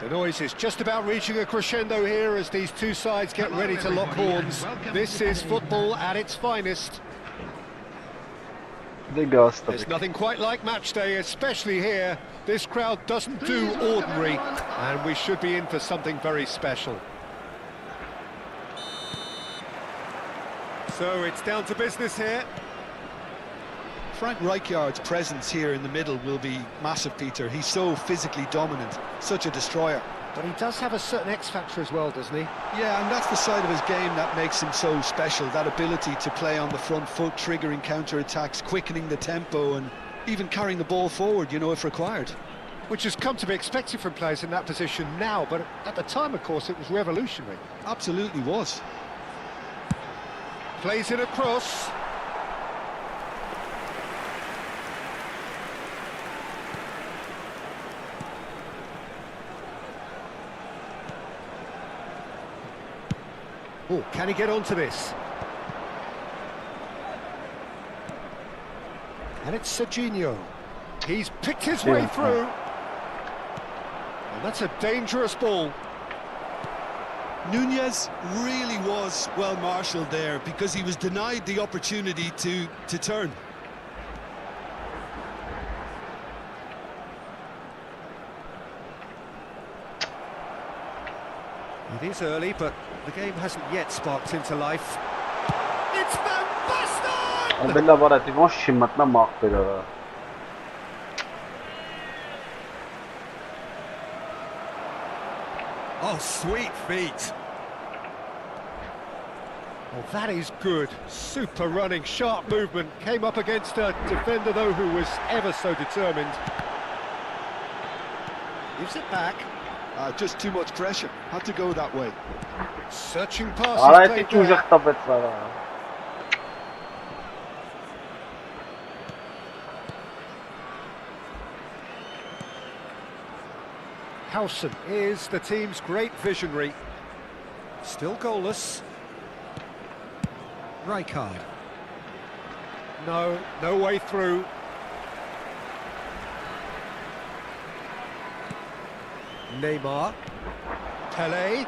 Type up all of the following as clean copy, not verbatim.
The noise is just about reaching a crescendo here as these two sides get ready to lock horns. This is football at its finest. There's nothing quite like match day, especially here. This crowd doesn't do ordinary, and we should be in for something very special. So it's down to business here. Frank Rijkaard's presence here in the middle will be massive, Peter. He's so physically dominant, such a destroyer. But he does have a certain X-factor as well, doesn't he? Yeah, and that's the side of his game that makes him so special, that ability to play on the front foot, triggering counter-attacks, quickening the tempo, and even carrying the ball forward, you know, if required. Which has come to be expected from players in that position now, but at the time, of course, it was revolutionary. Absolutely was. Plays it across. Oh, can he get onto this? And it's Serginho. He's picked his way through. And that's a dangerous ball. Nunez really was well marshalled there because he was denied the opportunity to turn. It is early, but the game hasn't yet sparked into life. It's Van Basten! Oh, sweet feet. Well, that is good. Super running, sharp movement. Came up against a defender, though, who was ever so determined. Gives it back. Just too much pressure. Had to go that way. Searching passes. Howson is the team's great visionary. Still goalless. Rijkaard. No way through. Neymar. Pele.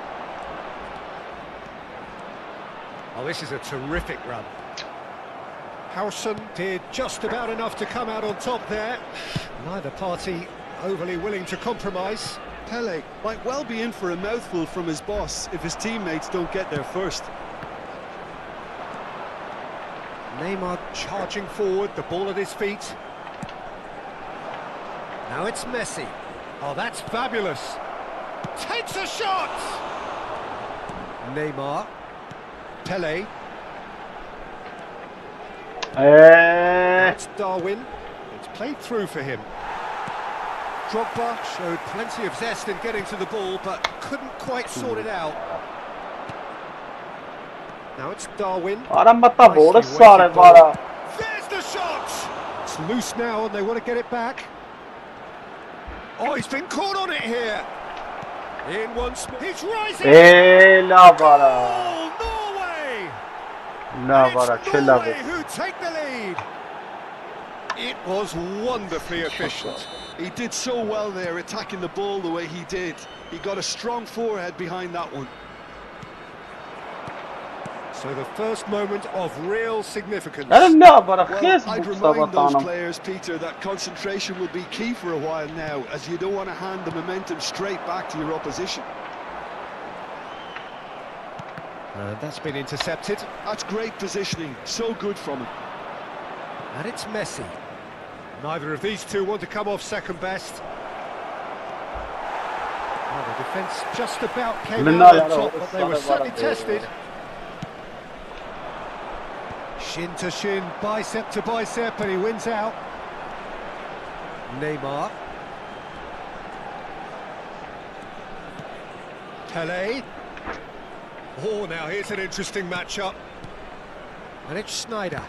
Oh, this is a terrific run. Howson did just about enough to come out on top there. Neither party overly willing to compromise. Pele might well be in for a mouthful from his boss if his teammates don't get there first. Neymar charging forward, the ball at his feet. Now it's Messi. Oh, that's fabulous. Takes a shot! Neymar. Pele. That's Darwin. It's played through for him. Drogba showed plenty of zest in getting to the ball, but couldn't quite sort it out. Now it's Darwin. There's the shot! It's loose now and they want to get it back. Oh, he's been caught on it here. In once more. He's rising! Goal, Norway! It's Norway who take the lead. It was wonderfully efficient. He did so well there, attacking the ball the way he did. He got a strong forehead behind that one. So the first moment of real significance. Well, I'd remind those players, Peter, that concentration will be key for a while now, as you don't want to hand the momentum straight back to your opposition. That's been intercepted. That's great positioning, so good from him. And it's Messi. Neither of these two want to come off second best. Well, the defence just about came out on top, but they were certainly tested. Shin to shin, bicep to bicep, and he wins out. Neymar. Pele. Oh, now here's an interesting matchup. And it's Snyder.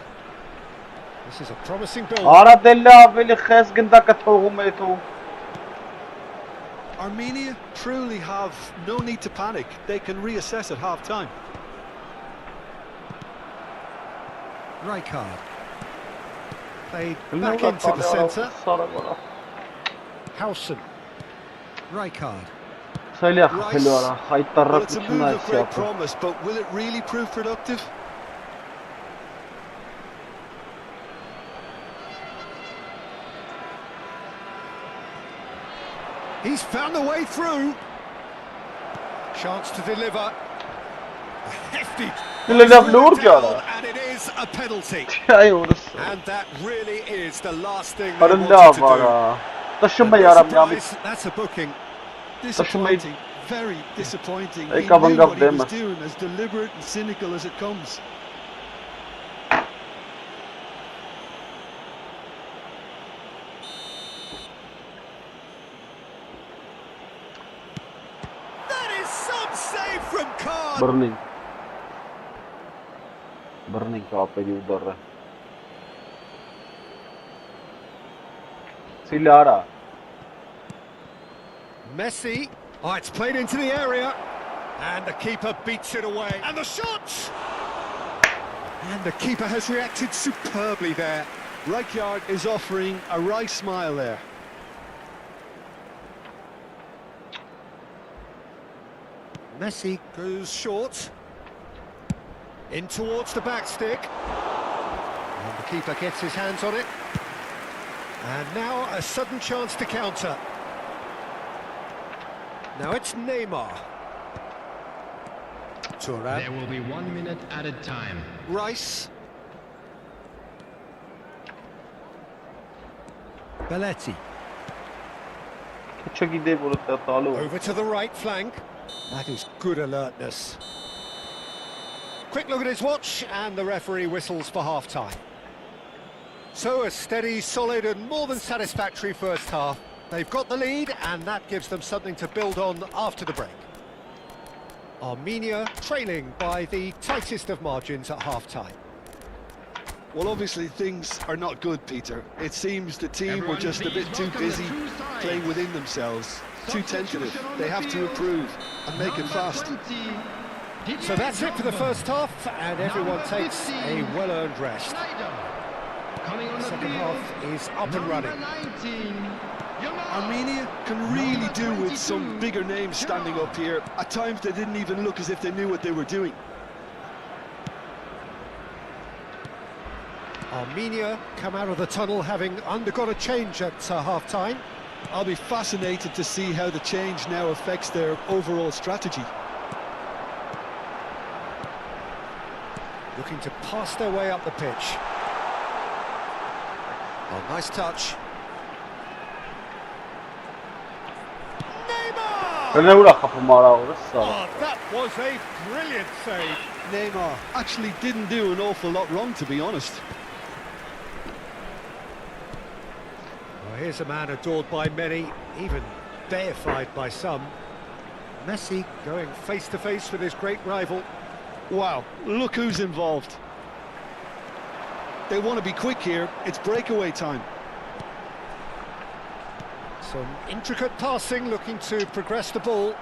This is a promising build. Armenia truly have no need to panic. They can reassess at half-time. Rijkaard. Played back into the centre. Howson. Rijkaard. Well, it's a move of great promise, but will it really prove productive? He's found a way through. Chance to deliver. A hefty. And it is a penalty. And that really is the last thing they wanted to do. Surprise, that's a booking. Disappointing, very disappointing. He knew what he was doing, as deliberate and cynical as it comes. That is some save from Khan. Burning कहाँ पे नहीं उधर रहा Silara. Messi. Oh, it's played into the area. And the keeper beats it away. And the shot! And the keeper has reacted superbly there. Rijkaard is offering a wry smile there. Messi goes short. In towards the back stick. And the keeper gets his hands on it. And now a sudden chance to counter. Now it's Neymar. Thuram. There will be 1 minute at a time. Rice. Belletti. Over to the right flank. That is good alertness. Quick look at his watch, and the referee whistles for half-time. So a steady, solid and more than satisfactory first half. They've got the lead, and that gives them something to build on after the break. Armenia trailing by the tightest of margins at half-time. Well, obviously things are not good, Peter. It seems the team were just a bit too busy playing within themselves, too tentative. They have to improve and make it fast. So that's it for the first half, and everyone takes a well-earned rest. The second half is up and running. Armenia can really do with some bigger names standing up here. At times they didn't even look as if they knew what they were doing. Armenia come out of the tunnel having undergone a change at half-time. I'll be fascinated to see how the change now affects their overall strategy. Looking to pass their way up the pitch. Oh, nice touch. Neymar! Oh, that was a brilliant save. Neymar actually didn't do an awful lot wrong, to be honest. Well, here's a man adored by many, even deified by some. Messi going face-to-face with his great rival. Wow, look who's involved. They want to be quick here. It's breakaway time. Some intricate passing, looking to progress the ball.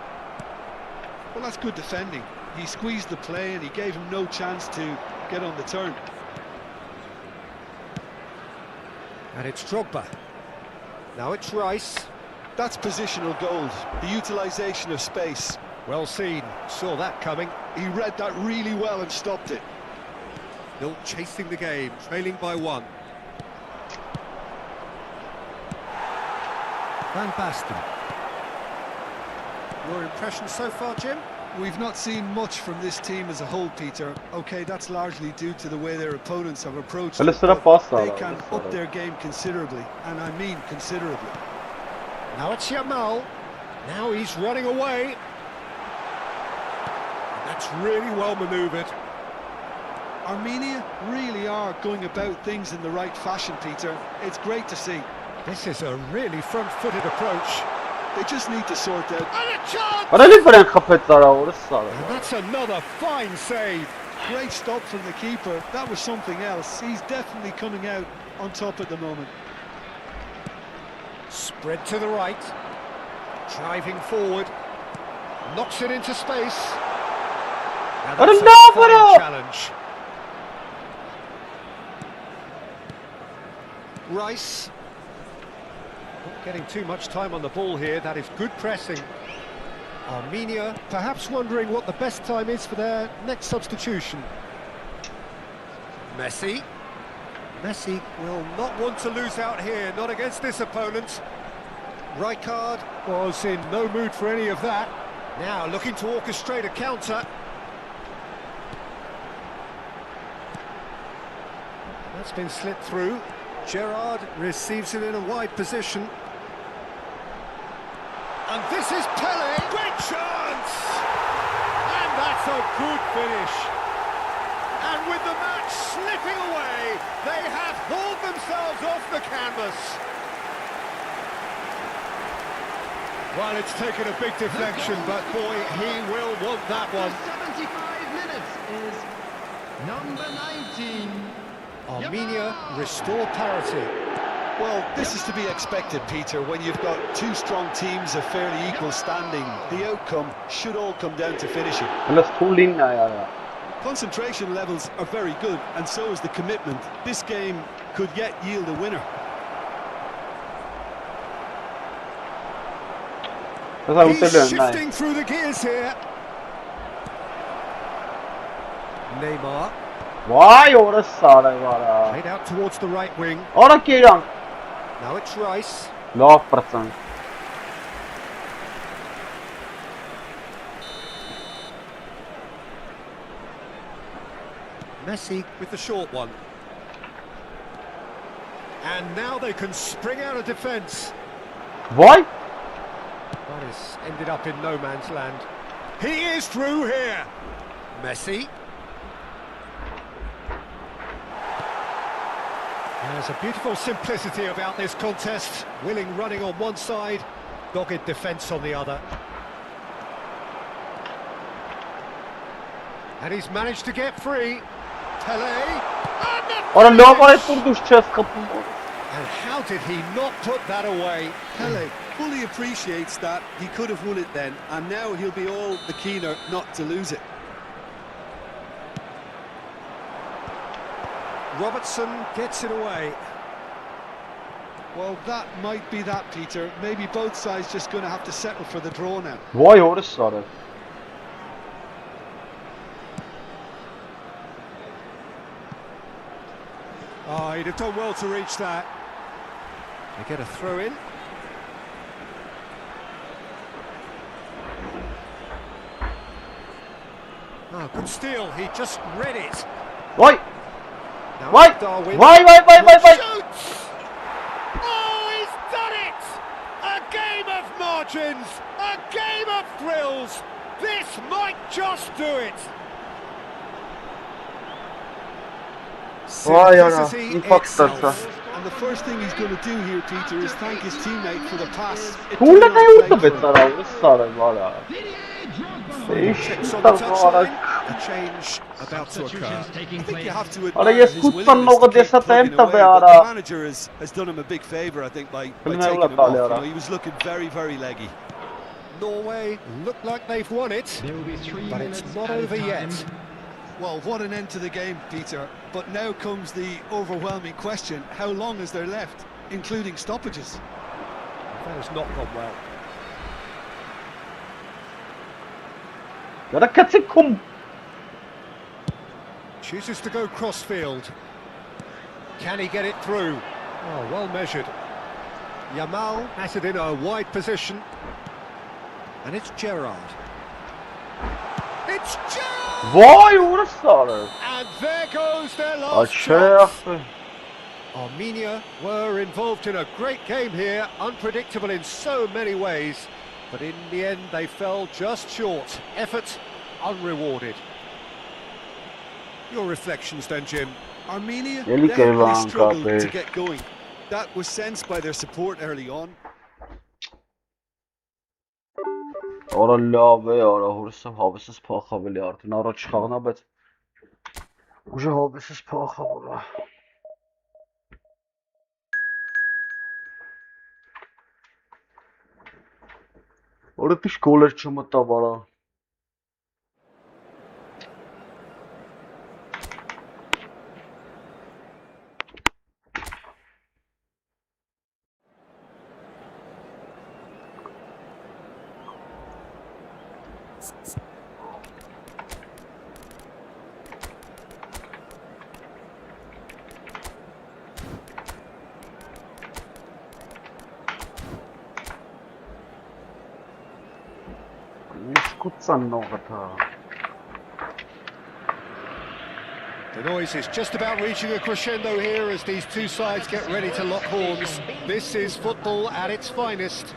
Well, that's good defending. He squeezed the play and he gave him no chance to get on the turn. And it's Drogba. Now it's Rice. That's positional gold, the utilisation of space. Well seen, saw that coming. He read that really well and stopped it. Still chasing the game, trailing by 1. Van Basten. Your impression so far, Jim? We've not seen much from this team as a whole, Peter. Okay, that's largely due to the way their opponents have approached it, but they can up their game considerably, and I mean considerably. Now it's Yamal. Now he's running away. That's really well manoeuvred. Armenia really are going about things in the right fashion, Peter. It's great to see. This is a really front-footed approach. They just need to sort out. And a chance! Արելի վրան խփեց արավորը սարը։ And that's another fine save. Great stop from the keeper. That was something else. He's definitely coming out on top at the moment. Spread to the right. Driving forward. Knocks it into space. Now that's a fine challenge. Rice. Not getting too much time on the ball here. That is good pressing. Armenia perhaps wondering what the best time is for their next substitution. Messi. Messi will not want to lose out here, not against this opponent. Rijkaard was in no mood for any of that. Now looking to orchestrate a counter. That's been slipped through. Gerrard receives it in a wide position. And this is Pele. Great chance! And that's a good finish. And with the match slipping away, they have hauled themselves off the canvas. Well, it's taken a big deflection, but boy, he will want that one. 75 minutes is number 19. Armenia restore parity. Well, this is to be expected, Peter, when you've got two strong teams of fairly equal standing. The outcome should all come down to finishing. Concentration levels are very good, and so is the commitment. This game could yet yield a winner. He's shifting through the gears here. Neymar. Why or a Played out towards the right wing. Ora Kiran. Now it's Rice. Love person. Messi with the short one. And now they can spring out of defence. Why? That has ended up in no man's land. He is through here. Messi. There's a beautiful simplicity about this contest. Willing running on one side, dogged defence on the other. And he's managed to get free. Pele. And how did he not put that away? Pele fully appreciates that he could have won it then, and now he'll be all the keener not to lose it. Robertson gets it away. Well, that might be that, Peter. Maybe both sides just going to have to settle for the draw now. Why or sorry? Oh, he'd have done well to reach that. They get a throw in. Oh, good steal. He just read it. Why? Now Why? Darwin. Why? Shoots! Oh, he's done it! A game of margins, a game of thrills. This might just do it. Simplicity itself. And the first thing he's going to do here, Peter, is thank his teammate for the pass. Checks on the touchline. A change about to occur. I think you have to admire his willingness to keep plugging away, but the manager has done him a big favour, I think, by taking him off. You know, he was looking very, very leggy. Norway look like they've won it, but it's not over yet. Well, what an end to the game, Peter. But now comes the overwhelming question: how long is there left, including stoppages? That has not gone well. Chooses to go crossfield. Can he get it through? Oh, well measured. Yamal has it in a wide position. And it's Gerrard. It's Gerrard! Why or sorry? And there goes their last chance. Armenia were involved in a great game here, unpredictable in so many ways, but in the end they fell just short. Effort unrewarded. Your reflections then, Jim? Armenia definitely struggled to get going. That was sensed by their support early on. Ora լավ է, արա հորսը հավեսս փախավելի արդեն առաջ խաղնա, բայց ուժը հավեսս փախավորա։ Ora տիշ գոլեր չմտավ արա։ The noise is just about reaching a crescendo here as these two sides get ready to lock horns. This is football at its finest.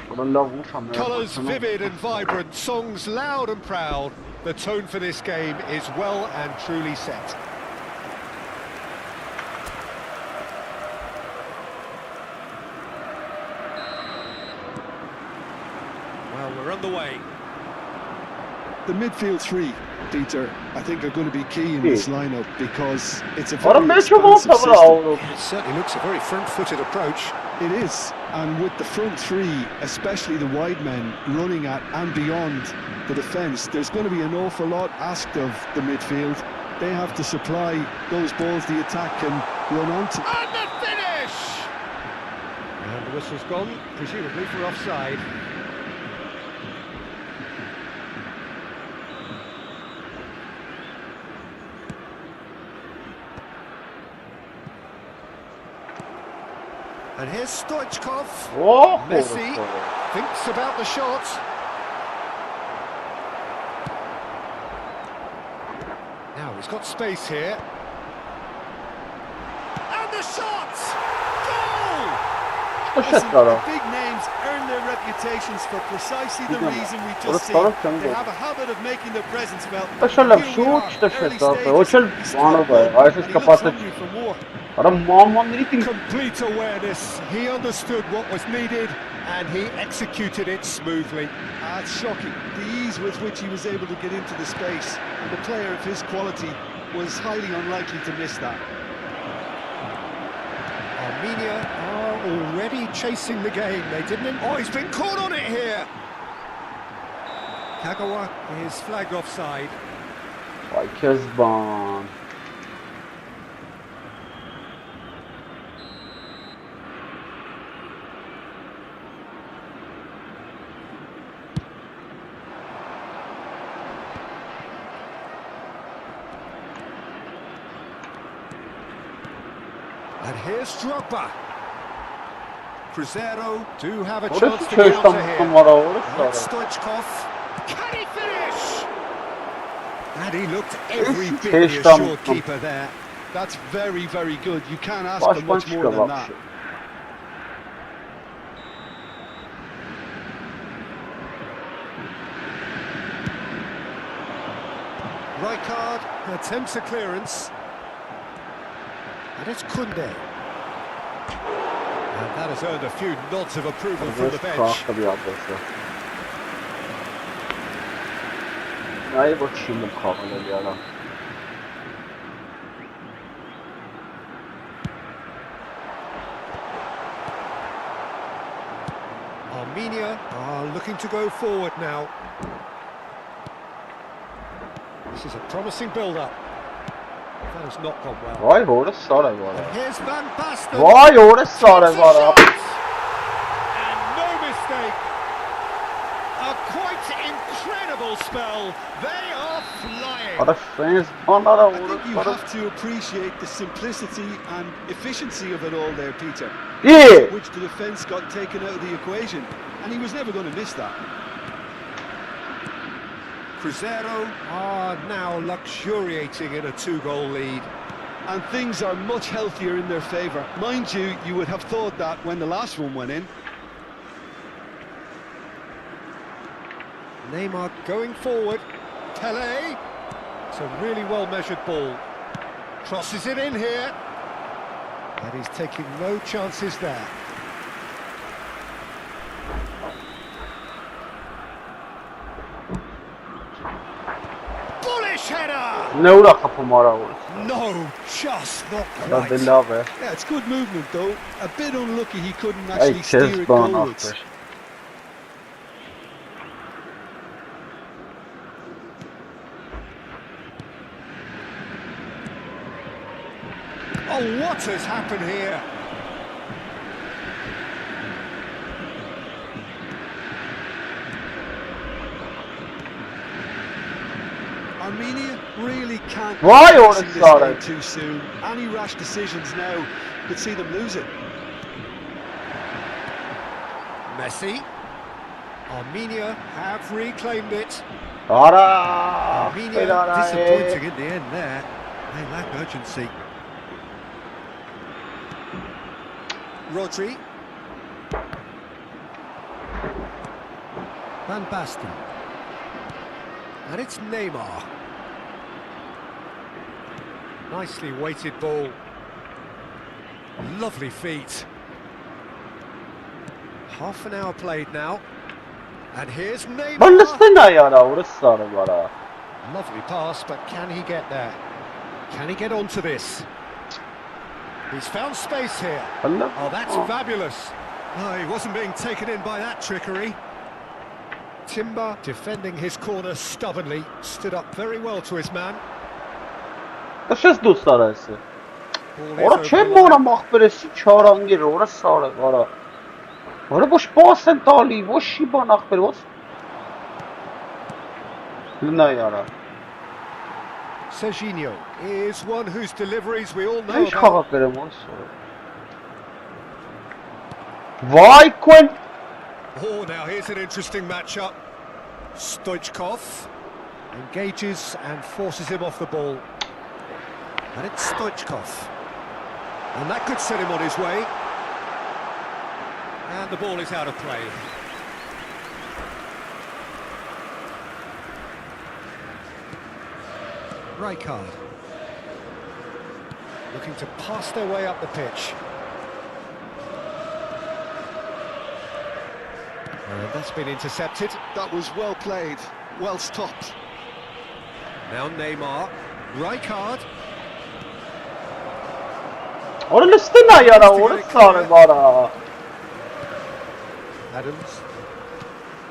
Colours vivid and vibrant, songs loud and proud. The tone for this game is well and truly set. Well, we're underway. The midfield three, Peter, I think are going to be key in this lineup because it's a very expansive system. It certainly looks a very front-footed approach. It is, and with the front three, especially the wide men running at and beyond the defence, there's going to be an awful lot asked of the midfield. They have to supply those balls the attack can run onto. And the finish! And the whistle's gone, presumably for offside. And here's Stoichkov. Oh, Messi thinks about the shot. Now he's got space here. And the shot! Goal! Listen, the big names earn their reputations for precisely the reason we just seen. They have a habit of making their presence felt. Here we are, early stages. He looks hungry for more. Complete awareness. He understood what was needed and he executed it smoothly. It's shocking, the ease with which he was able to get into the space. And a player of his quality was highly unlikely to miss that. Armenia are already chasing the game. They didn't... Oh, he's been caught on it here. Kagawa is flagged offside. And here's Drogba. Cruzeiro do have a chance to get onto here. Stoichkov. Can he finish? And he looked every bit the assured keeper there. That's very, very good. You can't ask for much more than that. Rijkaard attempts a clearance. And it's Kunde. And that has earned a few nods of approval from the bench. Armenia are looking to go forward now. This is a promising build-up. That has not gone well. Vay orada sarı var. And here's Van Basten. Vay orada sarı var. And no mistake. A quite incredible spell. They are flying. I think you have to appreciate the simplicity and efficiency of it all there, Peter. Yeah. Which the defence got taken out of the equation, and he was never going to miss that. Cruzeiro are now luxuriating in a two-goal lead. And things are much healthier in their favour. Mind you, you would have thought that when the last one went in. Neymar going forward. Tele. It's a really well-measured ball. Crosses it in here. And he's taking no chances there. stylish header. Ne ura kapım ara orası. No, just not Ya quite. belli abi. Yeah, it's good movement though. A bit unlucky he couldn't Ay actually steer kes it bana goalwards. afer. Oh, what has happened here? Armenia really can't Vay be orası this game abi. too soon. Any rash decisions now could see them lose it. Messi. Armenia have reclaimed it. Ara. Armenia disappointing in the end there. They lack urgency. Rodri. Van Basten. And it's Neymar. Nicely weighted ball. Lovely feet. Half an hour played now. And here's Neymar. Ballistina yara orası sarı bara. Lovely pass, but can he get there? Can he get onto this? He's found space here. Oh, that's fabulous. Oh, he wasn't being taken in by that trickery. Timber defending his corner stubbornly, stood up very well to his man. Taşız dostlar arası. Ball is Ora over çem the line. ora mahberesi çarangir orası sarı bara. Ora boş basen tali boş şiba nakber was. Ne yara? Serginho is one whose deliveries we all know Hiç about. kavak verem orası. Vay Quinn. Oh, now here's an interesting matchup. Stoichkov engages and forces him off the ball. And it's Stoichkov. And that could set him on his way. And the ball is out of play. Rijkaard. Looking to pass their way up the pitch. That's been intercepted. That was well played, well stopped. Now Neymar. Rijkaard. Ora listina yara orası sarı bara. Adams.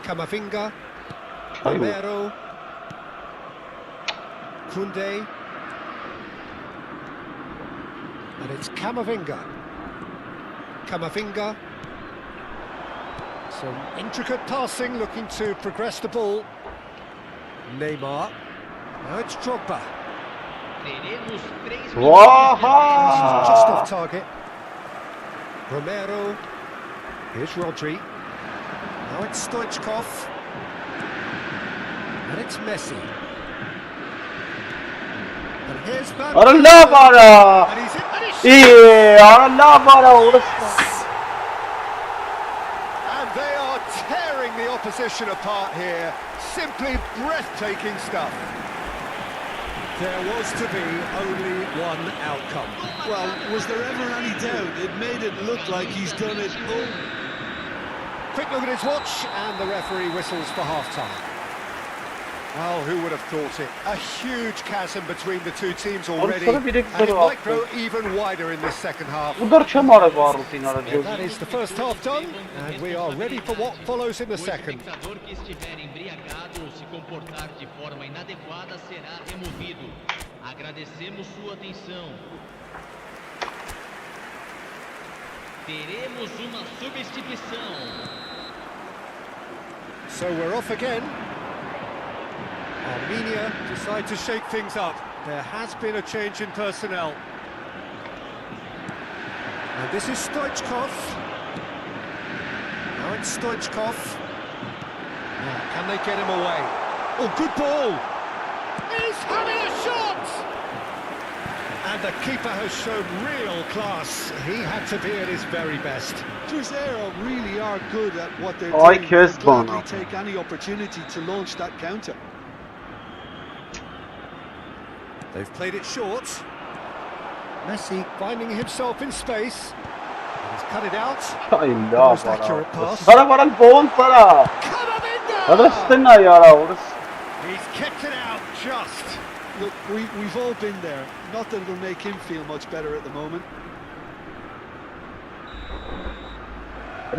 Camavinga. Romero. Koundé. And it's Camavinga. Camavinga. Some intricate passing, looking to progress the ball. Neymar. Now it's Drogba. Vaha. Just off target. Romero. Here's Rodri. Now it's Stoichkov. And it's Messi. And here's Van Ora la bara. And he's in, and he's İyi, ora la bara orası. And they are tearing the opposition apart here. Simply breathtaking stuff. There was to be only one outcome. Well, was there ever any doubt? It made it look like he's done it. Oh. Quick look at his watch, and the referee whistles for half-time. Well, who would have thought it? A huge chasm between the two teams already, sonra bir de and it güzel might attı. grow even wider in this second half. Udar çem ara var rutin ara And that is the first half done, and we are ready for what follows in the second. espectador que estiver embriagado ou se comportar de forma inadequada será removido. Agradecemos sua atenção. Teremos uma substituição. So we're off again. Armenia decide to shake things up. There has been a change in personnel. And this is Stoichkov. Now it's Stoichkov. Now, can they get him away? Oh, good ball! He's having a shot! And the keeper has shown real class. He had to be at his very best. Cruzeiro really are good at what they're Ay, doing. kes They'll gladly bana. take any opportunity to launch that counter. They've played it short. Messi finding himself in space. He's cut it out. Ay la Most bara. accurate pass. Sara bara bon sara. Camavinga! Ora listina yara orası. He's kept it out just. Look, we've all been there. Not that it'll make him feel much better at the moment.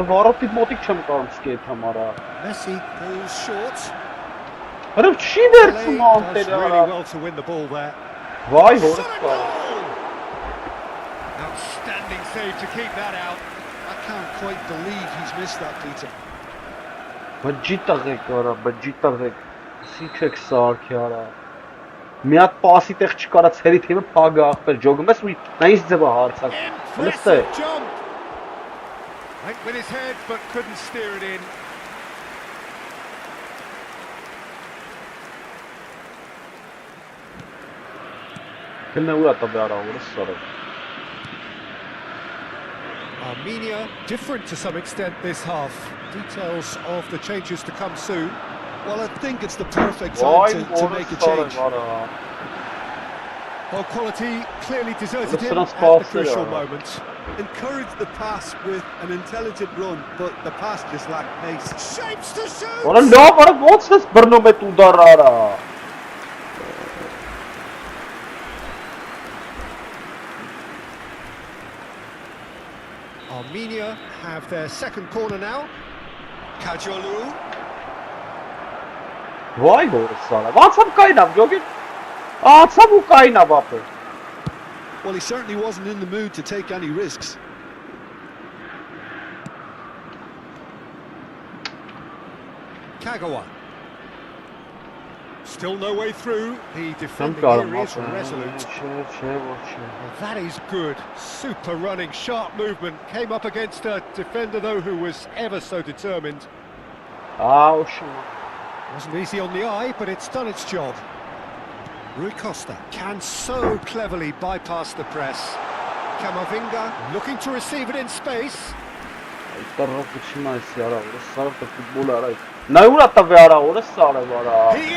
Վարորդի մոտիկ չեմ կարող սկեյթ համարա։ Messi pulls short. Հրը չի վերցում անտեր Really արա։ well to win the ball there. Վայ հորս կա։ Outstanding save to keep that out. I can't quite believe he's missed that, Peter. Բջի տղեկ արա, բջի տղեկ։ Սիչ եք սարքի արա։ Մի հատ պասի տեղ չկարած հերի թիմը փագը ախպեր ջոգում ես ու նա ինձ ձևա հարցակ։ Impressive jump. Went with his head but couldn't steer it in. Կնա ուրա տա բեարա որս սարը։ Armenia different to some extent this half. Details of the changes to come soon. Well, I think it's the perfect time to make a change. Well, quality clearly deserted him at the crucial moment. Encouraged the pass with an intelligent run, but the pass just lacked pace. Shapes to shoot! Որը լավ արա ոնց ես բռնում է ուդար արա։ Armenia have their second corner now. Kajolu. Վայ հորս սարը։ Ոնց կայնավ ջոգին։ Ացավ ու կայնավ ապը։ Well, he certainly wasn't in the mood to take any risks. Kagawa. Still no way through. The defender here is resolute. Well, that is good. Super running, sharp movement. Came up against a defender, though, who was ever so determined. Wasn't easy on the eye, but it's done its job. Rui Costa can so cleverly bypass the press. Camavinga looking to receive it in space. He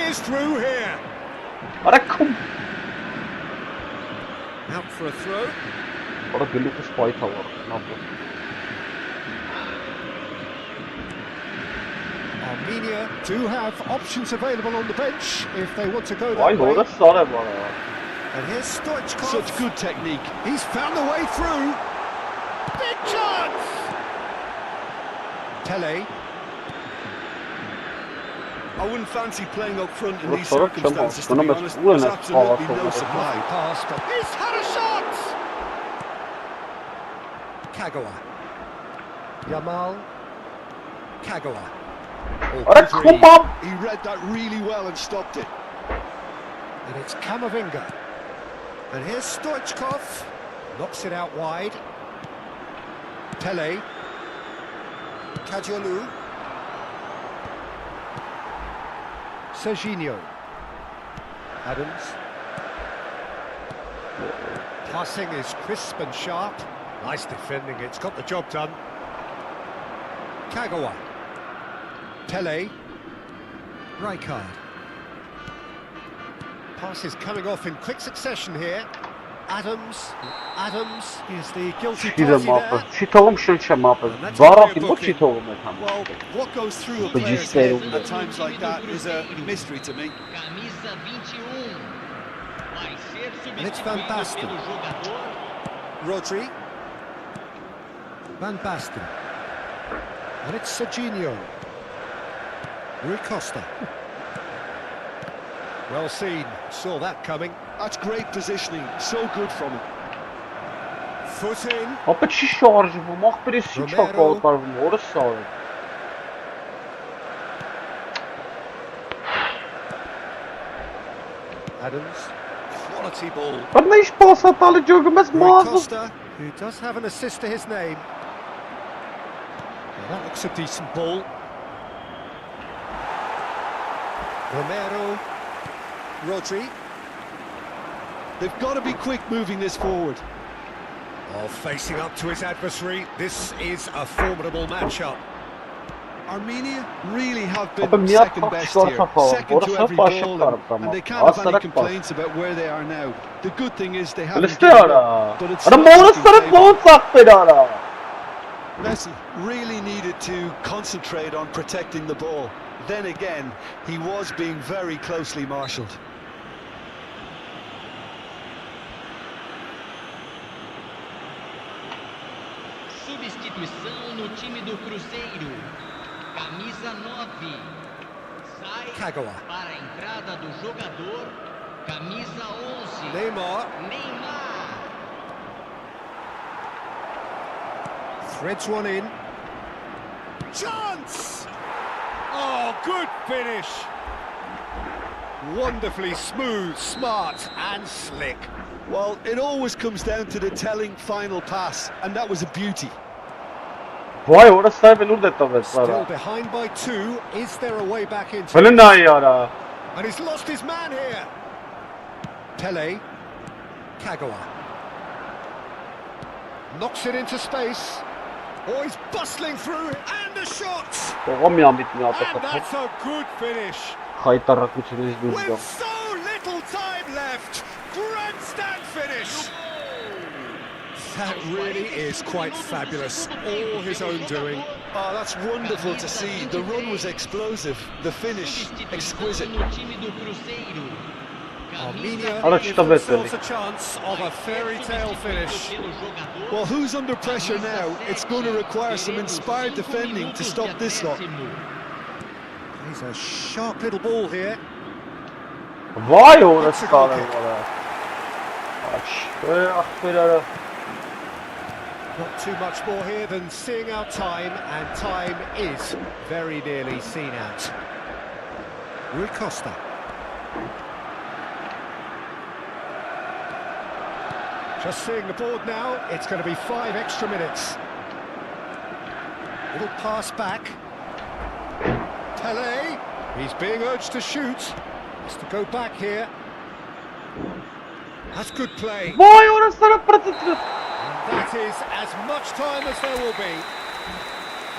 is through here. Out for a throw. Armenia do have options available on the bench if they want to go that way. And here's Stoichkov. Such good technique. He's found the way through. Big chance! Pele. I wouldn't fancy playing up front in these circumstances, to be honest. There's absolutely no supply. Pass, but he's had a shot! Kagawa. Yamal. Kagawa. He read that really well and stopped it. And it's Camavinga. And here's Stoichkov. Knocks it out wide. Pele. Kajolu. Serginho. Adams. Passing is crisp and sharp. Nice defending, it's got the job done. Kagawa. Pele. Rijkaard. Pass is coming off in quick succession here. Adams. Adams is the guilty party there. Well, what goes through a player's head at times like that is a mystery to me. And it's Van Basten. Rodri. Van Basten. And it's Serginho. Rui Costa. Well seen, saw that coming. That's great positioning, so good from him. Foot in. Adams, quality ball. Rui Costa, who does have an assist to his name. Well, that looks a decent ball. Romero. Rodri. They've got to be quick moving this forward. Oh, facing up to his adversary, this is a formidable matchup. Armenia really have been second best here, second to every goal, and they can't have any complaints about where they are now. The good thing is they haven't given up, but it's Messi really needed to concentrate on protecting the ball. Then again, he was being very closely marshalled. substituição no time do Cruzeiro. Camisa 9. Sai Kagawa. para a entrada do jogador. Camisa 11. Neymar. Neymar. Threads one in. Chance! Oh, good finish. Wonderfully smooth, smart and slick. Well, it always comes down to the telling final pass, and that was a beauty. Vay orası sahibi nur detto Still behind by 2. Is there a way back into Falan da yara. And he's lost his man here. Pele. Kagawa. Knocks it into space. Oh, he's bustling through and a shot. Olmayan bitmiyor And atak. that's a good finish. Kaytarraklıçını izliyoruz. With so little time left. Grandstand finish. That really is quite fabulous. All his own doing. Oh, that's wonderful to see. The run was explosive. The finish, exquisite. No time do Cruzeiro. Armenia Araç give da themselves a chance of a fairy tale finish. Well, who's under pressure now? It's going to require some inspired defending to stop this lot. He's a sharp little ball here. Vay orası sahibi valla. Aferin. Not too much more here than seeing our time, and time is very nearly seen out. Rui Costa. Just seeing the board now, it's going to be 5 extra minutes. Little pass back. Pele, he's being urged to shoot. Has to go back here. That's good play. Vay orası sana pırtıtlı. That is as much time as there will be.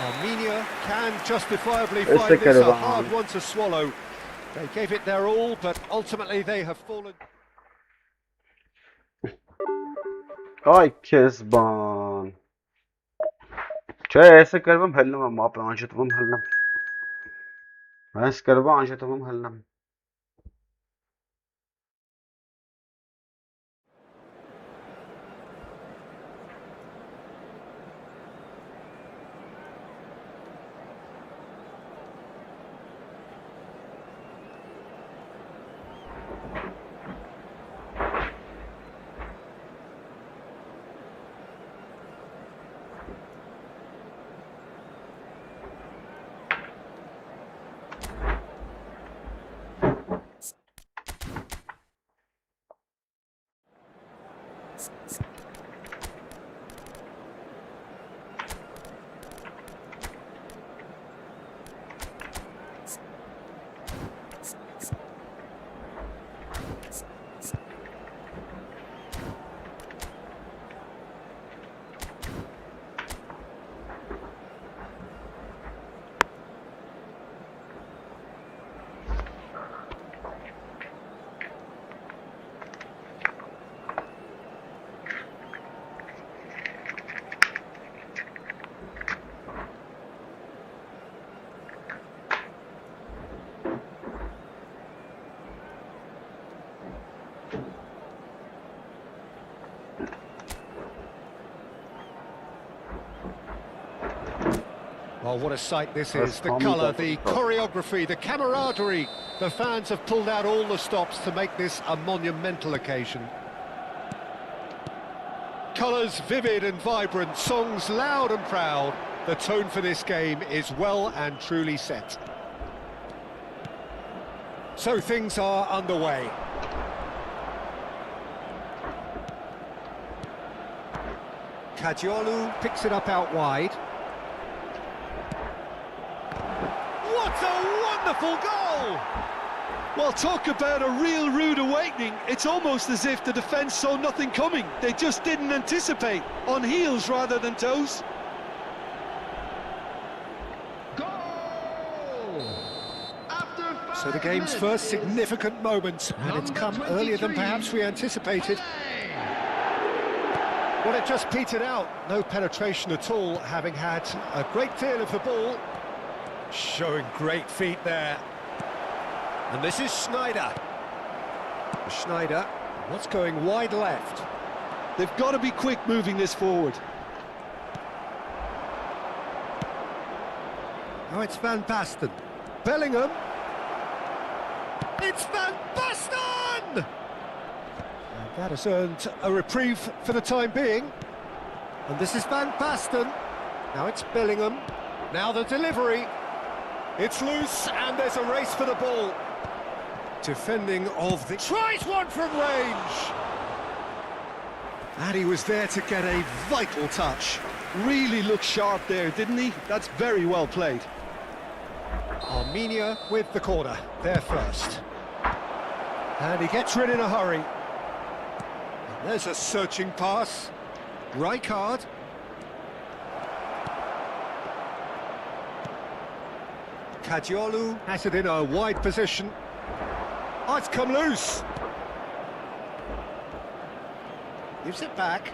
Armenia can justifiably find this a hard one to swallow. They gave it their all, but ultimately they have fallen. Ay Kezban. Çay ऐसे कर हम हल्ला हम आप आंचे तो हम हल्ला. ऐसे कर हम आंचे तो हम हल्ला. Oh, what a sight this is. The colour, the choreography, the camaraderie. The fans have pulled out all the stops to make this a monumental occasion. Colours vivid and vibrant, songs loud and proud. The tone for this game is well and truly set. So things are underway. Kajiolu picks it up out wide. What a wonderful goal! Well, talk about a real rude awakening. It's almost as if the defence saw nothing coming. They just didn't anticipate. On heels rather than toes. So the game's first significant moment, and it's come earlier than perhaps we anticipated. Well, it just petered out. No penetration at all, having had a great deal of the ball. Showing great feet there. And this is Schneider. Schneider, what's going wide left? They've got to be quick moving this forward. Now it's Van Basten. Bellingham. It's Van Basten! And that has earned a reprieve for the time being. And this is Van Basten. Now it's Bellingham. Now the delivery. It's loose and there's a race for the ball. Defending of the... Tries one from range! And he was there to get a vital touch. Really looked sharp there, didn't he? That's very well played. Armenia with the corner, there first. And he gets rid in a hurry. And there's a searching pass. Rijkaard. Kadiolu has it in a wide position. Oh, it's come loose. Gives it back.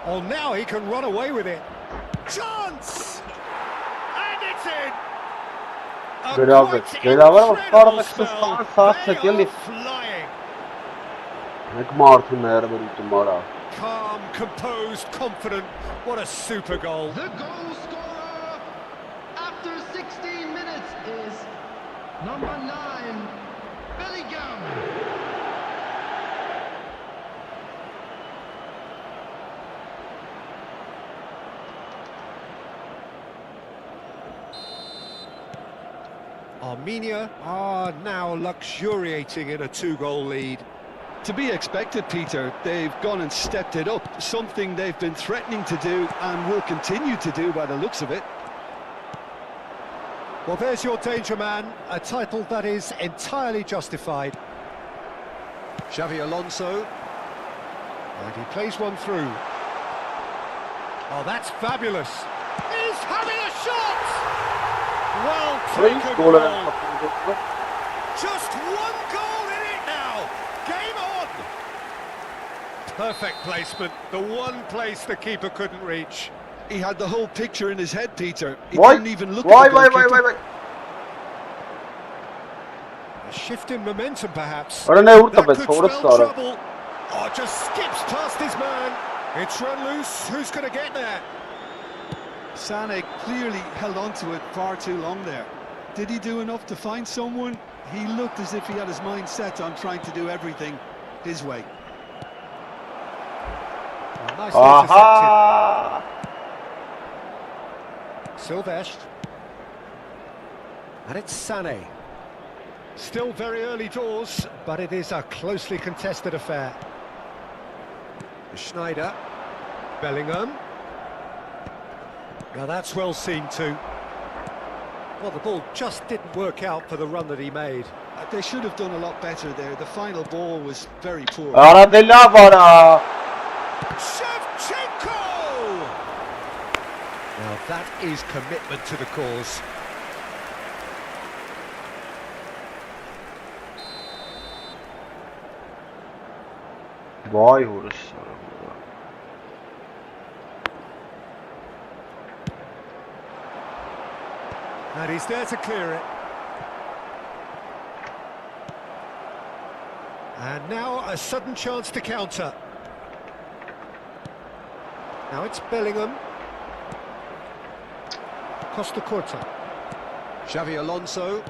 Oh, now he can run away with it. Chance! And it's in! Bravo, bravo, flying. Calm, composed, confident. What a super goal. The goal scorer after 16 minutes is number 9, Bellingham. Armenia are now luxuriating in a 2-goal lead. To be expected, Peter. They've gone and stepped it up, something they've been threatening to do and will continue to do by the looks of it. Well, there's your danger man, a title that is entirely justified. Xavi Alonso, and he plays one through. Oh, that's fabulous. He's having a shot! Well taken goal. Just one goal in it now. Game on. Perfect placement. The one place the keeper couldn't reach. He had the whole picture in his head, Peter. He didn't even look at the goalkeeper. A shift in momentum, perhaps. That could spell trouble. Oh, just skips past his man. It's run loose. Who's going to get there? Sané clearly held on to it far too long there. Did he do enough to find someone? He looked as if he had his mind set on trying to do everything his way. Well, nicely intercepted. Silvestre. And it's Sané. Still very early doors, but it is a closely contested affair. Schneider. Bellingham. Now that's well seen too. Well, the ball just didn't work out for the run that he made. They should have done a lot better there. The final ball was very poor. Shevchenko! Now that is commitment to the cause. Vay horus. And he's there to clear it. And now a sudden chance to counter. Now it's Bellingham. Costa Curta. Xavi Alonso.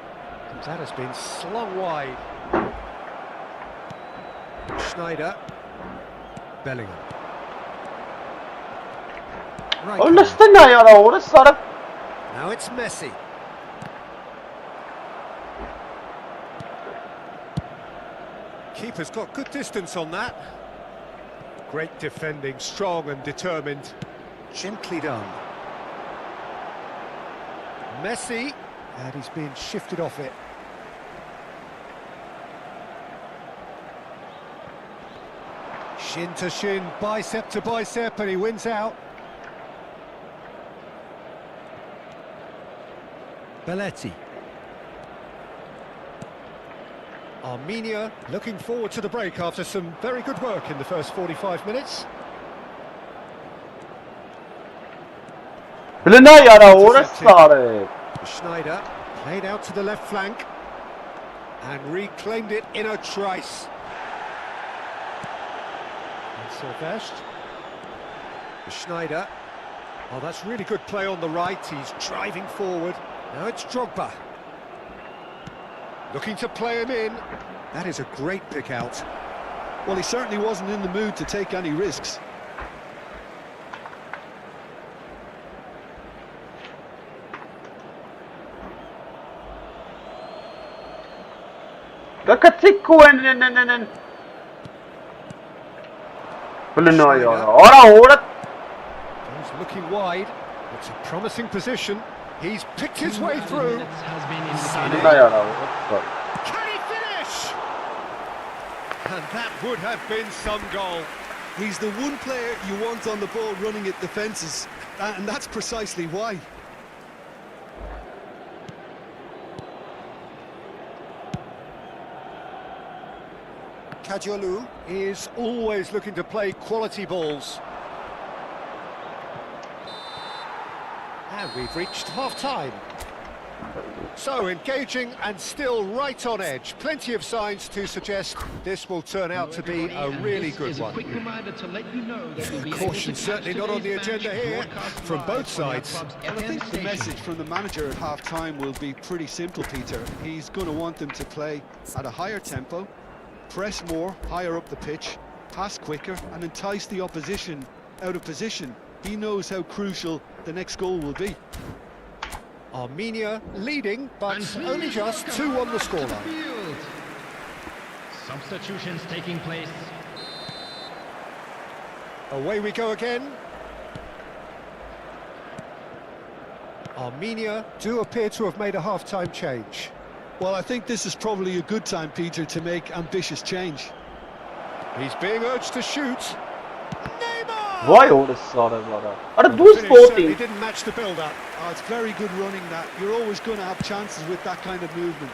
And that has been slung wide. Schneider. Bellingham. Right. Now it's Messi. Keeper's got good distance on that. Great defending, strong and determined. Gently done. Messi, and he's being shifted off it. Shin to shin, bicep to bicep, and he wins out. Belletti. Armenia looking forward to the break after some very good work in the first 45 minutes. Schneider played out to the left flank and reclaimed it in a trice. And Silvestre. Schneider. Oh, that's really good play on the right. He's driving forward. Now it's Drogba. Looking to play him in. That is a great pick out. Well, he certainly wasn't in the mood to take any risks. He's looking wide. It's a promising position. He's picked his way through. Can he finish? And that would have been some goal. He's the one player you want on the ball running at defences, and that's precisely why. Kajolu is always looking to play quality balls. And we've reached half-time. So, engaging and still right on edge. Plenty of signs to suggest this will turn out to be a really good one. Caution certainly not on the agenda here from both sides. I think the message from the manager at half-time will be pretty simple, Peter. He's going to want them to play at a higher tempo, press more, higher up the pitch, pass quicker and entice the opposition out of position. He knows how crucial the next goal will be. Armenia leading, but only just 2 on the scoreline. Substitutions taking place. Away we go again. Armenia do appear to have made a half-time change. Well, I think this is probably a good time, Peter, to make ambitious change. He's being urged to shoot. Vay orası Ara The do finish certainly sporting. didn't match the build-up. Oh, it's very good running that. You're always going to have chances with that kind of movement.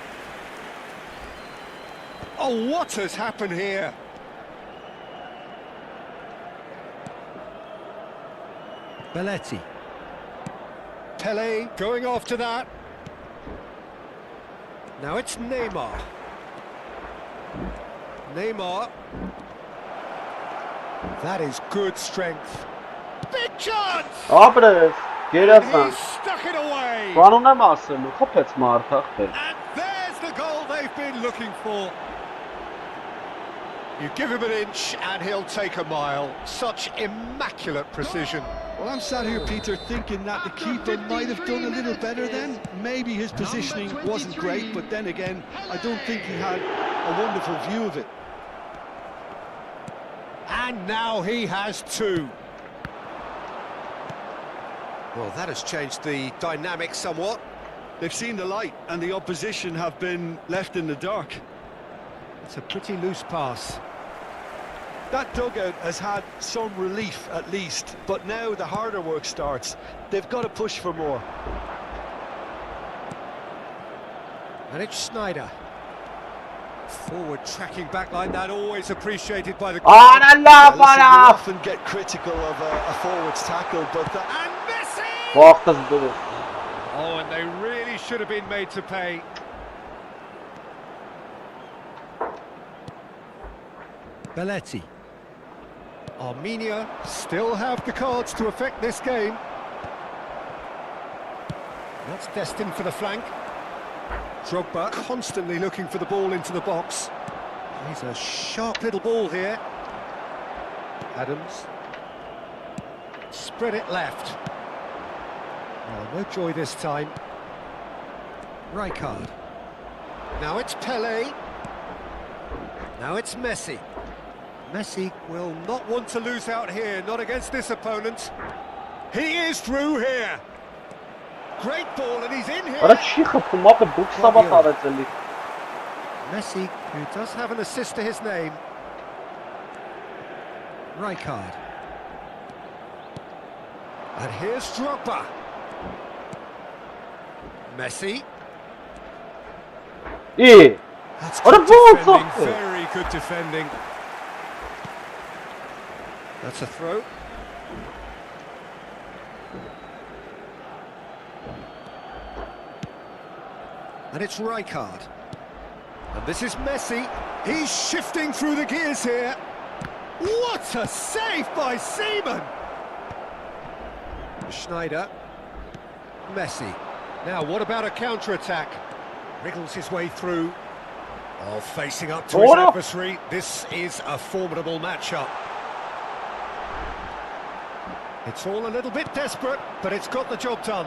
Oh, what has happened here? Belletti. Pele going after that. Now it's Neymar. Neymar. That is good strength. Big chance! Ապրես, He գերասան, stuck it away. բանուն եմ ասում, խփեց մարդ ախպեր։ And there's the goal they've been looking for. You give him an inch and he'll take a mile. Such immaculate precision. Well, I'm sat here, Peter, thinking that the keeper might have done a little better then. Maybe his positioning wasn't great, but then again, I don't think he had a wonderful view of it. And now he has 2. Well, that has changed the dynamic somewhat. They've seen the light, and the opposition have been left in the dark. It's a pretty loose pass. That dugout has had some relief at least, but now the harder work starts. They've got to push for more. And it's Snyder. Forward tracking back line, that always appreciated by the Allah Listen, we para! often get critical of a forward's tackle, but And Messi! Vaxtız dur. Oh, and they really should have been made to pay. Belletti. Armenia still have the cards to affect this game. That's destined for the flank. Drogba constantly looking for the ball into the box. He's a sharp little ball here. Adams. Spread it left. Oh, no joy this time. Rijkaard. Now it's Pele. Now it's Messi. Messi will not want to lose out here, not against this opponent. He is through here. Great ball, and he's in here. Ara չի խփում, ապա դուք սաբա տարածելի։ Messi, who does have an assist to his name. Rijkaard. And here's Drogba. Messi. Ի, That's What a good ball, defending, Soccer. very good defending. That's a throw. And it's Rijkaard. And this is Messi. He's shifting through the gears here. What a save by Seaman! Schneider. Messi. Now, what about a counter-attack? Wriggles his way through. Oh, facing up to his adversary. This is a formidable matchup. It's all a little bit desperate, but it's got the job done.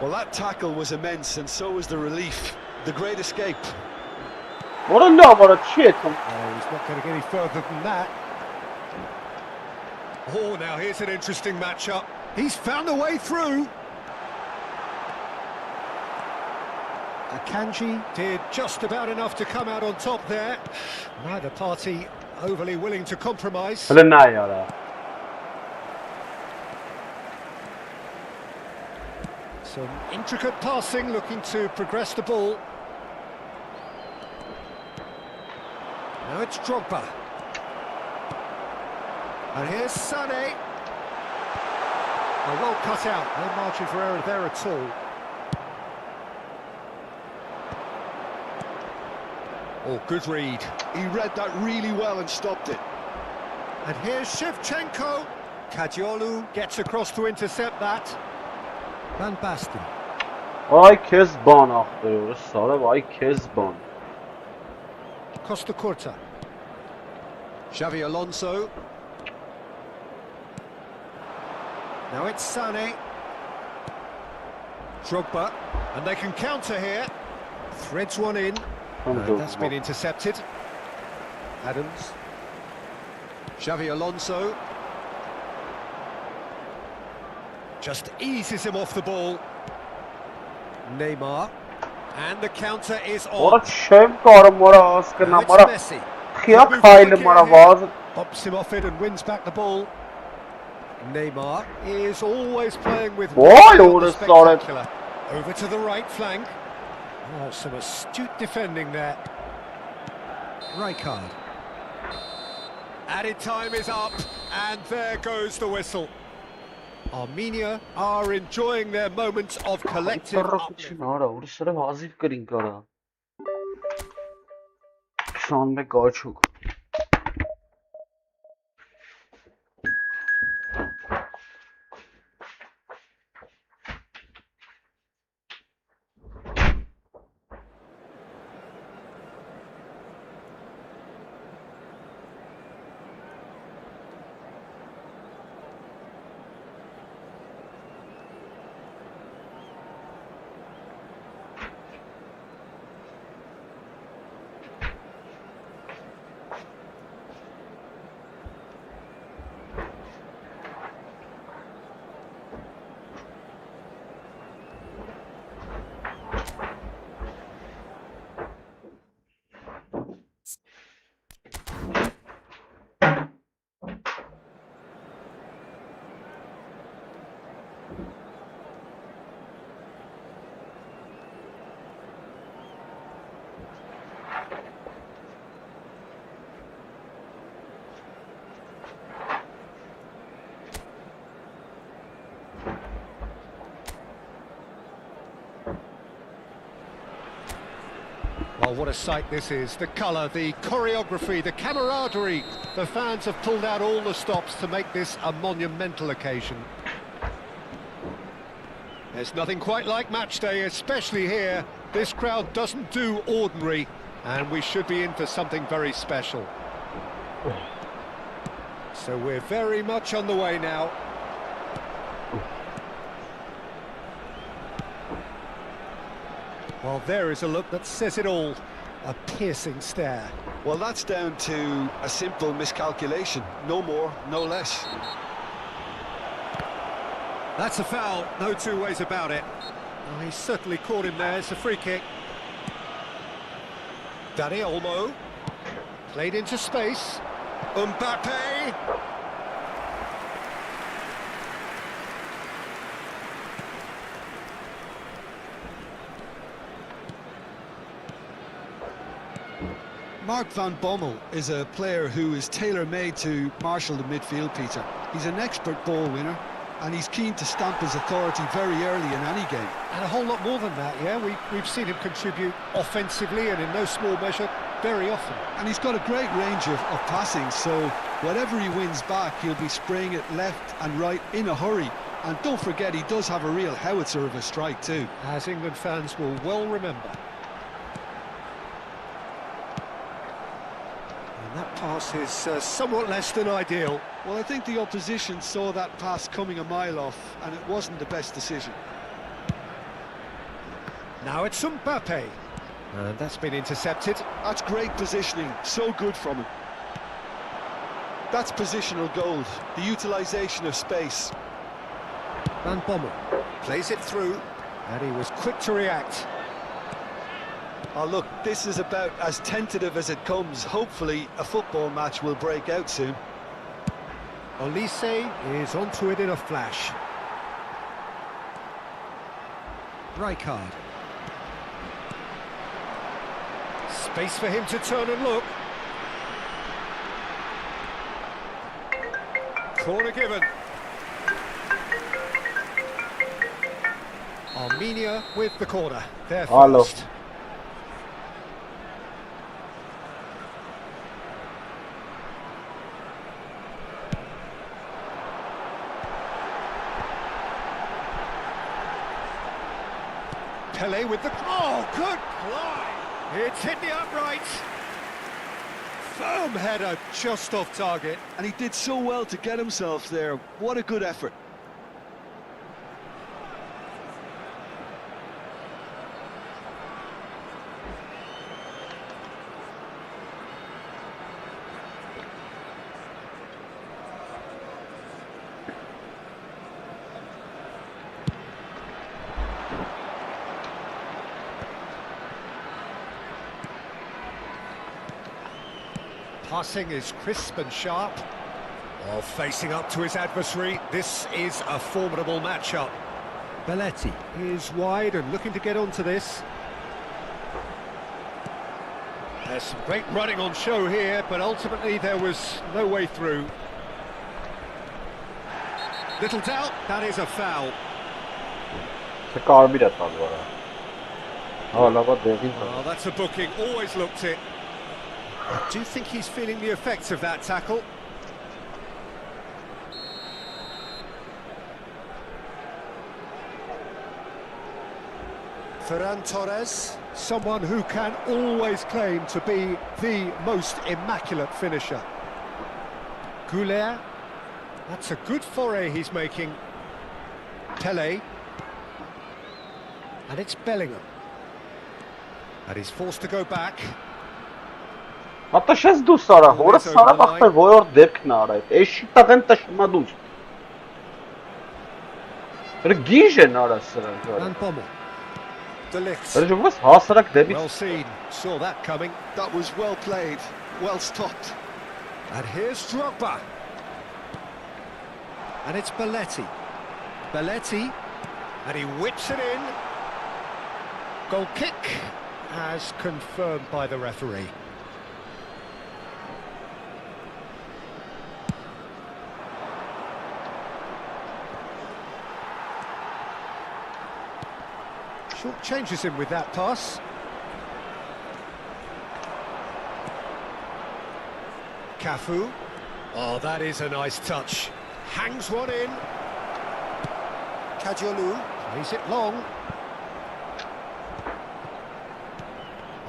Well, that tackle was immense, and so was the relief. The great escape. What a love, what a shit. Oh, he's not going to get any further than that. Oh, now here's an interesting matchup. He's found a way through. Akanji did just about enough to come out on top there. Neither party overly willing to compromise. Some intricate passing, looking to progress the ball. Now it's Drogba. And here's Sané. Oh, well cut out. No margin for error there at all. Oh, good read. He read that really well and stopped it. And here's Shevchenko. Kadiolu gets across to intercept that. Van Basten. Ay Kezban aktı. Sarı vay Kezban. Costa Curta. Xavi Alonso. Now it's Sané. Drogba. And they can counter here. Threads one in. That's been intercepted. Adams. Xavi Alonso. Just eases him off the ball. Neymar. And the counter is on. What a shame, Mora. It's Messi. Pops him off it and wins back the ball. Neymar is always playing with spectacular. Over to the right flank. Oh, some astute defending there. Rijkaard. Added time is up, and there goes the whistle. Armenia are enjoying their moments of collective uplift. Oh, what a sight this is. The colour, the choreography, the camaraderie. The fans have pulled out all the stops to make this a monumental occasion. There's nothing quite like match day, especially here. This crowd doesn't do ordinary, and we should be in for something very special. So we're very much on the way now. Well, there is a look that says it all. A piercing stare. Well, that's down to a simple miscalculation. No more, no less. That's a foul, no two ways about it. Oh, he certainly caught him there. It's a free kick. Dani Olmo. Played into space. Mbappe. Mark van Bommel is a player who is tailor-made to marshal the midfield, Peter. He's an expert ball winner. and he's keen to stamp his authority very early in any game. And a whole lot more than that, yeah? We've seen him contribute offensively and in no small measure very often. And he's got a great range of passing, so whatever he wins back, he'll be spraying it left and right in a hurry. And don't forget, he does have a real howitzer of a strike too. As England fans will well remember. And that pass is somewhat less than ideal. Well, I think the opposition saw that pass coming a mile off, and it wasn't the best decision. Now it's Mbappe. And that's been intercepted. That's great positioning, so good from him. That's positional gold, the utilisation of space. Van Bommel plays it through, and he was quick to react. Oh look, this is about as tentative as it comes. Hopefully a football match will break out soon. Olise is onto it in a flash. Rijkaard. Space for him to turn and look. Corner given. Armenia with the corner. They're first. Pele with the... Oh, good fly! It's hit the upright. Firm header just off target. And he did so well to get himself there. What a good effort. Passing is crisp and sharp. While facing up to his adversary, this is a formidable matchup. Belletti is wide and looking to get onto this. There's some great running on show here, but ultimately there was no way through. Little doubt, that is a foul. Oh, that's a booking, always looked it. Do you think he's feeling the effects of that tackle? Ferran Torres, someone who can always claim to be the most immaculate finisher. Goulet, that's a good foray he's making. Pele. And it's Bellingham. And he's forced to go back. Ata shes du sara, hora sara baxter voyor depkn ara. Eshi taqen tashmadus. Rgije nara sara. And Bommel. Delict. Rjovas hasarak debit. Well seen, saw that coming. That was well played, well stopped. And here's Drogba. And it's Belletti. Belletti. And he whips it in. Goal kick, as confirmed by the referee. Short changes him with that pass. Cafu. Oh, that is a nice touch. Hangs one in. Kajolu plays it long.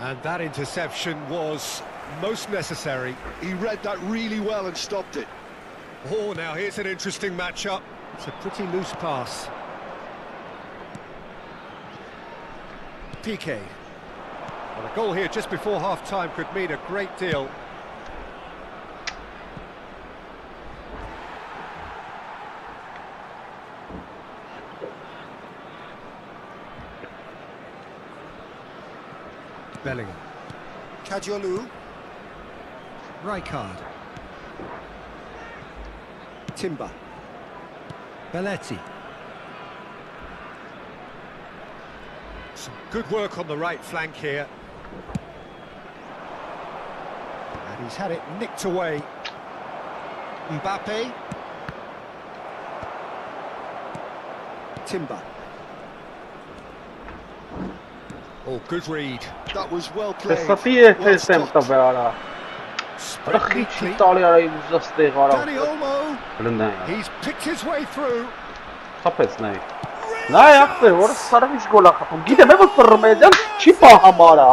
And that interception was most necessary. He read that really well and stopped it. Oh, now here's an interesting matchup. It's a pretty loose pass. Piqué. Well, a goal here just before half-time could mean a great deal. Bellingham. Kajolu. Rijkaard. Timber. Belletti. Some good work on the right flank here. And he's had it nicked away. Mbappe. Timber. Oh, good read. That was well played. Տեսա Well տեսեմ stopped. տվերա։ Spread Ռխիչի neatly. տալի արա իմ զստեղ արա։ Danny Olmo. Լնայ։ He's picked his way through. Խփեց նայ։ Նայ ախտեր, որ սարվից գոլ է խփում։ Գիտեմ ով ֆռմեդան չի պահամարա։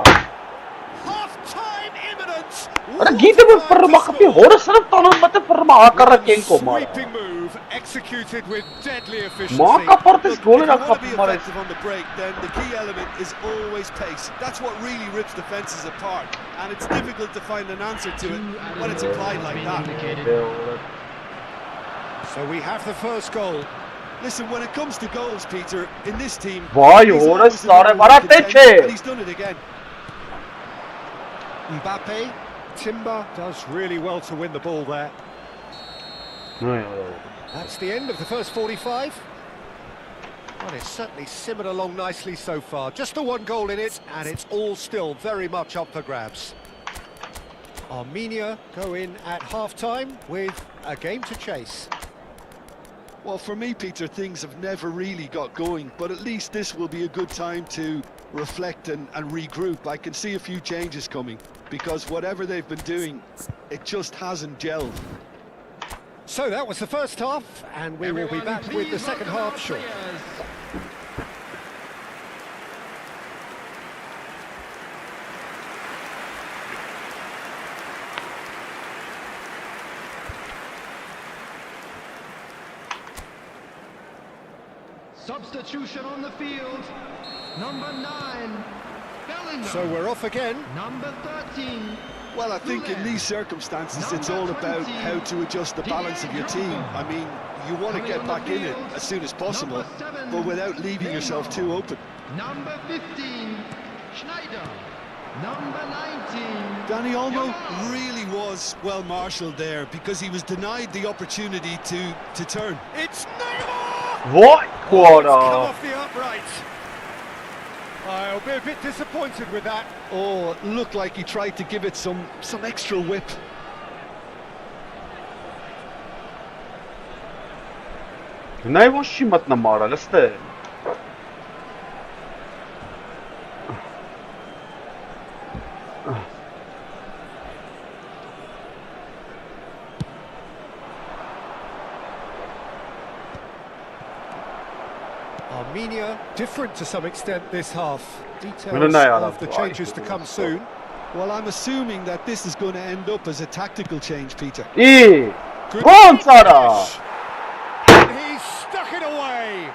Half-time imminent. Արա գիտեմ ով ֆռմա խփի, հորը սրով տանան մտը ֆռմա հակառակեն կոմարա։ Sweeping move executed with deadly efficiency. Մակապարտես Look, գոլեր if you want to be ախփում արես։ effective on the break, then the key element is always pace. That's what really rips defences apart, and it's difficult to find an answer to it when it's applied like that. So we have the first goal. Listen, when it comes to goals, Peter, in this team, Vay, he's orası always the sarı number one bana contender, teçe. and he's done it again. Mbappe. Timber does really well to win the ball there. That's the end of the first 45. Well, it's certainly simmered along nicely so far. Just the one goal in it, and it's all still very much up for grabs. Armenia go in at half-time with a game to chase. Well, for me, Peter, things have never really got going, but at least this will be a good time to reflect and regroup. I can see a few changes coming, because whatever they've been doing, it just hasn't gelled. So that was the first half, and we will be back with the second half shortly. Substitution on the field. Number 9, Bellingham. So we're off again. Number 13. Well, I think in these circumstances, it's all about how to adjust the balance of your team. I mean, you want to get back in it as soon as possible, but without leaving yourself too open. Number 15, Schneider. Number 19. Danny Olmo really was well marshalled there because he was denied the opportunity to turn. It's Neymar! What? It's come What? off the upright. I'll be a bit disappointed with that. Oh, it looked like he tried to give it some extra whip. Նայ ոնց չի մտնում արալ, ստե։ Armenia different to some extent this half. Details Well, of the changes to come soon. Well, I'm assuming that this is going to end up as a tactical change, Peter. Ի, Good ոնց արա։ finish. And he's stuck it away.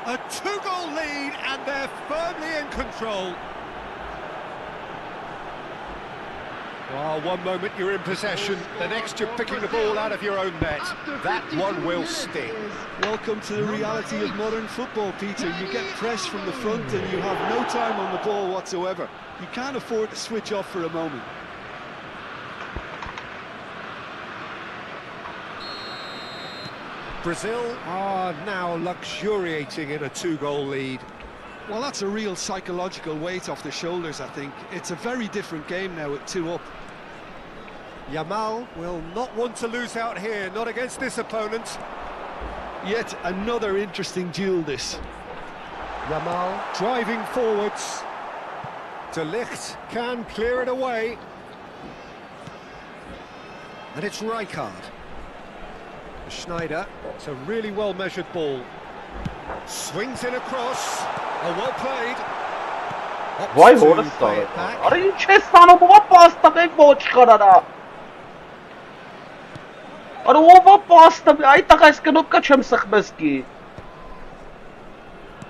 A 2-goal lead, and they're firmly in control. Well, one moment you're in possession, the next you're picking the ball out of your own net. That one will sting. Welcome to the reality of modern football, Peter. You get press from the front and you have no time on the ball whatsoever. You can't afford to switch off for a moment. Brazil are now luxuriating in a 2-goal lead. Well, that's a real psychological weight off their shoulders, I think. It's a very different game now at 2 up. Yamal will not want to lose out here, not against this opponent. Yet another interesting duel, this. Yamal driving forwards. De Ligt can clear it away. And it's Rijkaard. Schneider, it's a really well-measured ball. Swings in across. Oh, well played. Վայ Opts to հորս play տալը։ it back. Արա ինչ է ստանում, ով է պաստղեք ոչ խարարա։ Արա ով է պաստղ, այդ տղայս կնոպկա չեմ սխմեսկի։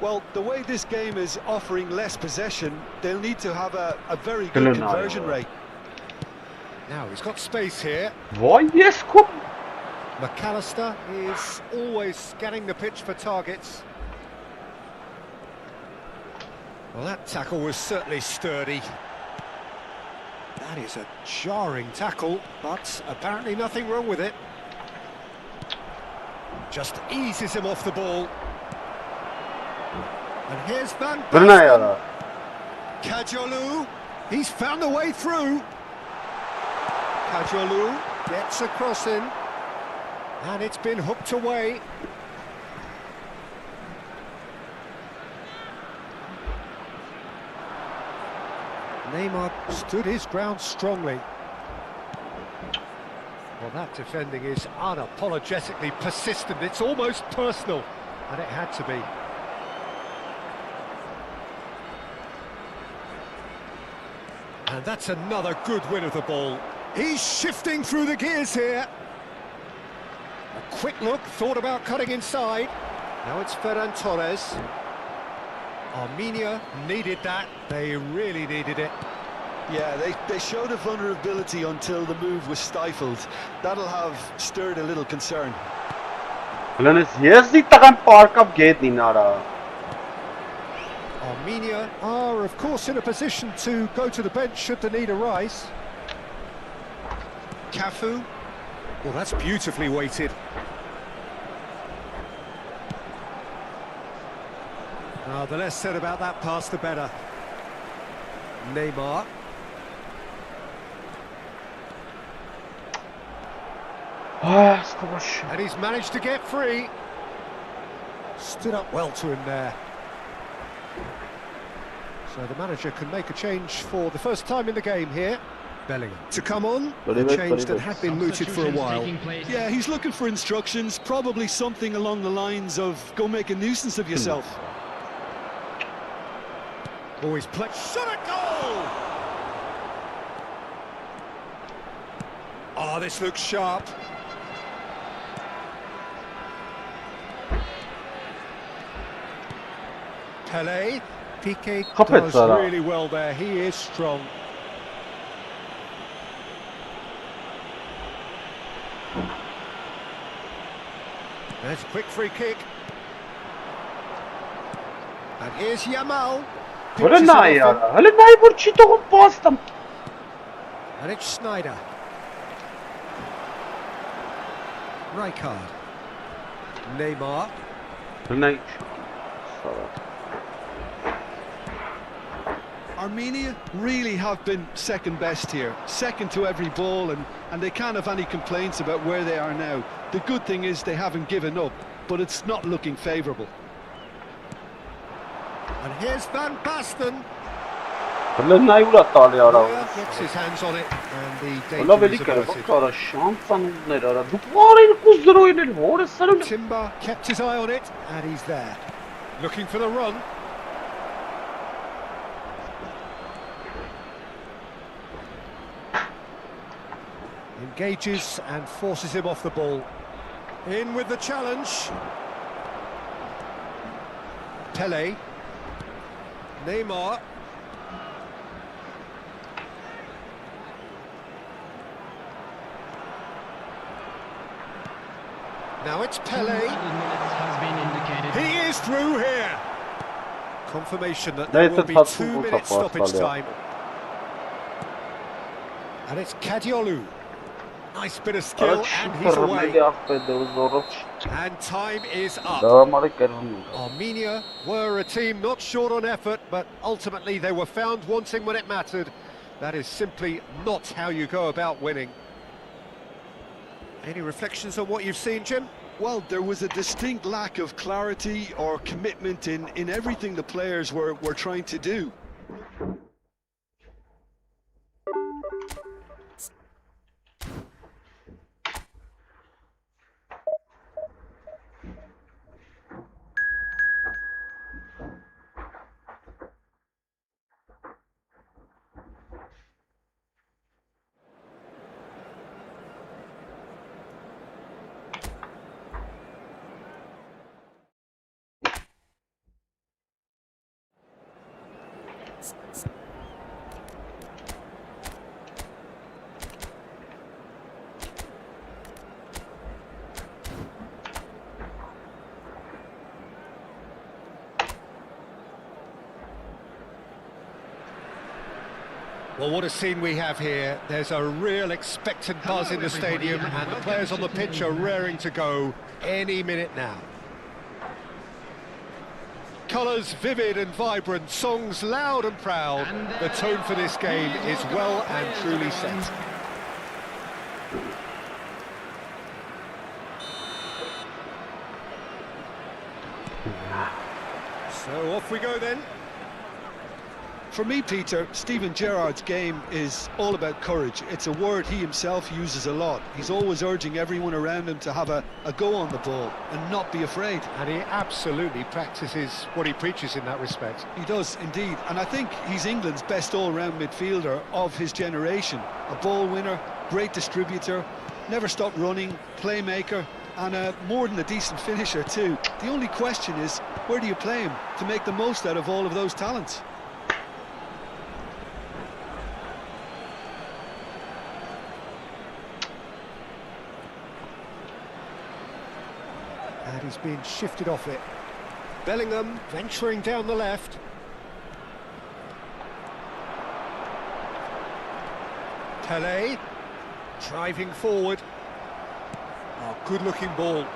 Well, the way this game is offering less possession, they'll need to have a very good conversion rate. Now he's got space here. Վայ ես քո McAllister is always scanning the pitch for targets. Well, that tackle was certainly sturdy. That is a jarring tackle, but apparently nothing wrong with it. Just eases him off the ball. And here's Van Բրնայ Basten. արա։ Kajolu, he's found a way through. Kajolu gets a cross in. And it's been hooked away. Neymar stood his ground strongly. Well, that defending is unapologetically persistent. It's almost personal, and it had to be. And that's another good win of the ball. He's shifting through the gears here. A quick look, thought about cutting inside. Now it's Ferran Torres. Armenia needed that. They really needed it. Yeah, they showed a vulnerability until the move was stifled. That'll have stirred a little concern. Armenia are, of course, in a position to go to the bench should the need arise. Cafu. Well, that's beautifully weighted. The less said about that pass, the better. Neymar. And he's managed to get free. Stood up well to him there. So the manager can make a change for the first time in the game here. Bellingham to come on, a change that had been mooted for a while. Yeah, he's looking for instructions, probably something along the lines of go make a nuisance of yourself. Always play. Shot a goal! Oh, this looks sharp. Pele. Piqué does really well there. He is strong. There's a quick free kick. And here's Yamal. And it's Snyder. Rijkaard. Neymar. Armenia really have been second best here, second to every ball, and they can't have any complaints about where they are now. The good thing is they haven't given up, but it's not looking favourable. And here's Van Basten. Gets his hands on it, and the danger is averted. Timber kept his eye on it, and he's there. Looking for the run. Engages and forces him off the ball. In with the challenge. Pele. Neymar. Now it's Pele. He is through here. Confirmation that there will be 2 minutes stoppage time. And it's Kadiolu. Nice bit of skill, and he's away. And time is up. Armenia were a team not short on effort, but ultimately they were found wanting when it mattered. That is simply not how you go about winning. Any reflections on what you've seen, Jim? Well, there was a distinct lack of clarity or commitment in everything the players were trying to do. Well, what a scene we have here. There's a real expectant buzz in the stadium, and the players on the pitch are raring to go any minute now. Colours vivid and vibrant, songs loud and proud. The tone for this game is well and truly set. So off we go then. For me, Peter, Steven Gerrard's game is all about courage. It's a word he himself uses a lot. He's always urging everyone around him to have a go on the ball and not be afraid. And he absolutely practices what he preaches in that respect. He does, indeed. And I think he's England's best all-round midfielder of his generation. A ball winner, great distributor, never stopped running, playmaker, and more than a decent finisher too. The only question is, where do you play him to make the most out of all of those talents? And he's being shifted off it. Bellingham venturing down the left. Pele driving forward. Oh, good-looking ball.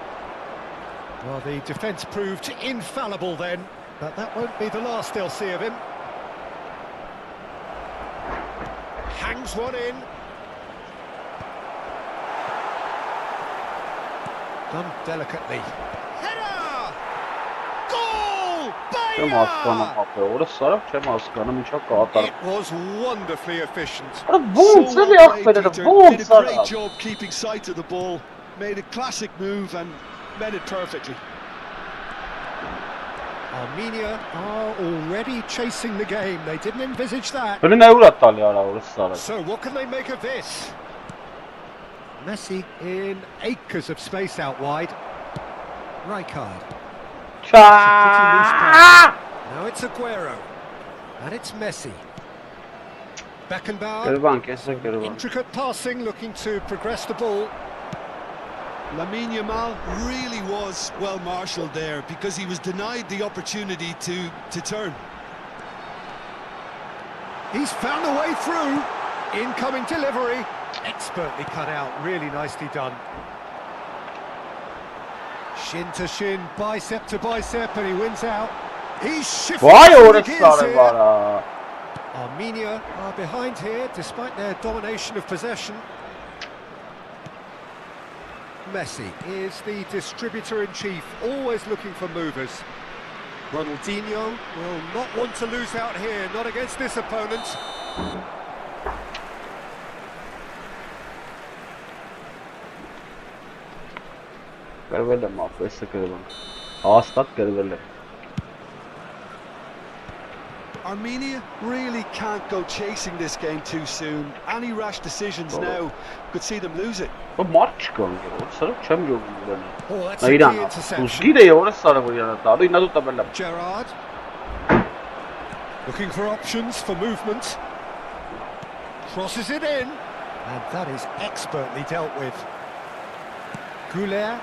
Well, the defence proved infallible then, but that won't be the last they'll see of him. Hangs one in. Done delicately. Header! Goal! Bayer! It was wonderfully efficient. So well played, Peter. Did a great job keeping sight of the ball. Made a classic move and met it perfectly. Armenia are already chasing the game. They didn't envisage that. So what can they make of this? Messi in acres of space out wide. Rijkaard. Now it's Aguero. And it's Messi. Beckenbauer. Intricate passing, looking to progress the ball. Lamine Yamal really was well marshalled there because he was denied the opportunity to turn. He's found a way through. Incoming delivery. Expertly cut out, really nicely done. Shin to shin, bicep to bicep, and he wins out. He's shifting the gears here. Armenia are behind here, despite their domination of possession. Messi is the distributor-in-chief, always looking for movers. Ronaldinho will not want to lose out here, not against this opponent. Armenia really can't go chasing this game too soon. Any rash decisions now could see them lose it. Oh, that's a key interception. Gerrard looking for options for movement. Crosses it in, and that is expertly dealt with. Goulet.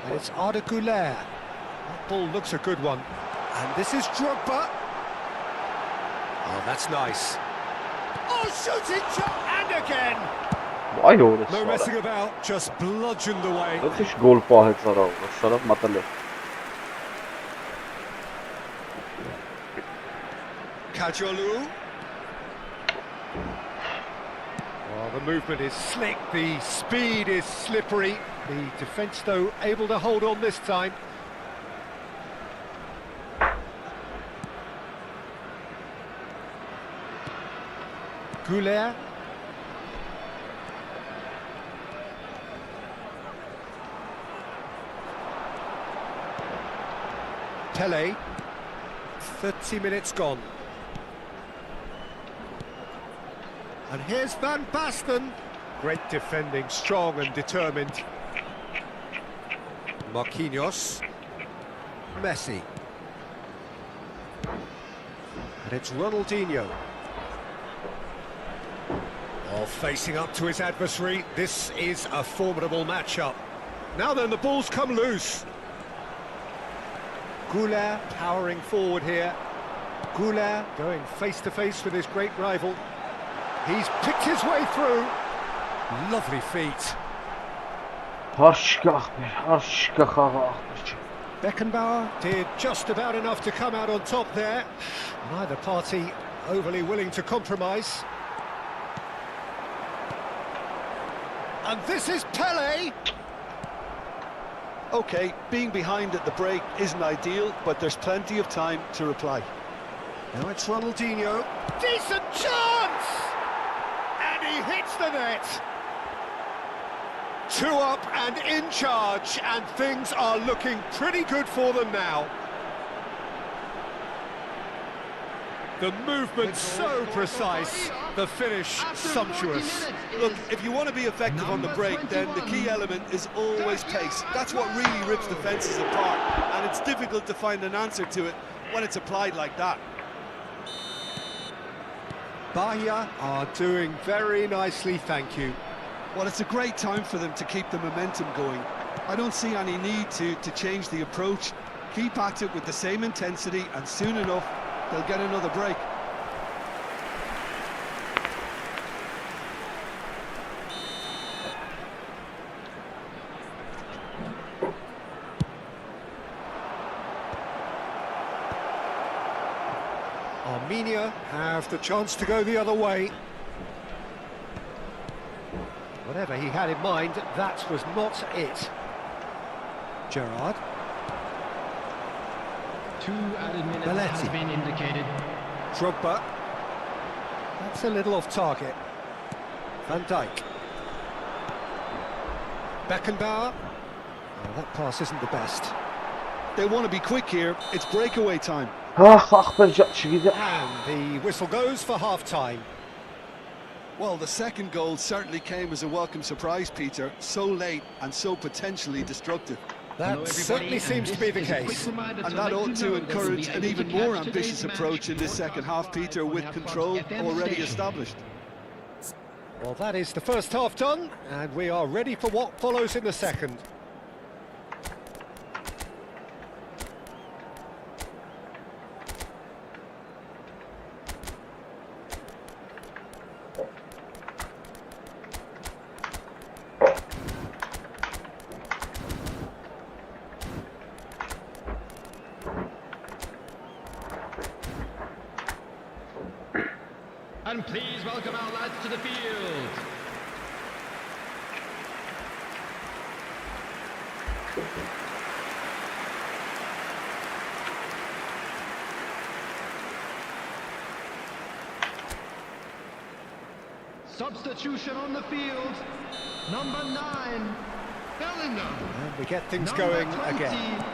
And it's Arda Goulet. That ball looks a good one. And this is Drogba. Oh, that's nice. Oh, shooting shot! And again! No messing about, just bludgeoned away. Kajolu. Well, the movement is slick, the speed is slippery. The defence, though, able to hold on this time. Goulet. Pele. 30 minutes gone. And here's Van Basten. Great defending, strong and determined. Marquinhos. Messi. And it's Ronaldinho. Oh, facing up to his adversary. This is a formidable matchup. Now then, the ball's come loose. Goulet powering forward here. Goulet going face-to-face with his great rival. He's picked his way through. Lovely feet. Beckenbauer did just about enough to come out on top there. Neither party overly willing to compromise. And this is Pele. Okay, being behind at the break isn't ideal, but there's plenty of time to reply. Now it's Ronaldinho. Decent chance! And he hits the net. 2 up and in charge, and things are looking pretty good for them now. The movement so precise, the finish sumptuous. Look, if you want to be effective on the break, then the key element is always pace. That's what really rips defences apart, and it's difficult to find an answer to it when it's applied like that. Bahia are doing very nicely, thank you. Well, it's a great time for them to keep the momentum going. I don't see any need to change the approach. Keep at it with the same intensity, and soon enough, they'll get another break. Armenia have the chance to go the other way. Whatever he had in mind, that was not it. Gerrard. 2 added minutes Belletti. has been indicated. Drogba. That's a little off target. Van Dijk. Beckenbauer. Oh, that pass isn't the best. They want to be quick here. It's breakaway time. And the whistle goes for half-time. Well, the second goal certainly came as a welcome surprise, Peter. So late and so potentially destructive. That certainly seems to be the case. And that ought to encourage an even more ambitious approach in this second half, Peter, with control already established. Well, that is the first half done, and we are ready for what follows in the second. And please welcome our lads to the field. Substitution on the field. Number 9, Bellingham. And we get things going Number 20, again.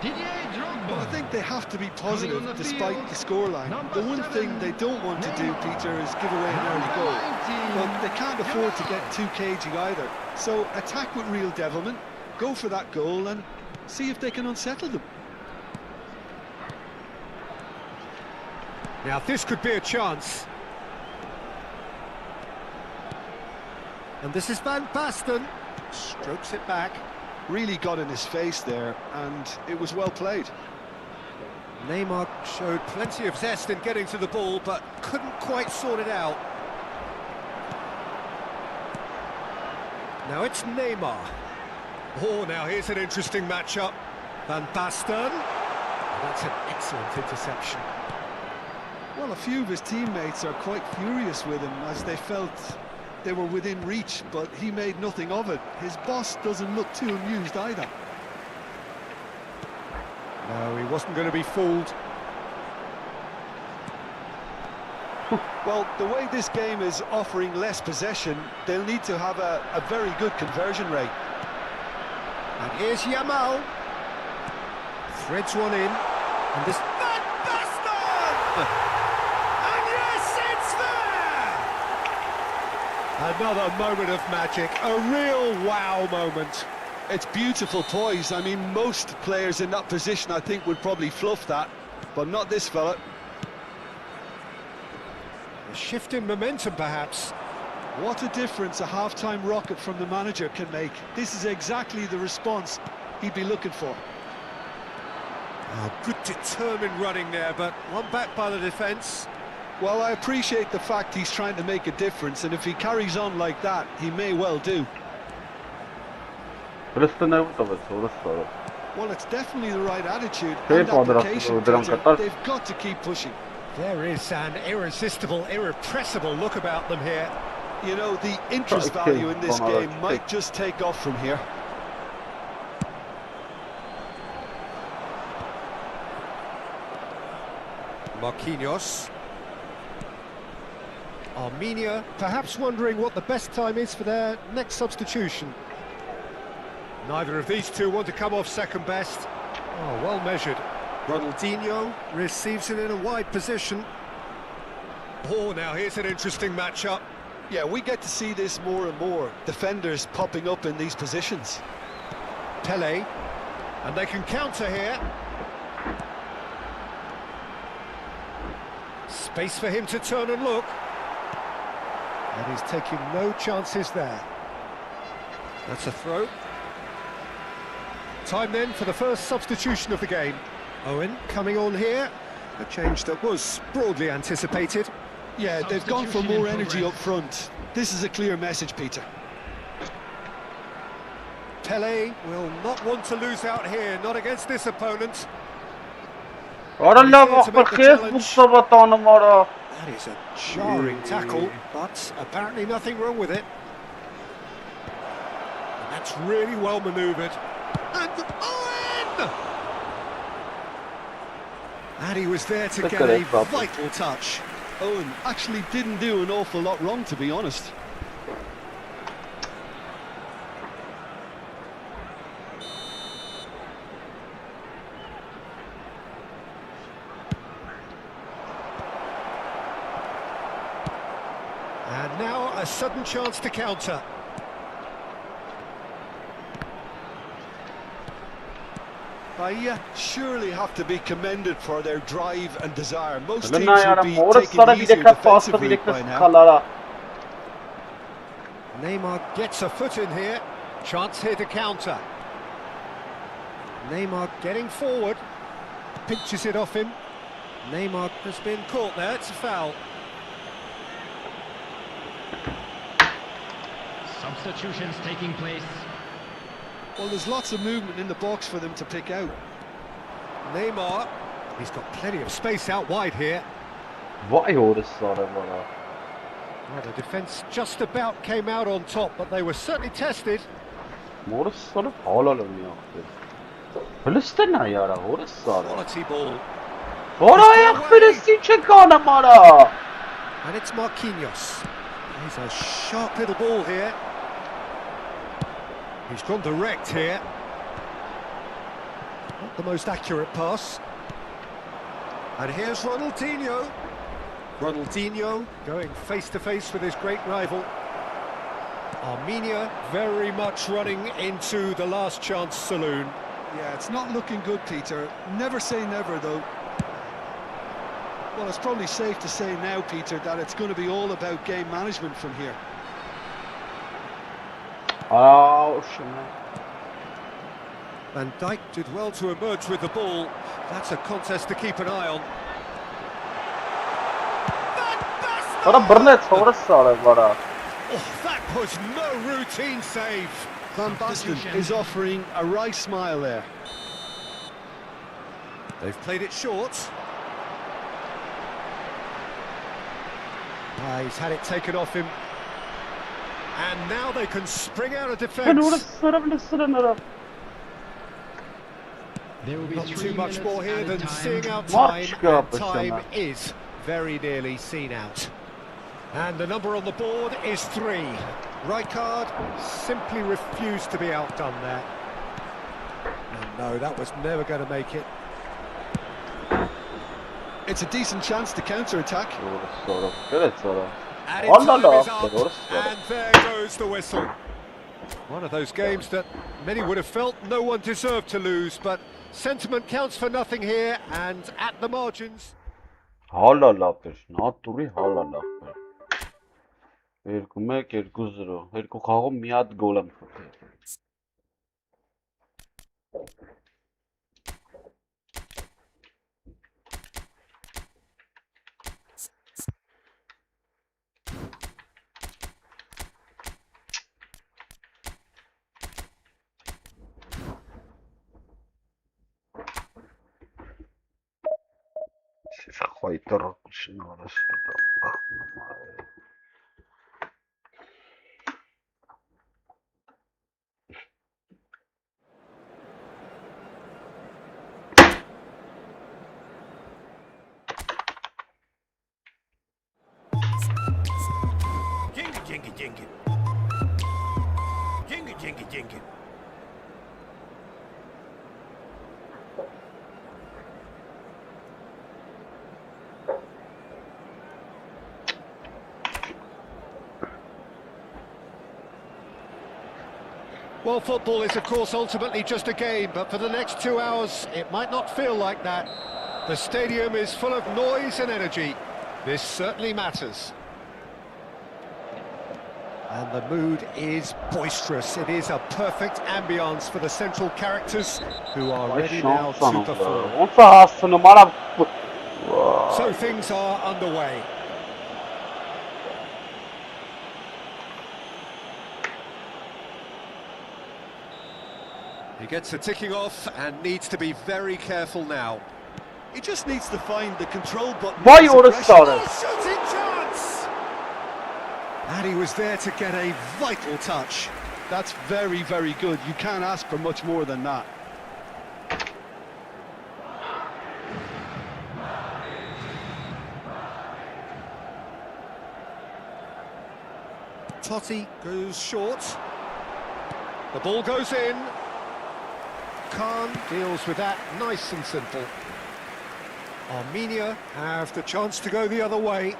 Didier Drogba. Well, I think they have to be positive despite the scoreline. The one thing they don't want to do, Peter, is give away an early goal. But they can't afford to get too cagey either. So attack with real devilment, go for that goal and see if they can unsettle them. Now this could be a chance. And this is Van Basten. Strokes it back. Really got in his face there, and it was well played. Neymar showed plenty of zest in getting to the ball, but couldn't quite sort it out. Now it's Neymar. Oh, now here's an interesting matchup. Van Basten. That's an excellent interception. Well, a few of his teammates are quite furious with him as they felt they were within reach, but he made nothing of it. His boss doesn't look too amused either. No, he wasn't going to be fooled. Well, the way this game is offering less possession, they'll need to have a very good conversion rate. And here's Yamal. Threads one in. And this... Van Basten! And yes, it's there! Another moment of magic. A real wow moment. It's beautiful poise. I mean, most players in that position, I think, would probably fluff that, but not this fella. A shift in momentum, perhaps. What a difference a half-time rocket from the manager can make. This is exactly the response he'd be looking for. Oh, good determined running there, but one back by the defence. Well, I appreciate the fact he's trying to make a difference, and if he carries on like that, he may well do. Well, it's definitely the right attitude and application, Peter. They've got to keep pushing. There is an irresistible, irrepressible look about them here. You know, the interest value in this game might just take off from here. Marquinhos. Armenia perhaps wondering what the best time is for their next substitution. Neither of these two want to come off second best. Oh, well measured. Ronaldinho receives it in a wide position. Oh, now here's an interesting matchup. Yeah, we get to see this more and more. Defenders popping up in these positions. Pele, and they can counter here. Space for him to turn and look. And he's taking no chances there. That's a throw. Time then for the first substitution of the game. Owen coming on here. A change that was broadly anticipated. Yeah, they've gone for more energy up front. This is a clear message, Peter. Pele will not want to lose out here, not against this opponent. That is a jarring tackle, but apparently nothing wrong with it. And that's really well manoeuvred. And Owen! And he was there to get a vital touch. Owen actually didn't do an awful lot wrong, to be honest. And now a sudden chance to counter. Bahia surely have to be commended for their drive and desire. Most teams would be taking the easier defensive route by now. Neymar gets a foot in here. Chance here to counter. Neymar getting forward. Pinches it off him. Neymar has been caught there. It's a foul. Substitutions taking place. Well, there's lots of movement in the box for them to pick out. Neymar, he's got plenty of space out wide here. Well, the defence just about came out on top, but they were certainly tested. Quality ball. And it's Marquinhos. He's a sharp little ball here. He's gone direct here. Not the most accurate pass. And here's Ronaldinho. Ronaldinho going face to face with his great rival. Armenia very much running into the last chance saloon. Yeah, it's not looking good, Peter. Never say never, though. Well, it's probably safe to say now, Peter, that it's going to be all about game management from here. Oh, shit. Van Dijk did well to emerge with the ball. That's a contest to keep an eye on. Oh, that was no routine save. Van Basten is offering a right smile there. They've played it short. He's had it taken off him. And now they can spring out of defence. There will be Not 3 too much minutes more here added than time. seeing out time, and time is very nearly seen out. And the number on the board is 3. Rijkaard simply refused to be outdone there. And no, that was never going to make it. It's a decent chance to counter-attack. And time is up, and there goes the whistle. One of those games that many would have felt no one deserved to lose, but sentiment counts for nothing here, and at the margins... jingy. Jingy, jingy, jingy. Well, football is, of course, ultimately just a game, but for the next 2 hours, it might not feel like that. The stadium is full of noise and energy. This certainly matters. And the mood is boisterous. It is a perfect ambience for the central characters who are ready now to perform. So things are underway. He gets the ticking off and needs to be very careful now. He just needs to find the control button. Why you would have started? Shooting chance! And he was there to get a vital touch. That's very, very good. You can't ask for much more than that. Totti goes short. The ball goes in. Khan deals with that nice and simple. Armenia have the chance to go the other way.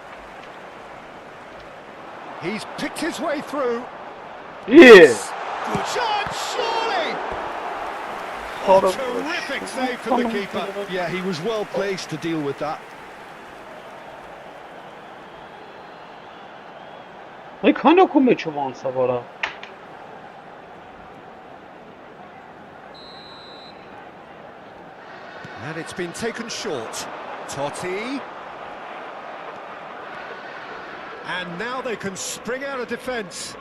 He's picked his way through. Yeah. Good shot, surely! Oh, terrific save from the keeper. Yeah, he was well placed to deal with that. Like, how do you make one savara? And it's been taken short. Totti. And now they can spring out of defence.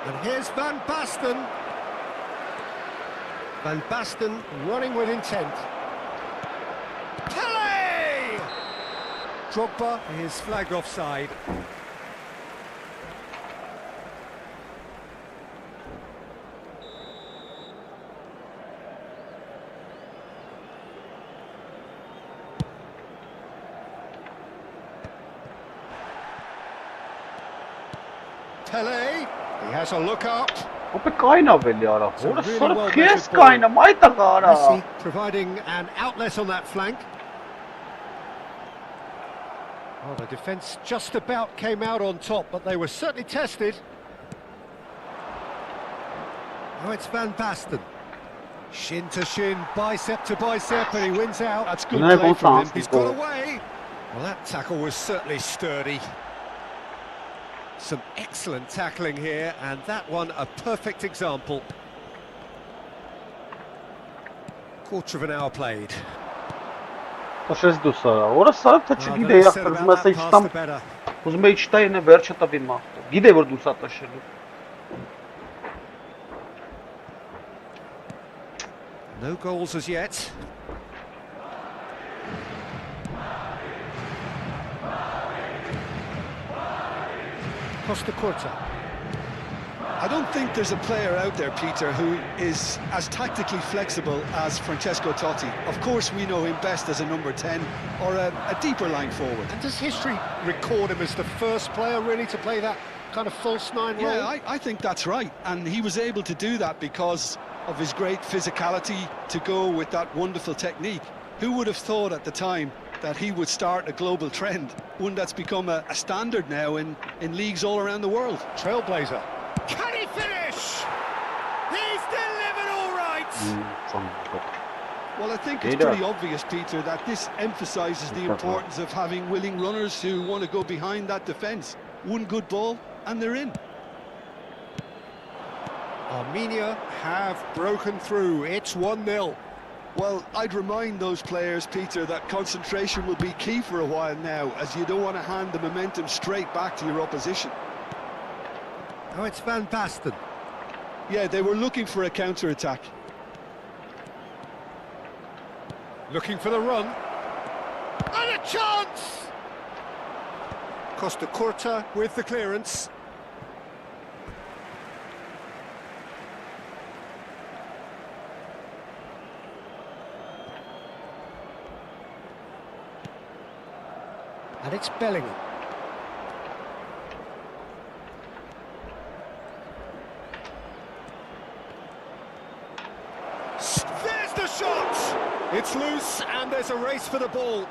And here's Van Basten. Van Basten running with intent. Pele! Drogba is flagged offside. Pele, he has a look up. Messi providing an outlet on that flank. Well, the defence just about came out on top, but they were certainly tested. Oh, it's Van Basten. Shin to shin, bicep to bicep, and he wins out. That's good play from him. He's got away. Well, that tackle was certainly sturdy. Some excellent tackling here, and that one a perfect example. Quarter of an hour played. Ora սարը թե չգիտե ախր ուզում ես իստամ ուզում եի չտա ինը վերջը տվի մախտը գիտե որ դու սա տաշելու No goals as yet. Costa Curta. I don't think there's a player out there, Peter, who is as tactically flexible as Francesco Totti. Of course, we know him best as a number 10 or a deeper line forward. And does history record him as the first player really to play that kind of false nine role? Yeah, I think that's right. And he was able to do that because of his great physicality to go with that wonderful technique. Who would have thought at the time that he would start a global trend, one that's become a standard now in leagues all around the world? Trailblazer. Can he finish? He's delivered all right. Well, I think it's pretty obvious, Peter, that this emphasises the importance of having willing runners who want to go behind that defence. One good ball and they're in. Armenia have broken through. It's 1-0. Well, I'd remind those players, Peter, that concentration will be key for a while now, as you don't want to hand the momentum straight back to your opposition. Oh, it's Van Basten. Yeah, they were looking for a counter-attack. Looking for the run. And a chance! Costa Curta with the clearance. And it's Bellingham. There's the shot! It's loose and there's a race for the ball.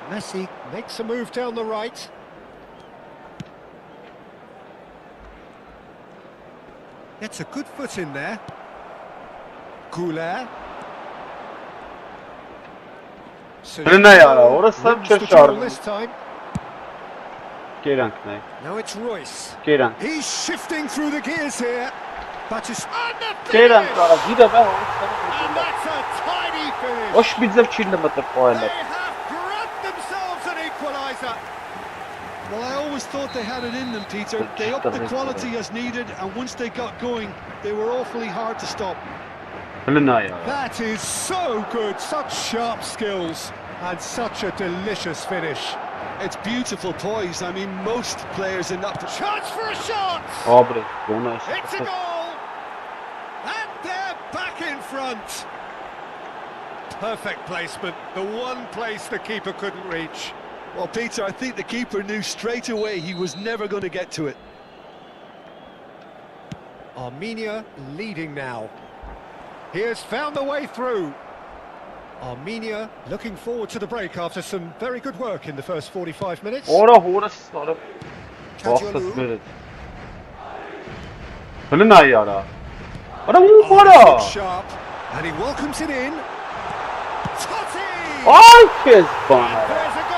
Messi makes a move down the right. Gets a good foot in there. Goulet. This time. Now it's Royce. He's shifting through the gears here. But it's and that's a tiny finish. They have grabbed themselves an equaliser. Well, I always thought they had it in them, Peter. They upped the quality as needed, and once they got going, they were awfully hard to stop. That is so good, such sharp skills, and such a delicious finish. It's beautiful poise. I mean, most players in that... Chance for a shot! It's a goal! And they're back in front. Perfect placement, the one place the keeper couldn't reach. Well, Peter, I think the keeper knew straight away he was never going to get to it. Armenia leading now. He has found the way through. Armenia looking forward to the break after some very good work in the first 45 minutes. Sharp, and he welcomes it in. Totti! There's a goal.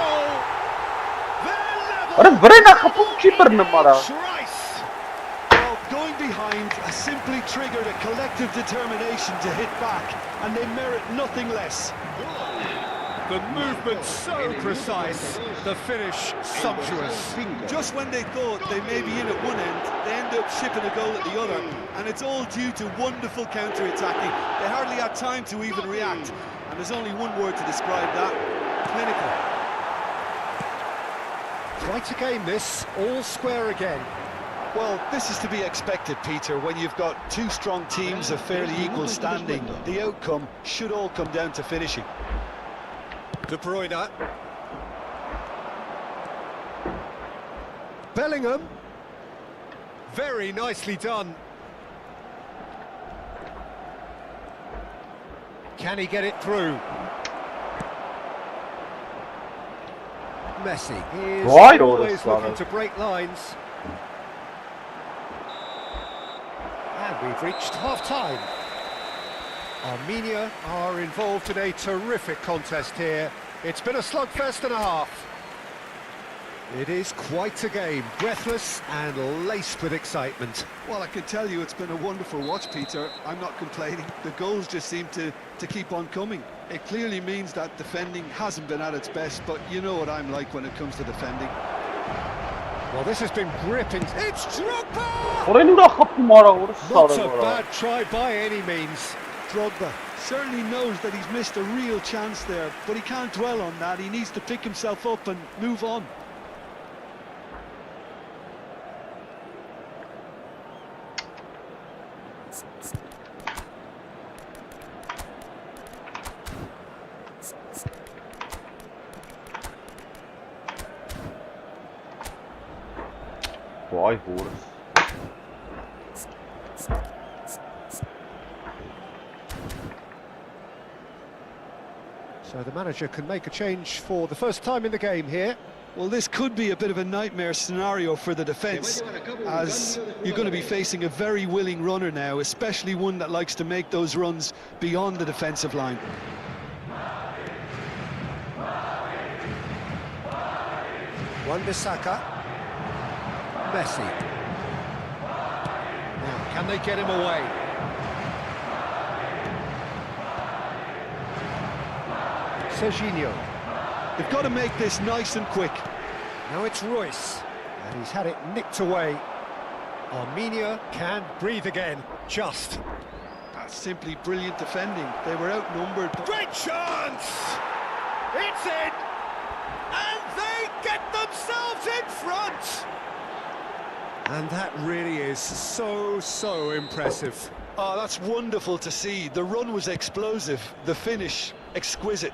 Well, going behind has simply triggered a collective determination to hit back, and they merit nothing less. The movement so precise, the finish sumptuous. Just when they thought they may be in at one end, they end up shipping a goal at the other, and it's all due to wonderful counter-attacking. They hardly had time to even react, and there's only one word to describe that: clinical. Quite a game this, all square again. Well, this is to be expected, Peter, when you've got two strong teams of fairly equal standing. The outcome should all come down to finishing. De Bruyne. Bellingham. Very nicely done. Can he get it through? Messi is always looking to break lines. And we've reached half-time. Armenia are involved in a terrific contest here. It's been a slugfest and a half. It is quite a game, breathless and laced with excitement. Well, I can tell you it's been a wonderful watch, Peter. I'm not complaining. The goals just seem to keep on coming. It clearly means that defending hasn't been at its best, but you know what I'm like when it comes to defending. Well, this has been gripping. It's Drogba! Not a bad try by any means. Drogba certainly knows that he's missed a real chance there, but he can't dwell on that. He needs to pick himself up and move on. Vay horse. So the manager can make a change for the first time in the game here. Well, this could be a bit of a nightmare scenario for the defence, as you're going to be facing a very willing runner now, especially one that likes to make those runs beyond the defensive line. Wan-Bissaka. Messi. Now, can they get him away? Serginho. They've got to make this nice and quick. Now it's Royce, and he's had it nicked away. Armenia can breathe again, just. That's simply brilliant defending. They were outnumbered. Great chance! It's in! And they get themselves in front! And that really is so impressive. Oh, that's wonderful to see. The run was explosive, the finish exquisite.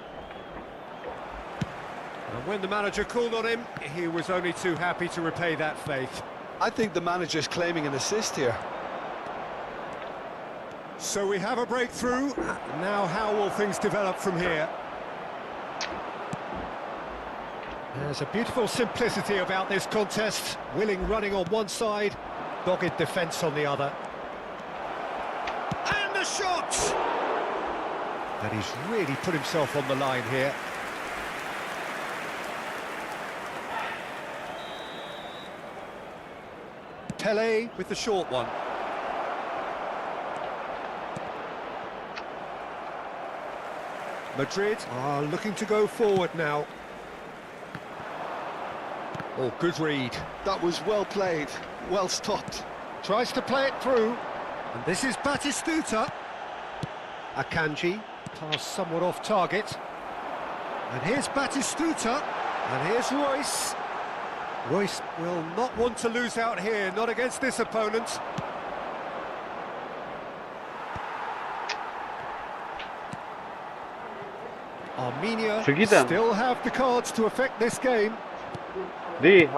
And when the manager called on him, he was only too happy to repay that faith. I think the manager's claiming an assist here. So we have a breakthrough. Now how will things develop from here? There's a beautiful simplicity about this contest. Willing running on one side, dogged defence on the other. And the shot! And he's really put himself on the line here. Pelé with the short one. Madrid are looking to go forward now. Oh, good read. That was well played, well stopped. Tries to play it through. And this is Batistuta. Akanji, pass somewhat off target. And here's Batistuta. And here's Royce. Royce will not want to lose out here, not against this opponent. Armenia still have the cards to affect this game. Van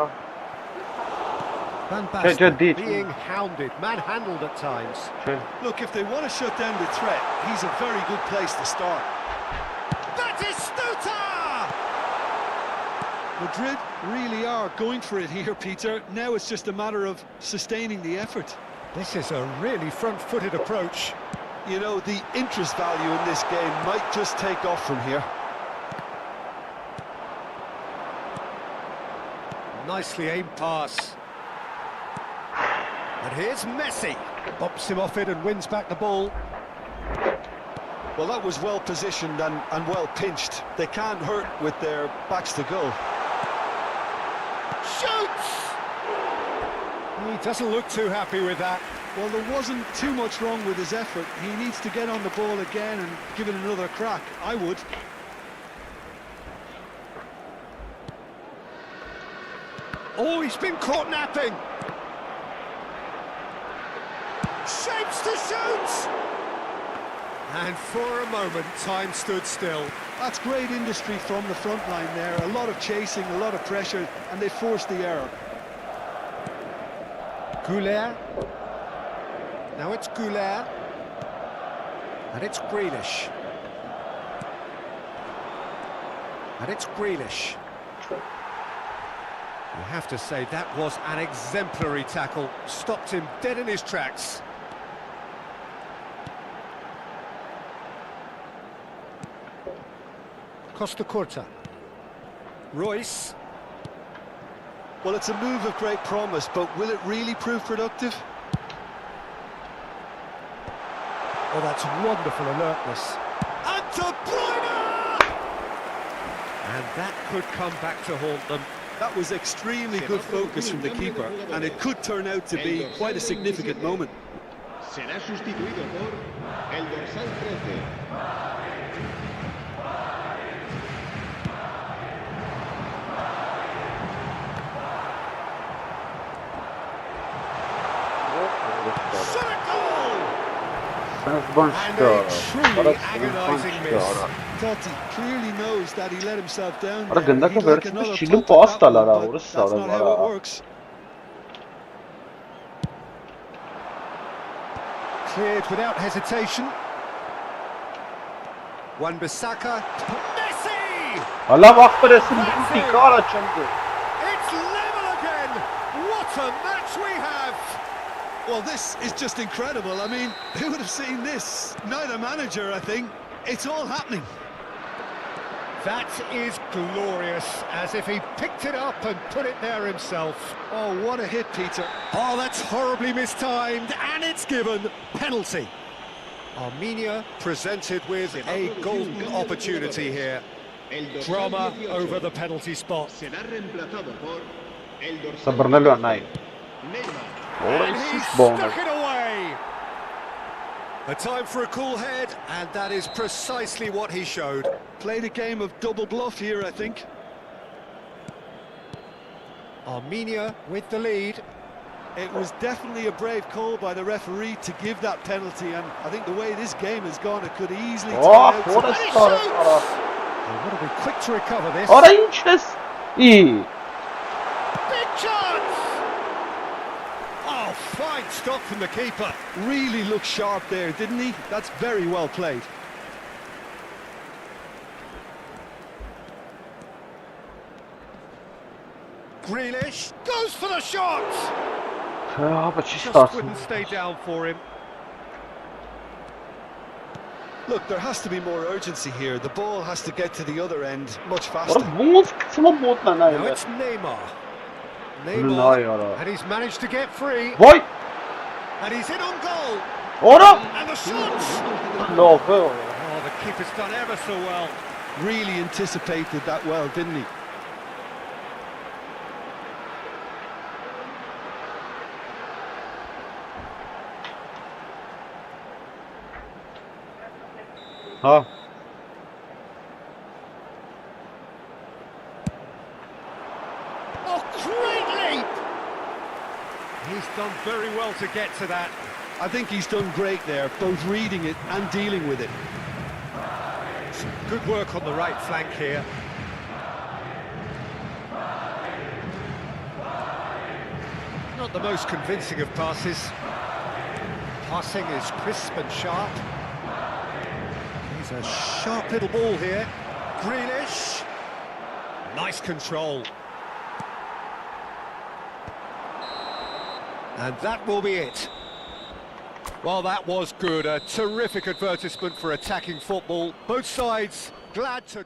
Basten being hounded, manhandled at times. Look, if they want to shut down the threat, he's a very good place to start. Batistuta! Madrid really are going for it here, Peter. Now it's just a matter of sustaining the effort. This is a really front-footed approach. You know, the interest value in this game might just take off from here. Nicely aimed pass. And here's Messi. Bops him off it and wins back the ball. Well, that was well positioned and well pinched. They can't hurt with their backs to goal. Shoots! He doesn't look too happy with that. Well, there wasn't too much wrong with his effort. He needs to get on the ball again and give it another crack. I would. Oh, he's been caught napping. Shapes to shoot! And for a moment, time stood still. That's great industry from the front line there. A lot of chasing, a lot of pressure, and they forced the error. Goulet. Now it's Goulet. And it's Grealish. And it's Grealish. You have to say that was an exemplary tackle. Stopped him dead in his tracks. Costa Curta. Royce. Well, it's a move of great promise, but will it really prove productive? Oh, that's wonderful alertness. And De Bruyne! And that could come back to haunt them. That was extremely good focus from the keeper, and it could turn out to be quite a significant moment. Será sustituido por el dorsal 13. Totti clearly knows that he let himself down. He'd like another putt on that one, but that's not how it works. Cleared without hesitation. Wan-Bissaka. Messi! It's level again! What a match we have! Well, this is just incredible. I mean, who would have seen this? Neither manager, I think. It's all happening. That is glorious, as if he picked it up and put it there himself. Oh, what a hit, Peter. Oh, that's horribly mistimed, and it's given. Penalty. Armenia presented with a golden opportunity here. Drama over the penalty spot. And he stuck it away. A time for a cool head, and that is precisely what he showed. Played a game of double bluff here, I think. Armenia with the lead. It was definitely a brave call by the referee to give that penalty, and I think the way this game has gone, it could easily turn out to... what a start! They've got to be quick to recover this. Ora inches! Big chance! Oh, fine stop from the keeper. Really looked sharp there, didn't he? That's very well played. Grealish goes for the shot! But she Just starts. wouldn't stay down for him. Look, there has to be more urgency here. The ball has to get to the other end much Ora faster. Now it's Neymar. And he's managed to get free. Boy! And he's in on goal. Ora! And the shot! No, Oh, the keeper's done ever so well. Really anticipated that well, didn't he? Huh? Oh, great leap! He's done very well to get to that. I think he's done great there, both reading it and dealing with it. Some good work on the right flank here. Not the most convincing of passes. Passing is crisp and sharp. He's a sharp little ball here. Grealish. Nice control. And that will be it. Well, that was good. A terrific advertisement for attacking football. Both sides glad to...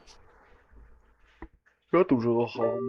Я тоже лохал.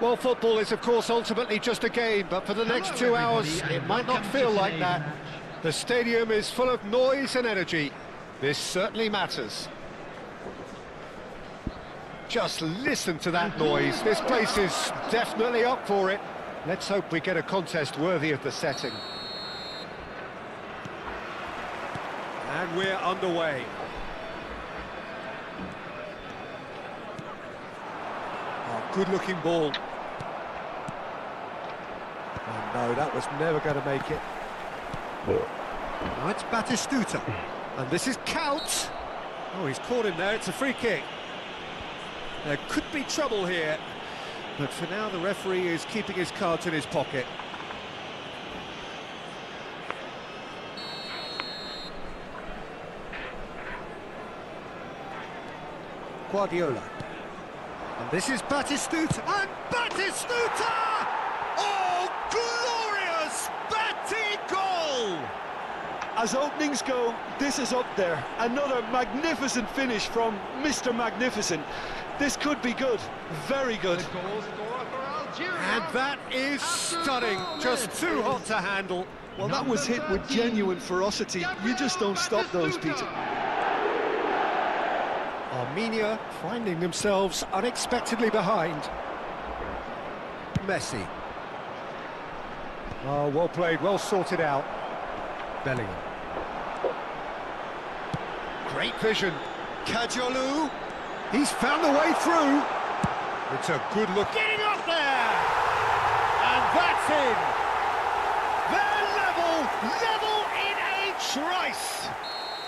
Well, football is, of course, ultimately just a game, but for the next 2 hours, it might not feel like that. The stadium is full of noise and energy. This certainly matters. Just listen to that noise. This place is definitely up for it. Let's hope we get a contest worthy of the setting. And we're underway. Oh, good-looking ball. Oh, no, that was never going to make it. Now it's Batistuta. And this is Count. Oh, he's caught him there. It's a free kick. There could be trouble here. But for now, the referee is keeping his cards in his pocket. Guardiola. And this is Batistuta, and Batistuta! Oh, glorious Bati goal! As openings go, this is up there. Another magnificent finish from Mr. Magnificent. This could be good, very good. And that is stunning, just too hot to handle. Well, that was hit with genuine ferocity. You just don't stop those, Peter. Armenia finding themselves unexpectedly behind. Messi. Oh, well played, well sorted out. Bellingham. Great vision. Kajolu. He's found a way through. It's a good look. Getting up there! And that's in. They're level in a trice.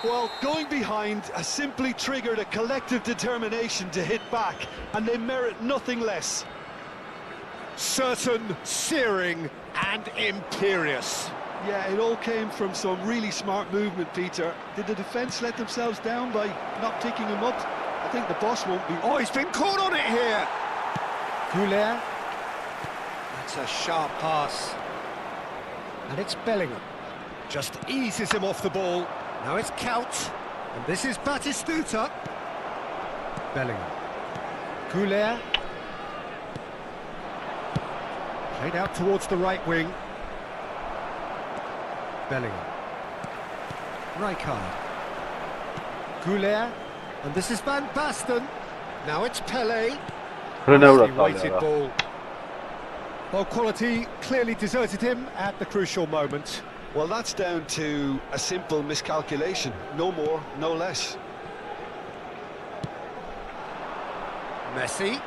Well, going behind has simply triggered a collective determination to hit back, and they merit nothing less. Certain, searing, and imperious. Yeah, it all came from some really smart movement, Peter. Did the defence let themselves down by not picking him up? I think the boss won't be... Oh, he's been caught on it here! Goulet. That's a sharp pass. And it's Bellingham. Just eases him off the ball. Now it's Kaut. And this is Batistuta. Bellingham. Goulet. Played out towards the right wing. Bellingham. Rijkaard. Goulet. And this is Van Basten. Now it's Pele. Ronaldo Weighted ball. Well, quality clearly deserted him at the crucial moment. Well, that's down to a simple miscalculation. No more, no less. Messi.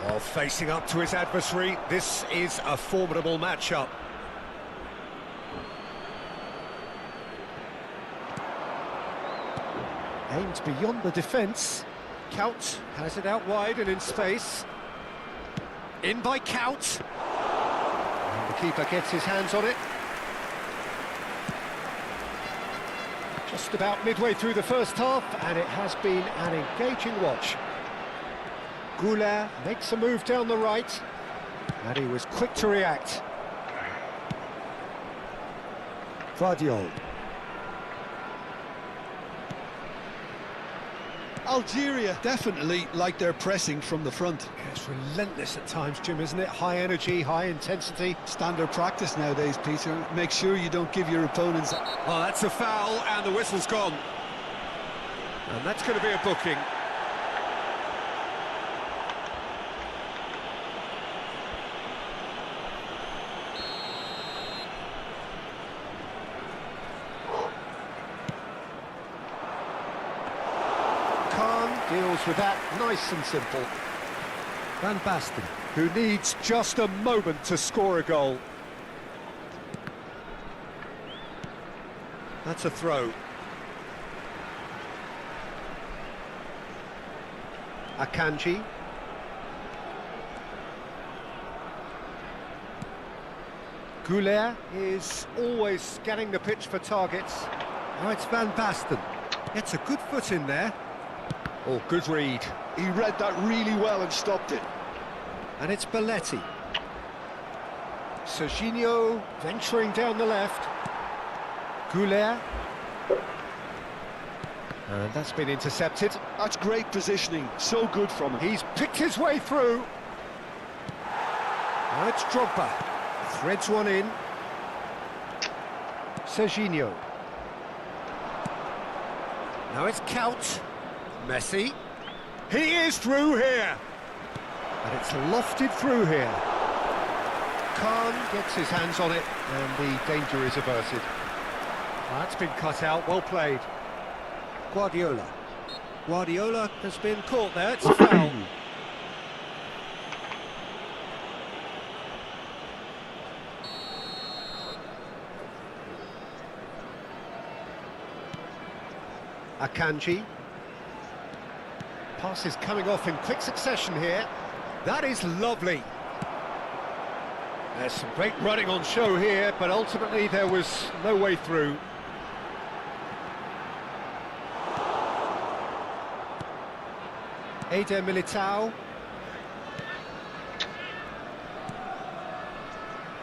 Oh, facing up to his adversary. This is a formidable matchup. Aims beyond the defence. Kaut has it out wide and in space. In by Kaut. And the keeper gets his hands on it. Just about midway through the first half, and it has been an engaging watch. Goulet makes a move down the right, and he was quick to react. Guardiola. Algeria definitely like their pressing from the front. It's relentless at times, Jim, isn't it? High energy, high intensity. Standard practice nowadays, Peter. Make sure you don't give your opponents... Oh, that's a foul, and the whistle's gone. And that's going to be a booking. Deals with that nice and simple. Van Basten, who needs just a moment to score a goal. That's a throw. Akanji. Goulet is always scanning the pitch for targets. Now it's Van Basten. Gets a good foot in there. Oh, good read. He read that really well and stopped it. And it's Belletti. Serginho venturing down the left. Goulet. And that's been intercepted. That's great positioning. So good from him. He's picked his way through. Now it's Drogba. Threads one in. Serginho. Now it's Kaut. Messi. He is through here. And it's lofted through here. Khan gets his hands on it, and the danger is averted. That's been cut out, well played. Guardiola. Guardiola has been caught there, it's a foul. Akanji. Pass is coming off in quick succession here. That is lovely. There's some great running on show here, but ultimately there was no way through. Eder Militao.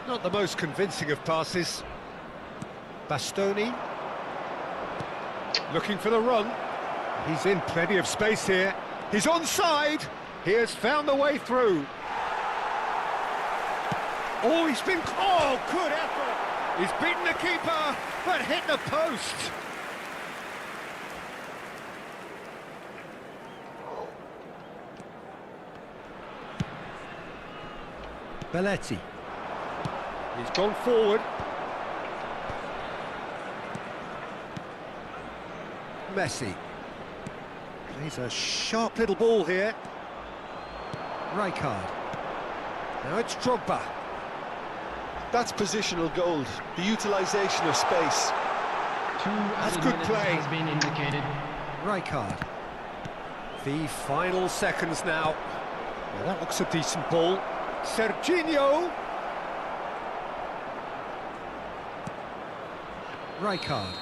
Not the most convincing of passes. Bastoni. Looking for the run. He's in plenty of space here. He's onside. He has found the way through. Oh, he's been... Oh, good effort. He's beaten the keeper, but hit the post. Belletti. He's gone forward. Messi. Plays a sharp little ball here. Rijkaard. Now it's Drogba. That's positional gold, the utilisation of space. That's good play. Has been indicated. Rijkaard. The final seconds now. Well, that looks a decent ball. Serginho. Rijkaard.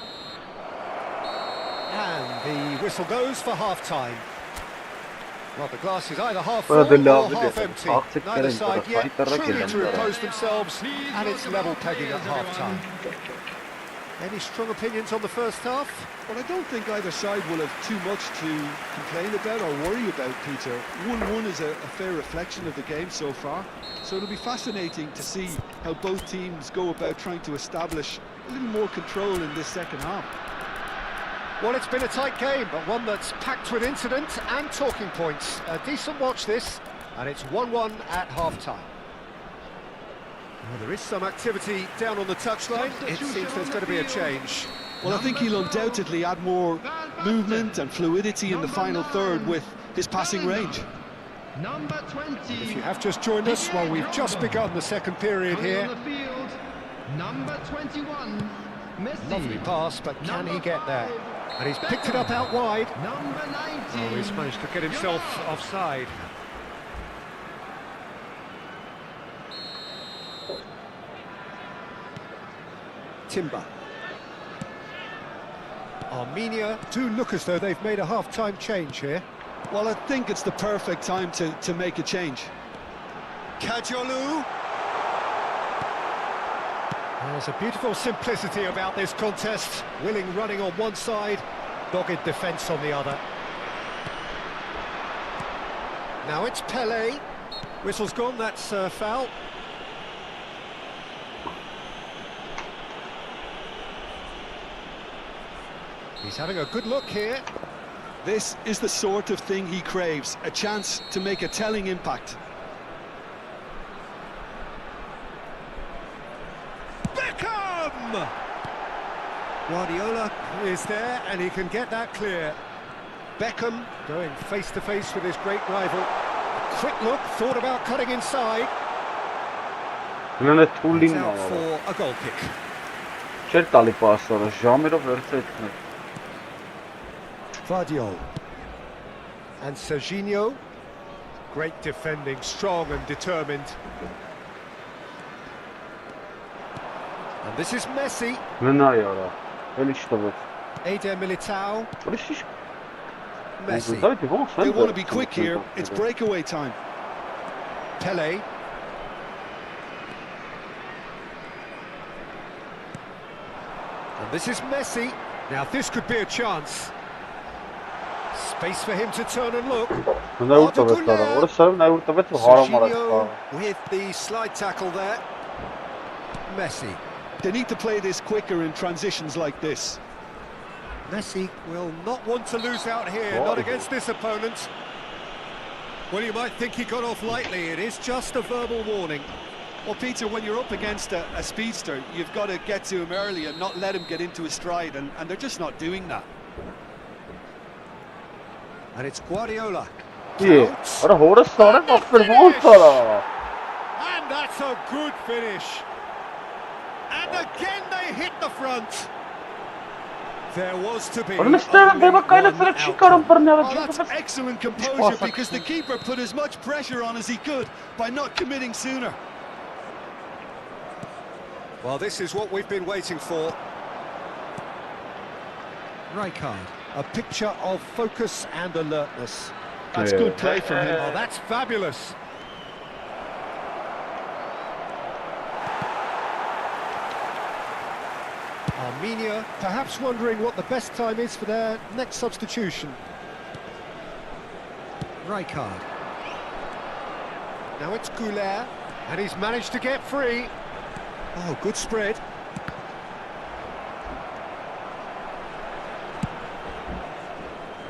And the whistle goes for half-time. Well, the glass is either half full or half empty. Neither side yet truly to impose themselves, and it's level pegging at half-time. Any strong opinions on the first half? Well, I don't think either side will have too much to complain about or worry about, Peter. 1-1 is a fair reflection of the game so far. So it'll be fascinating to see how both teams go about trying to establish a little more control in this second half. Well, it's been a tight game, but one that's packed with incident and talking points. A decent watch this, and it's 1-1 at half-time. Well, there is some activity down on the touchline. It seems there's going to be a change. Well, I think he'll undoubtedly add more movement and fluidity in the final third with his passing range. Number 20. If you have just joined us, well, we've just begun the second period here. On the field, number 21, Messi. Lovely pass, but can he get there? And he's picked it up out wide. Number 19. Oh, he's managed to get himself offside. Timber. Armenia do look as though they've made a half-time change here. Well, I think it's the perfect time to make a change. Kajolu. There's a beautiful simplicity about this contest. Willing running on one side, dogged defence on the other. Now it's Pele. Whistle's gone, that's foul. He's having a good look here. This is the sort of thing he craves, a chance to make a telling impact. Beckham! Guardiola is there and he can get that clear. Beckham going face-to-face with his great rival. A quick look, thought about cutting inside. It's out for a goal kick. Vardiol. And Serginho. Great defending, strong and determined. And this is Messi. Eder Militao. Messi. They want to be quick here, it's breakaway time. Pele. And this is Messi. Now this could be a chance. Space for him to turn and look. Serginho with the slide tackle there. Messi. They need to play this quicker in transitions like this. Messi will not want to lose out here, not against this opponent. Well, you might think he got off lightly. It is just a verbal warning. Well, Peter, when you're up against a speedster, you've got to get to him early and not let him get into his stride, and they're just not doing that. And it's Guardiola. Yeah. And that's a good finish. And again they hit the front. There was to be That's excellent composure because the keeper put as much pressure on as he could by not committing sooner. Well, this is what we've been waiting for. Rijkaard, a picture of focus and alertness. That's good play from him. Oh, that's fabulous. Armenia perhaps wondering what the best time is for their next substitution. Rijkaard. Now it's Goulet, and he's managed to get free. Oh, good spread.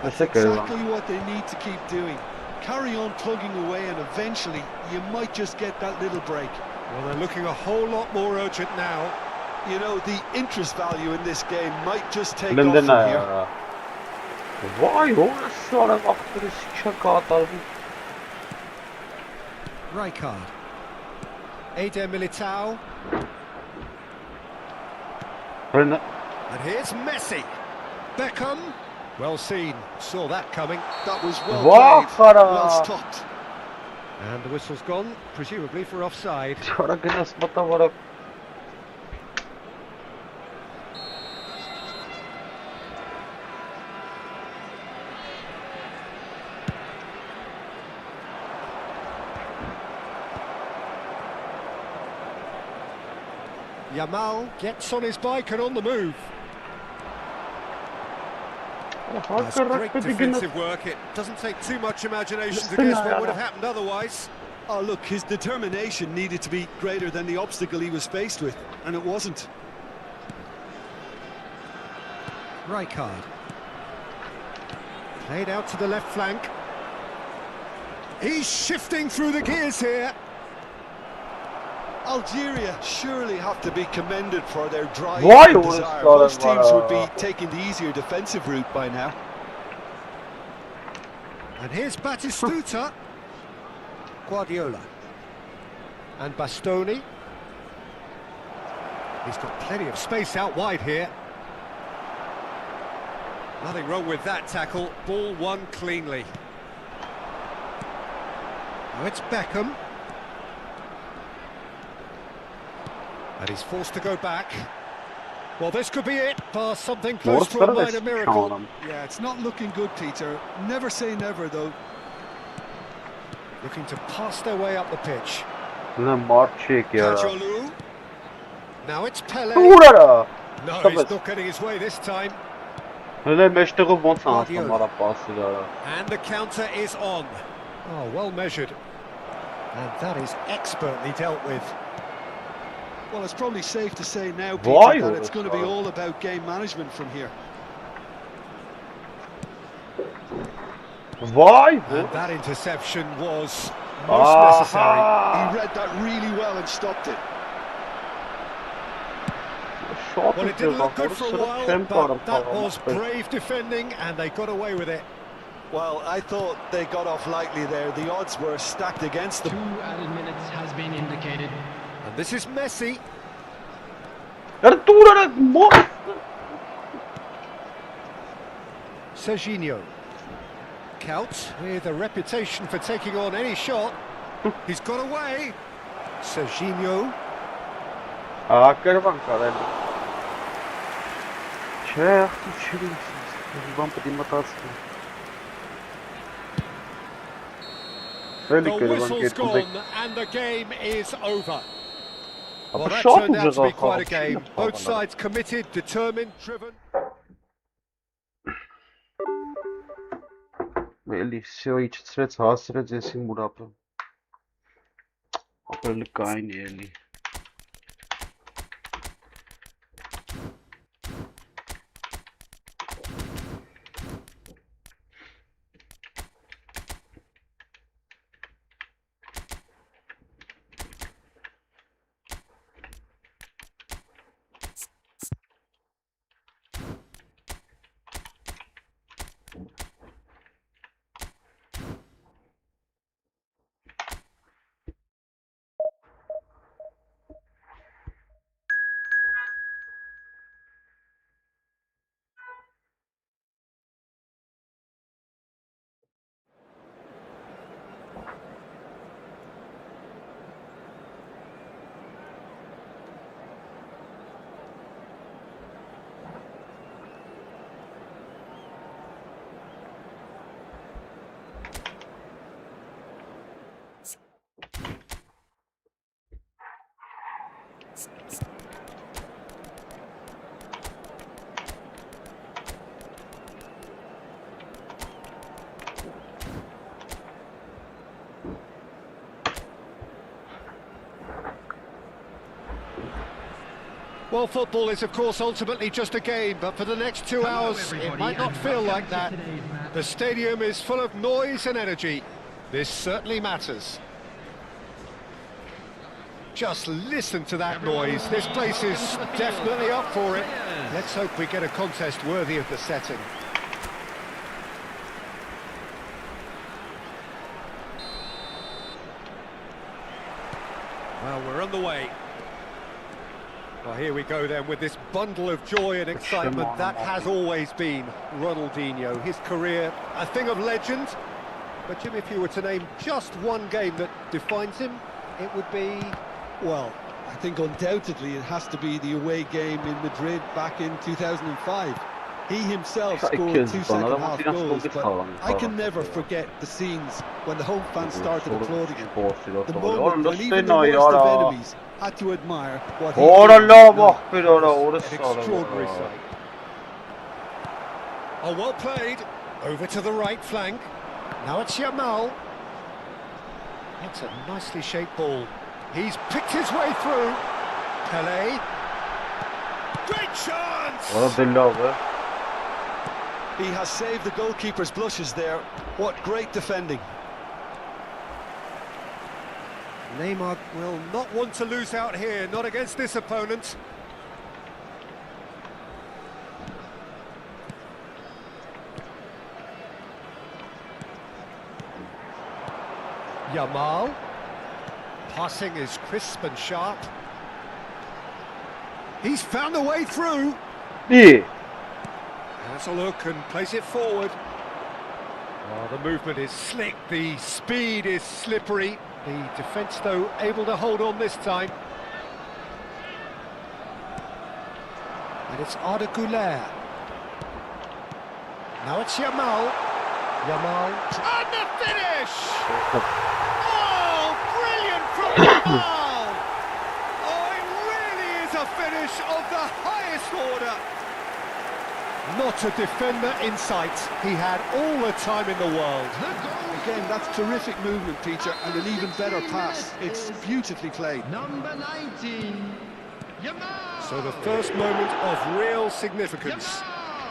That's exactly what they need to keep doing. Carry on plugging away, and eventually you might just get that little break. Well, they're looking a whole lot more urgent now. You know, the interest value in this game might just take off from here. Why? Sort of after this Rijkaard. Eder Militao. And here's Messi. Beckham. Well seen. Saw that coming. That was well played. Well stopped. And the whistle's gone, presumably for offside. Yamal gets on his bike and on the move. That's great defensive work. It doesn't take too much imagination to guess what would have happened otherwise. Oh, look, his determination needed to be greater than the obstacle he was faced with, and it wasn't. Rijkaard. Played out to the left flank. He's shifting through the gears here. Algeria surely have to be commended for their drive and desire. Most teams would be taking the easier defensive route by now. And here's Batistuta. Guardiola. And Bastoni. He's got plenty of space out wide here. Nothing wrong with that tackle. Ball won cleanly. Now it's Beckham. And he's forced to go back. Well, this could be it. Past something close to a minor miracle. Yeah, it's not looking good, Peter. Never say never, though. Looking to pass their way up the pitch. Kajolu. Now it's Pele. No, he's not getting his way this time. And the counter is on. Oh, well measured. And that is expertly dealt with. Well, it's probably safe to say now, Peter, that it's going to be all about game management from here. And that interception was most necessary. He read that really well and stopped it. Well, it didn't look good for a while, but that was brave defending, and they got away with it. Well, I thought they got off lightly there. The odds were stacked against them. 2 added minutes has been indicated. And this is Messi. Serginho. Couch with a reputation for taking on any shot. He's got away. Serginho. The whistle's gone and the game is over. Well, that turned out to be quite a game. Both sides committed, determined, driven. Էլի всё իջեցրեց, հասրեց եսի մուրապը։ Ապրելի կային էլի։ Well, football is, of course, ultimately just a game, but for the next 2 hours, it might not feel like that. The stadium is full of noise and energy. This certainly matters. Just listen to that noise. This place is definitely up for it. Let's hope we get a contest worthy of the setting. Well, we're on the way. Well, here we go then with this bundle of joy and excitement that has always been Ronaldinho. His career, a thing of legend. But Jim, if you were to name just one game that defines him, it would be... Well, I think undoubtedly it has to be the away game in Madrid back in 2005. He himself scored 2 second-half goals, but I can never forget the scenes when the home fans started applauding him. The moment when even the worst of enemies had to admire what he did. An extraordinary sight. Oh, well played. Over to the right flank. Now it's Yamal. That's a nicely shaped ball. He's picked his way through. Pelé. Great chance! He has saved the goalkeeper's blushes there. What great defending. Neymar will not want to lose out here, not against this opponent. Yamal. Passing is crisp and sharp. He's found a way through. Yeah. Has a look and plays it forward. Oh, the movement is slick, the speed is slippery. The defence, though, able to hold on this time. And it's Arda Güler. Now it's Yamal. Yamal. And the finish! Oh, brilliant from Yamal! Oh, it really is a finish of the highest order. Not a defender in sight. He had all the time in the world. Again, that's terrific movement, Peter, and an even better pass. It's beautifully played. Number 19, Yamal. So the first moment of real significance.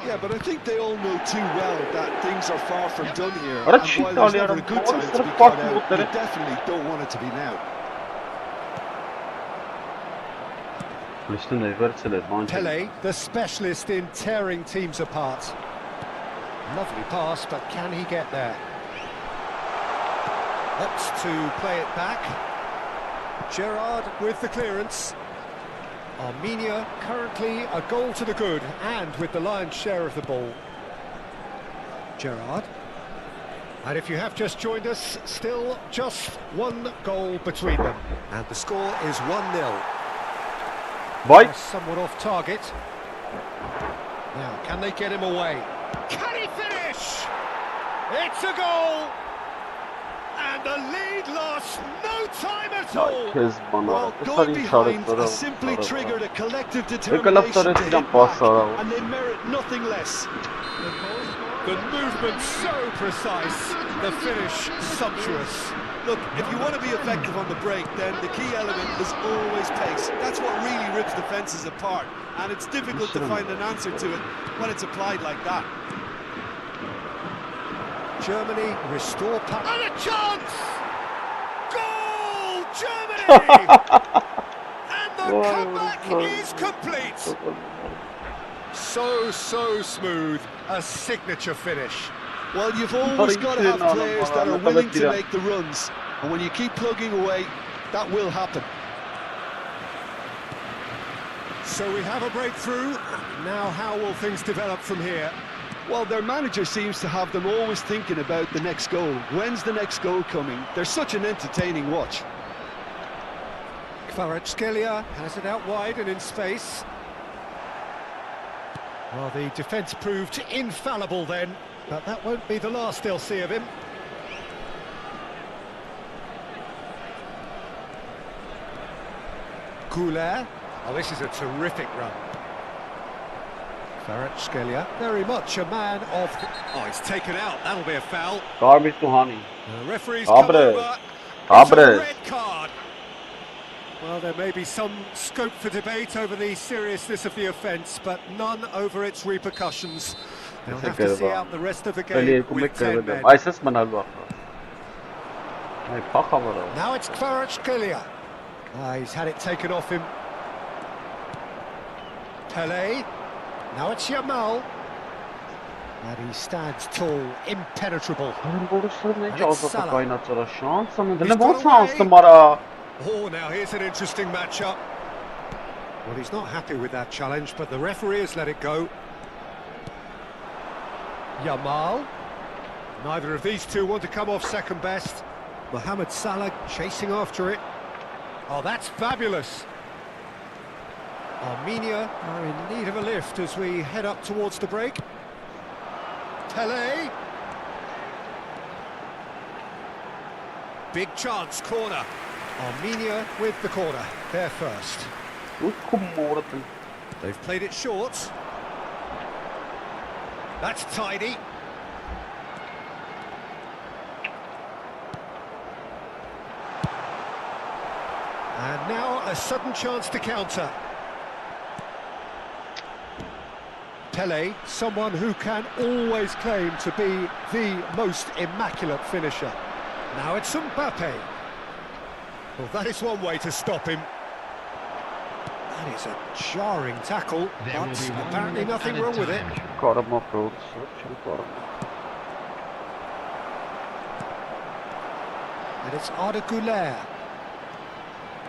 Yeah, but I think they all know too well that things are far from done here. And while there's never a good time to be cut out, they definitely don't want it to be now. Pelé, the specialist in tearing teams apart. Lovely pass, but can he get there? Opts to play it back. Gerrard with the clearance. Armenia currently a goal to the good, and with the lion's share of the ball. Gerrard. And if you have just joined us, still just one goal between them. And the score is 1-0. Right. Somewhat off target. Now, can they get him away? Can he finish? It's a goal! And the lead lost no time at all! Well, going behind has simply triggered a collective determination to hit back, and they merit nothing less. The movement so precise, the finish sumptuous. Look, if you want to be effective on the break, then the key element is always pace. That's what really rips defences apart, and it's difficult to find an answer to it when it's applied like that. Germany restore power. And a chance! Goal, Germany! And the comeback is complete. So smooth, a signature finish. Well, you've always got to have players that are willing to make the runs, and when you keep plugging away, that will happen. So we have a breakthrough. Now how will things develop from here? Well, their manager seems to have them always thinking about the next goal. When's the next goal coming? They're such an entertaining watch. Kvaratskhelia has it out wide and in space. Well, the defence proved infallible then, but that won't be the last they'll see of him. Güler. Oh, this is a terrific run. Kvaratskhelia, very much a man of... Oh, it's taken out. That'll be a foul. Garbage to honey. The referee's come over. It's a red card. Well, there may be some scope for debate over the seriousness of the offence, but none over its repercussions. They'll have to see out the rest of the game with 10 men. Now it's Kvaratskhelia. He's had it taken off him. Pele. Now it's Yamal. And he stands tall, impenetrable. Oh, now here's an interesting matchup. Well, he's not happy with that challenge, but the referee has let it go. Yamal. Neither of these two want to come off second best. Mohamed Salah chasing after it. Oh, that's fabulous. Armenia are in need of a lift as we head up towards the break. Pele. Big chance, corner. Armenia with the corner, they're first. They've played it short. That's tidy. And now a sudden chance to counter. Pele, someone who can always claim to be the most immaculate finisher. Now it's Mbappe. Well, that is one way to stop him. That is a jarring tackle, but apparently nothing wrong with it. And it's Arda Güler.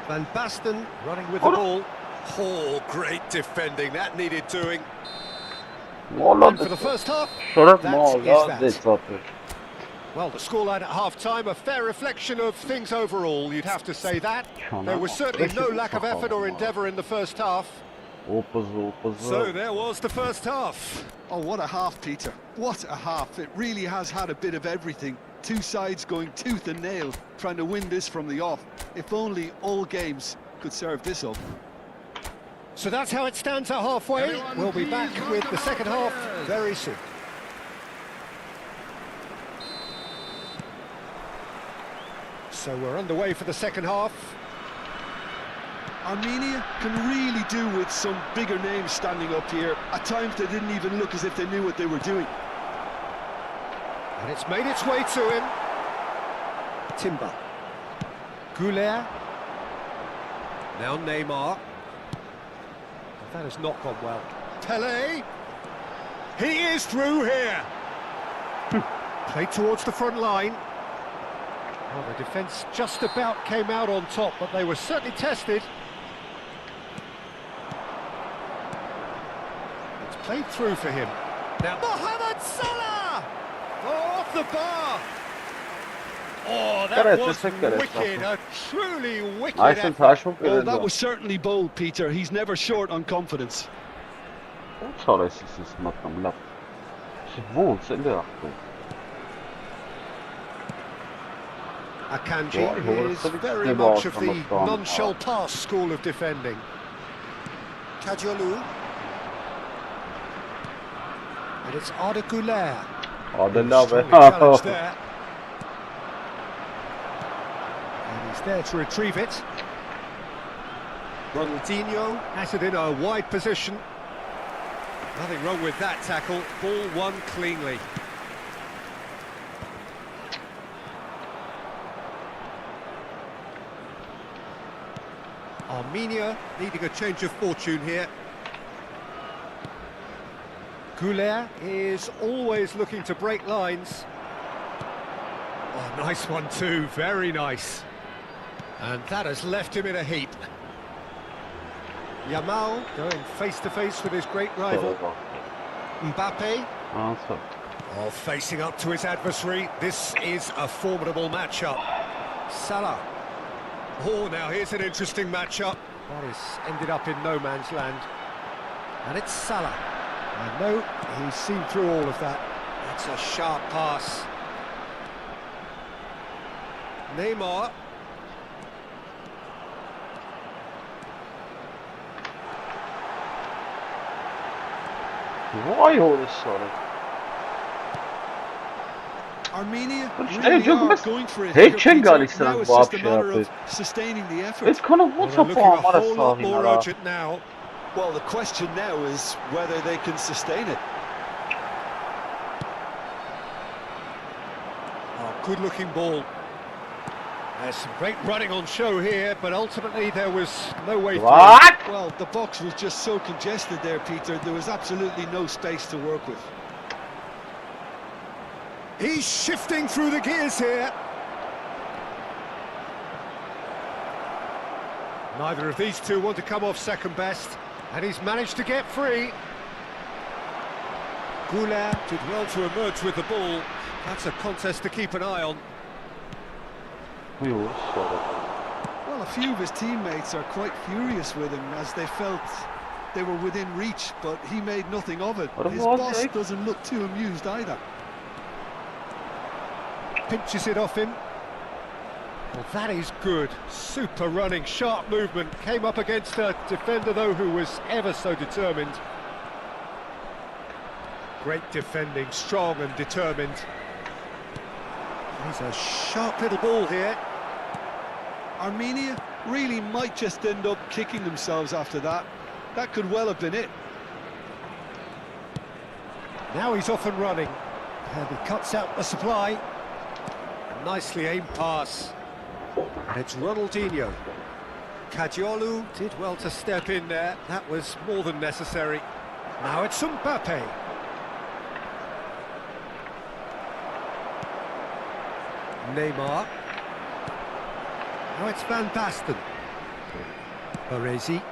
Van Basten running with the ball. Oh, great defending, that needed doing. And for the first half, that is that. Well, the scoreline at half-time, a fair reflection of things overall, you'd have to say that. There was certainly no lack of effort or endeavour in the first half. So there was the first half. Oh, what a half, Peter. What a half. It really has had a bit of everything. Two sides going tooth and nail, trying to win this from the off. If only all games could serve this up. So that's how it stands at halfway. We'll be back with the second half very soon. So we're underway for the second half. Armenia can really do with some bigger names standing up here. At times they didn't even look as if they knew what they were doing. And it's made its way to him. Timber. Güler. Now Neymar. That has not gone well. Pele. He is through here. Played towards the front line. Well, the defence just about came out on top, but they were certainly tested. It's played through for him. Now, Mohamed Salah! Oh, off the bar! Oh, that was wicked, a truly wicked effort. Well, that was certainly bold, Peter. He's never short on confidence. Akanji is very much of the non-shell pass school of defending. Kajolu. And it's Arda Güler. Challenge there. And he's there to retrieve it. Ronaldinho has it in a wide position. Nothing wrong with that tackle. Ball won cleanly. Armenia needing a change of fortune here. Güler is always looking to break lines. Oh, nice one too, very nice. And that has left him in a heap. Yamal going face to face with his great rival. Mbappe. Oh, facing up to his adversary. This is a formidable matchup. Salah. Oh, now here's an interesting matchup. That has ended up in no man's land. And it's Salah. And no, he's seen through all of that. That's a sharp pass. Neymar. Armenia Hey, really are going for it. Hey, here, Chengali Peter. Now sen it's bu just a akşam matter of yapıyor. sustaining the effort. It's kind of Well, what's they're up looking a on what whole lot more a urgent now. Well, the question now is whether they can sustain it. Oh, good-looking ball. There's some great running on show here, but ultimately there was no way through. What? Well, the box was just so congested there, Peter. There was absolutely no space to work with. He's shifting through the gears here. Neither of these two want to come off second best, and he's managed to get free. Goulart did well to emerge with the ball. That's a contest to keep an eye on. Well, a few of his teammates are quite furious with him as they felt they were within reach, but he made nothing of it. His boss doesn't look too amused either. Pinches it off him. Well, that is good. Super running, sharp movement. Came up against a defender, though, who was ever so determined. Great defending, strong and determined. He's a sharp little ball here. Armenia really might just end up kicking themselves after that. That could well have been it. Now he's off and running. And he cuts out the supply. Nicely aimed pass. And it's Ronaldinho. Cadiolu did well to step in there. That was more than necessary. Now it's Mbappe. Neymar. Now it's Van Basten. Baresi.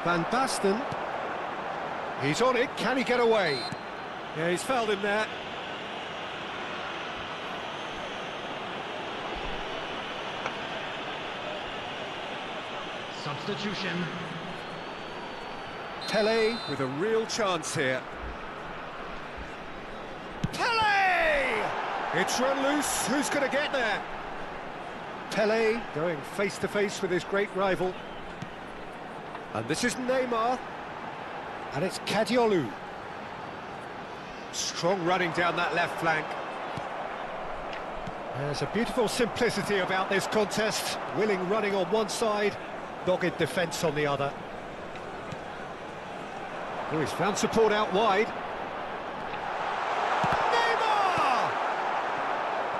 Van Basten. He's on it. Can he get away? Yeah, he's fouled him there. Substitution. Pele with a real chance here. Pele! It's run loose. Who's going to get there? Pele going face to face with his great rival. And this is Neymar. And it's Cadiolu. Strong running down that left flank. There's a beautiful simplicity about this contest. Willing running on one side, dogged defence on the other. Oh, he's found support out wide. Neymar!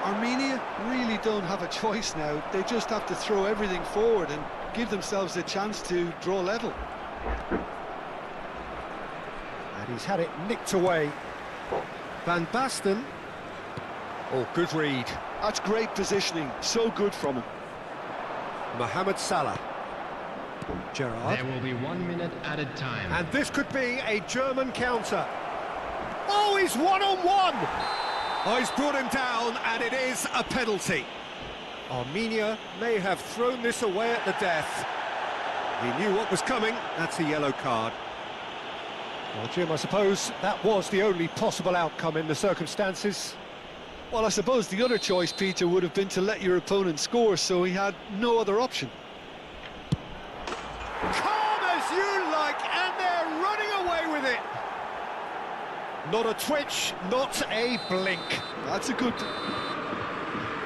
Armenia really don't have a choice now. They just have to throw everything forward and give themselves a chance to draw level. And he's had it nicked away. Van Basten. Oh, good read. That's great positioning. So good from him. Mohamed Salah. Gerrard. There will be 1 minute added time. And this could be a German counter. Oh, he's one-on-one! Oh, he's brought him down, and it is a penalty. Armenia may have thrown this away at the death. He knew what was coming. That's a yellow card. Well, Jim, I suppose that was the only possible outcome in the circumstances. Well, I suppose the other choice, Peter, would have been to let your opponent score, so he had no other option. Calm as you like, and they're running away with it. Not a twitch, not a blink. That's a good...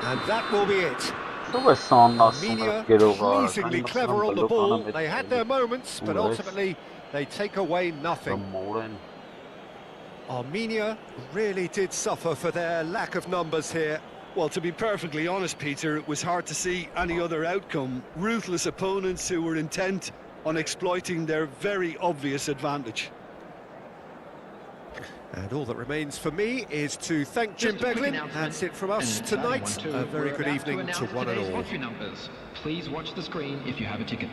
And that will be it. Armenia pleasingly clever on the ball. They had their moments, but ultimately they take away nothing. Armenia really did suffer for their lack of numbers here. Well, to be perfectly honest, Peter, it was hard to see any other outcome. Ruthless opponents who were intent on exploiting their very obvious advantage. And all that remains for me is to thank Jim Beglin. That's it from us tonight. A very good evening to one and all. Numbers. Please watch the screen if you have a ticket.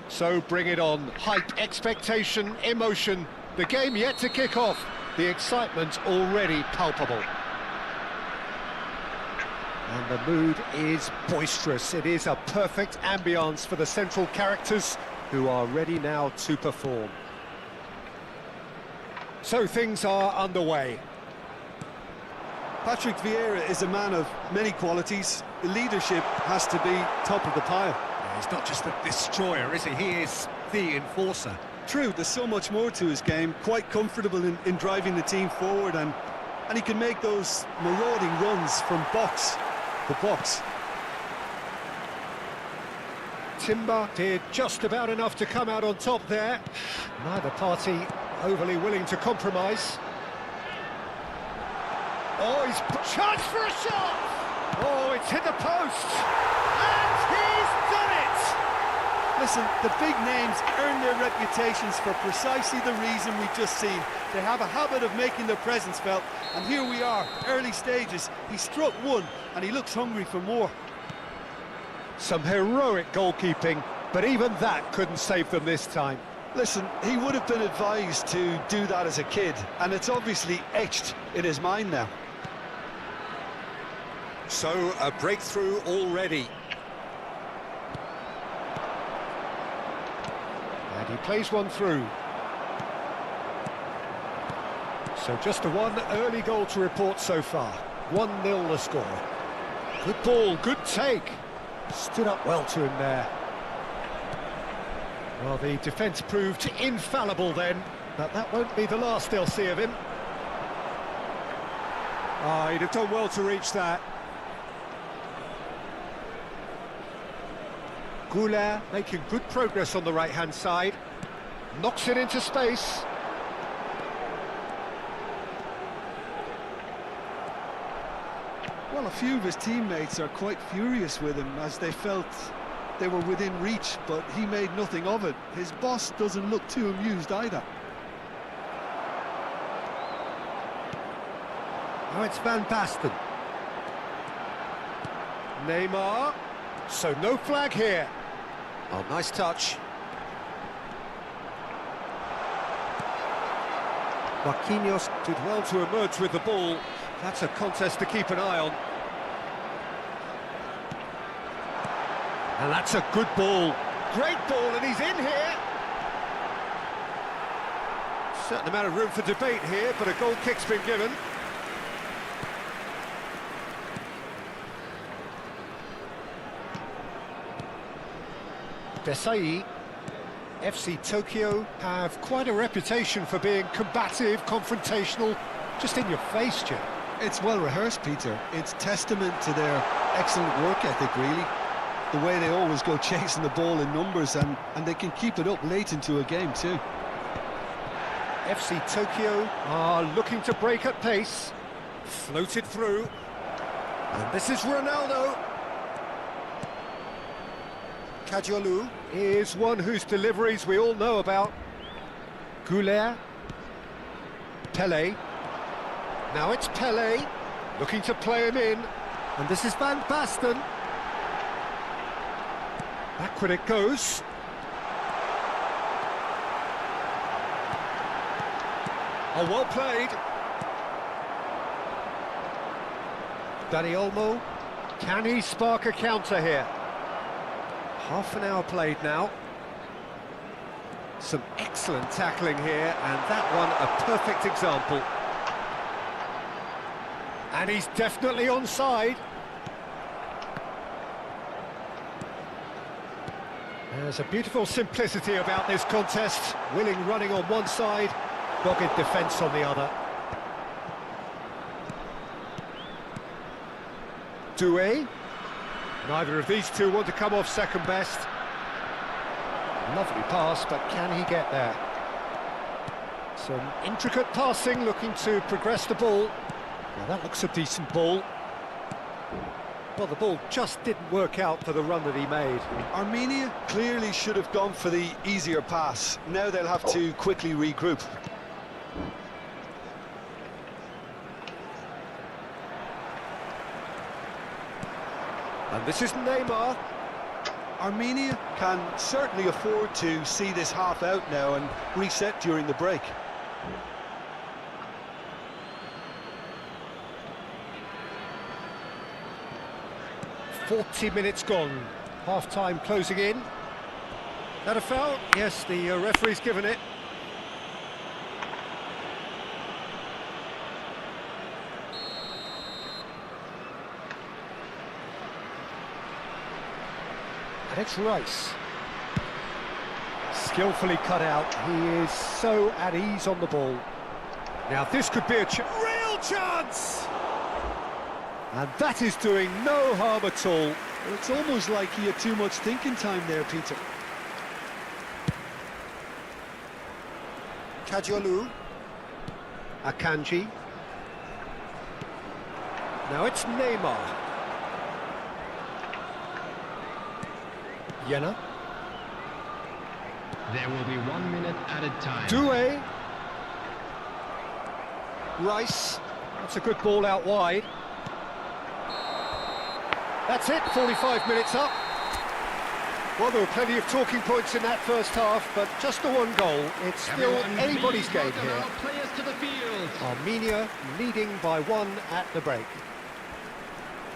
So bring it on. Hype, expectation, emotion. The game yet to kick off. The excitement already palpable. And the mood is boisterous. It is a perfect ambience for the central characters who are ready now to perform. So things are underway. Patrick Vieira is a man of many qualities. The leadership has to be top of the pile. He's not just the destroyer, is he? He is the enforcer. True, there's so much more to his game. Quite comfortable in driving the team forward, and he can make those marauding runs from box to box. Timber did just about enough to come out on top there. Neither party overly willing to compromise. Oh, he's charged for a shot! Oh, it's hit the post! And he's done it! Listen, the big names earn their reputations for precisely the reason we've just seen. They have a habit of making their presence felt, and here we are, early stages. He struck one, and he looks hungry for more. Some heroic goalkeeping, but even that couldn't save them this time. Listen, he would have been advised to do that as a kid, and it's obviously etched in his mind now. So, a breakthrough already. And he plays one through. So just the one early goal to report so far. 1-0 the score. Good ball, good take. Stood up well to him there. Well, the defence proved infallible then, but that won't be the last they'll see of him. Ah, he'd have done well to reach that. Goulart making good progress on the right-hand side. Knocks it into space. Well, a few of his teammates are quite furious with him as they felt they were within reach, but he made nothing of it. His boss doesn't look too amused either. Now it's Van Basten. Neymar. So no flag here. Oh, nice touch. Marquinhos did well to emerge with the ball. That's a contest to keep an eye on. And that's a good ball. Great ball, and he's in here. Certain amount of room for debate here, but a goal kick's been given. Desai. FC Tokyo have quite a reputation for being combative, confrontational, just in your face, Jim. It's well rehearsed, Peter. It's testament to their excellent work ethic, really. The way they always go chasing the ball in numbers, and they can keep it up late into a game too. FC Tokyo are looking to break at pace. Floated through. And this is Ronaldo. Kajolu is one whose deliveries we all know about. Goulart. Pelé. Now it's Pelé, looking to play him in. And this is Van Basten. Backward it goes. Oh, well played. Dani Olmo, can he spark a counter here? Half an hour played now. Some excellent tackling here, and that one a perfect example. And he's definitely onside. There's a beautiful simplicity about this contest. Willing running on one side, dogged defence on the other. Doué. Neither of these two want to come off second best. Lovely pass, but can he get there? Some intricate passing, looking to progress the ball. Now that looks a decent ball. Well, the ball just didn't work out for the run that he made. Armenia clearly should have gone for the easier pass. Now they'll have to quickly regroup. And this is Neymar. Armenia can certainly afford to see this half out now and reset during the break. "40 minutes gone, half-time closing in. That a foul? Yes, the referee's given it. And it's Rice. Skillfully cut out. He is so at ease on the ball. Now this could be a real chance! And that is doing no harm at all. Well, it's almost like he had too much thinking time there, Peter. Kajolu. Akanji. Now it's Neymar. Yena. There will be 1 minute added time. Doué. Rice. That's a good ball out wide. That's it, 45 minutes up. Well, there were plenty of talking points in that first half, but just the one goal. It's still anybody's game here. Players to the field. Armenia leading by 1 at the break.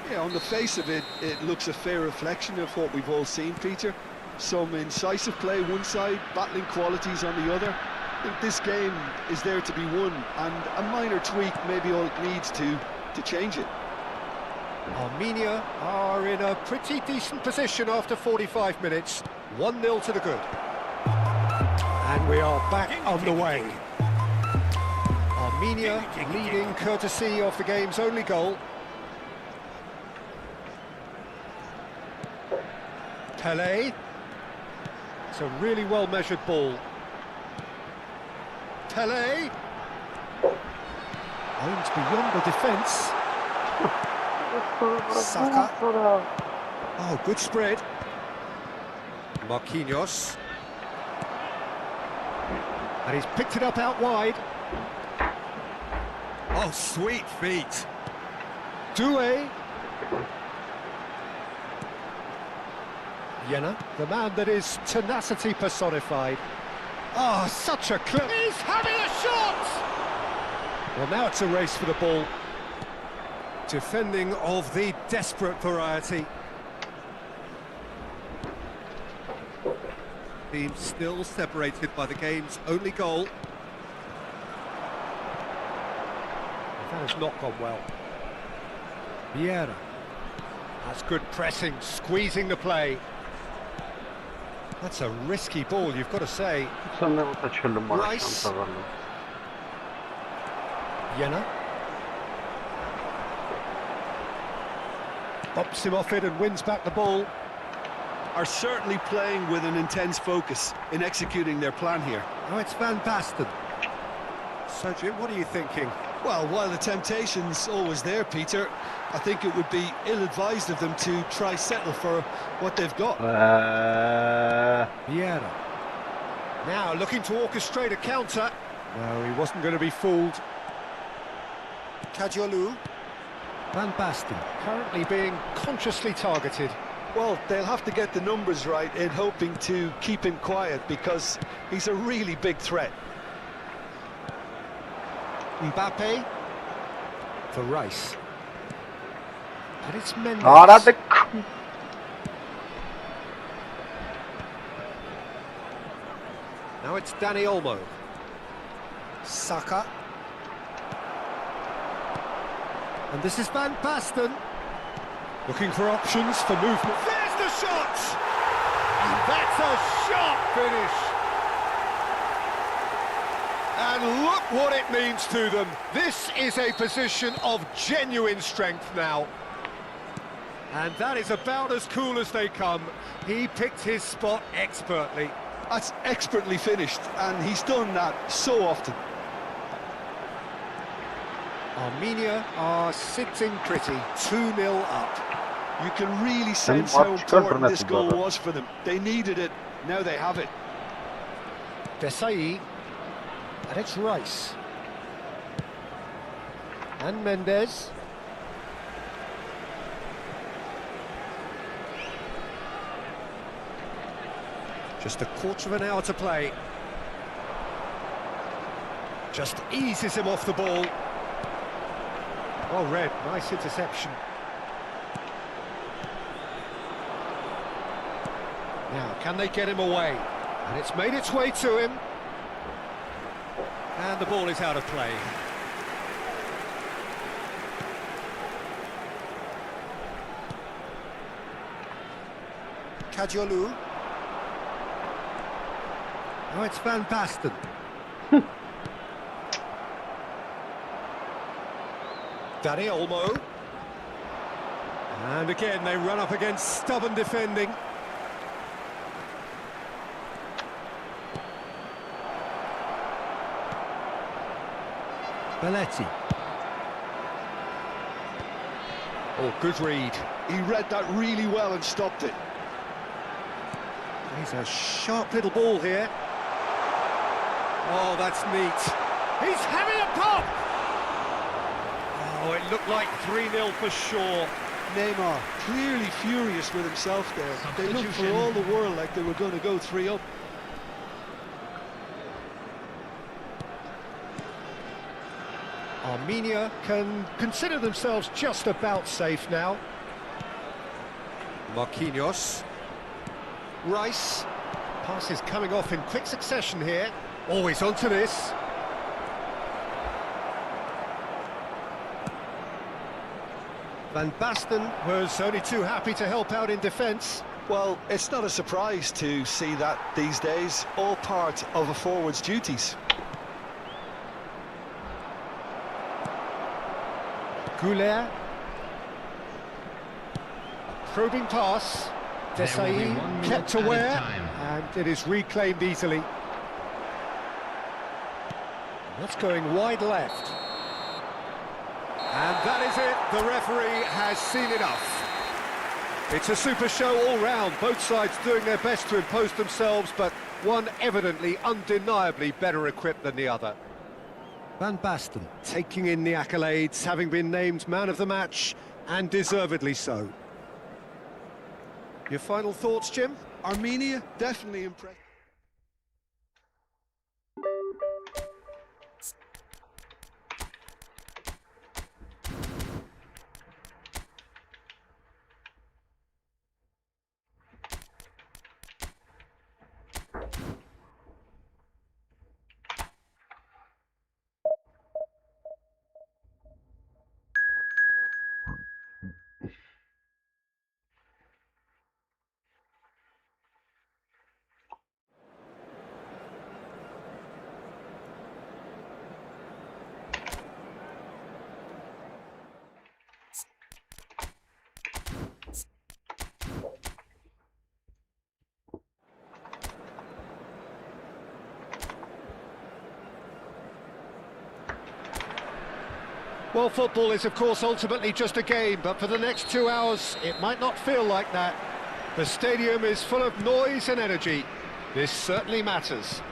Yeah, on the face of it, it looks a fair reflection of what we've all seen, Peter. Some incisive play one side, battling qualities on the other. I think this game is there to be won, and a minor tweak maybe all it needs to change it. Armenia are in a pretty decent position after 45 minutes. 1-0 to the good. And we are back underway. Armenia leading courtesy of the game's only goal. Pelé. It's a really well-measured ball. Pelé. Aims beyond the defence. Saka. Oh, good spread. Marquinhos. And he's picked it up out wide. Oh, sweet feet. Doué. Yena, the man that is tenacity personified. Oh, such a clip. He's having a shot! Well, now it's a race for the ball. Defending of the desperate variety. Team still separated by the game's only goal. That has not gone well. Vieira. That's good pressing, squeezing the play. That's a risky ball, you've got to say. Rice. Yena. Bops him off it and wins back the ball. Are certainly playing with an intense focus in executing their plan here. Oh, it's Van Basten. Sergio, what are you thinking? Well, while the temptation's always there, Peter, I think it would be ill-advised of them to try settle for what they've got. Vieira. Now looking to orchestrate a counter. No, he wasn't going to be fooled. Kajolu. Van Basten currently being consciously targeted. Well, they'll have to get the numbers right in hoping to keep him quiet because he's a really big threat. Mbappe for Rice. And it's Mendes. Now it's Dani Olmo. Saka. And this is Van Basten. Looking for options for movement. There's the shot! And that's a sharp finish. And look what it means to them. This is a position of genuine strength now. And that is about as cool as they come. He picked his spot expertly. That's expertly finished, and he's done that so often. Armenia are sitting pretty, 2-0 up. You can really sense how important this goal was for them. They needed it, now they have it. Desai, and it's Rice. And Mendes. Just a quarter of an hour to play. Just eases him off the ball. Oh, Red, nice interception. Now, can they get him away? And it's made its way to him. And the ball is out of play. Kadiolu. Oh, it's Van Basten. Dani Olmo. And again, they run up against stubborn defending. Belletti. Oh, good read. He read that really well and stopped it. He's a sharp little ball here. Oh, that's neat. He's having a pop! Oh, it looked like 3-0 for sure. Neymar clearly furious with himself there. They looked for all the world like they were going to go 3 up. Armenia can consider themselves just about safe now. Marquinhos. Rice. Passes coming off in quick succession here. Always onto this. Van Basten was only too happy to help out in defence. Well, it's not a surprise to see that these days, all part of a forward's duties. Goulet. Probing pass. Desai kept aware, and it is reclaimed easily. That's going wide left. And that is it. The referee has seen enough. It's a super show all round. Both sides doing their best to impose themselves, but one evidently, undeniably better equipped than the other. Van Basten taking in the accolades, having been named man of the match, and deservedly so. Your final thoughts, Jim? Armenia definitely impressed. Well, football is, of course, ultimately just a game, but for the next 2 hours, it might not feel like that. The stadium is full of noise and energy. This certainly matters.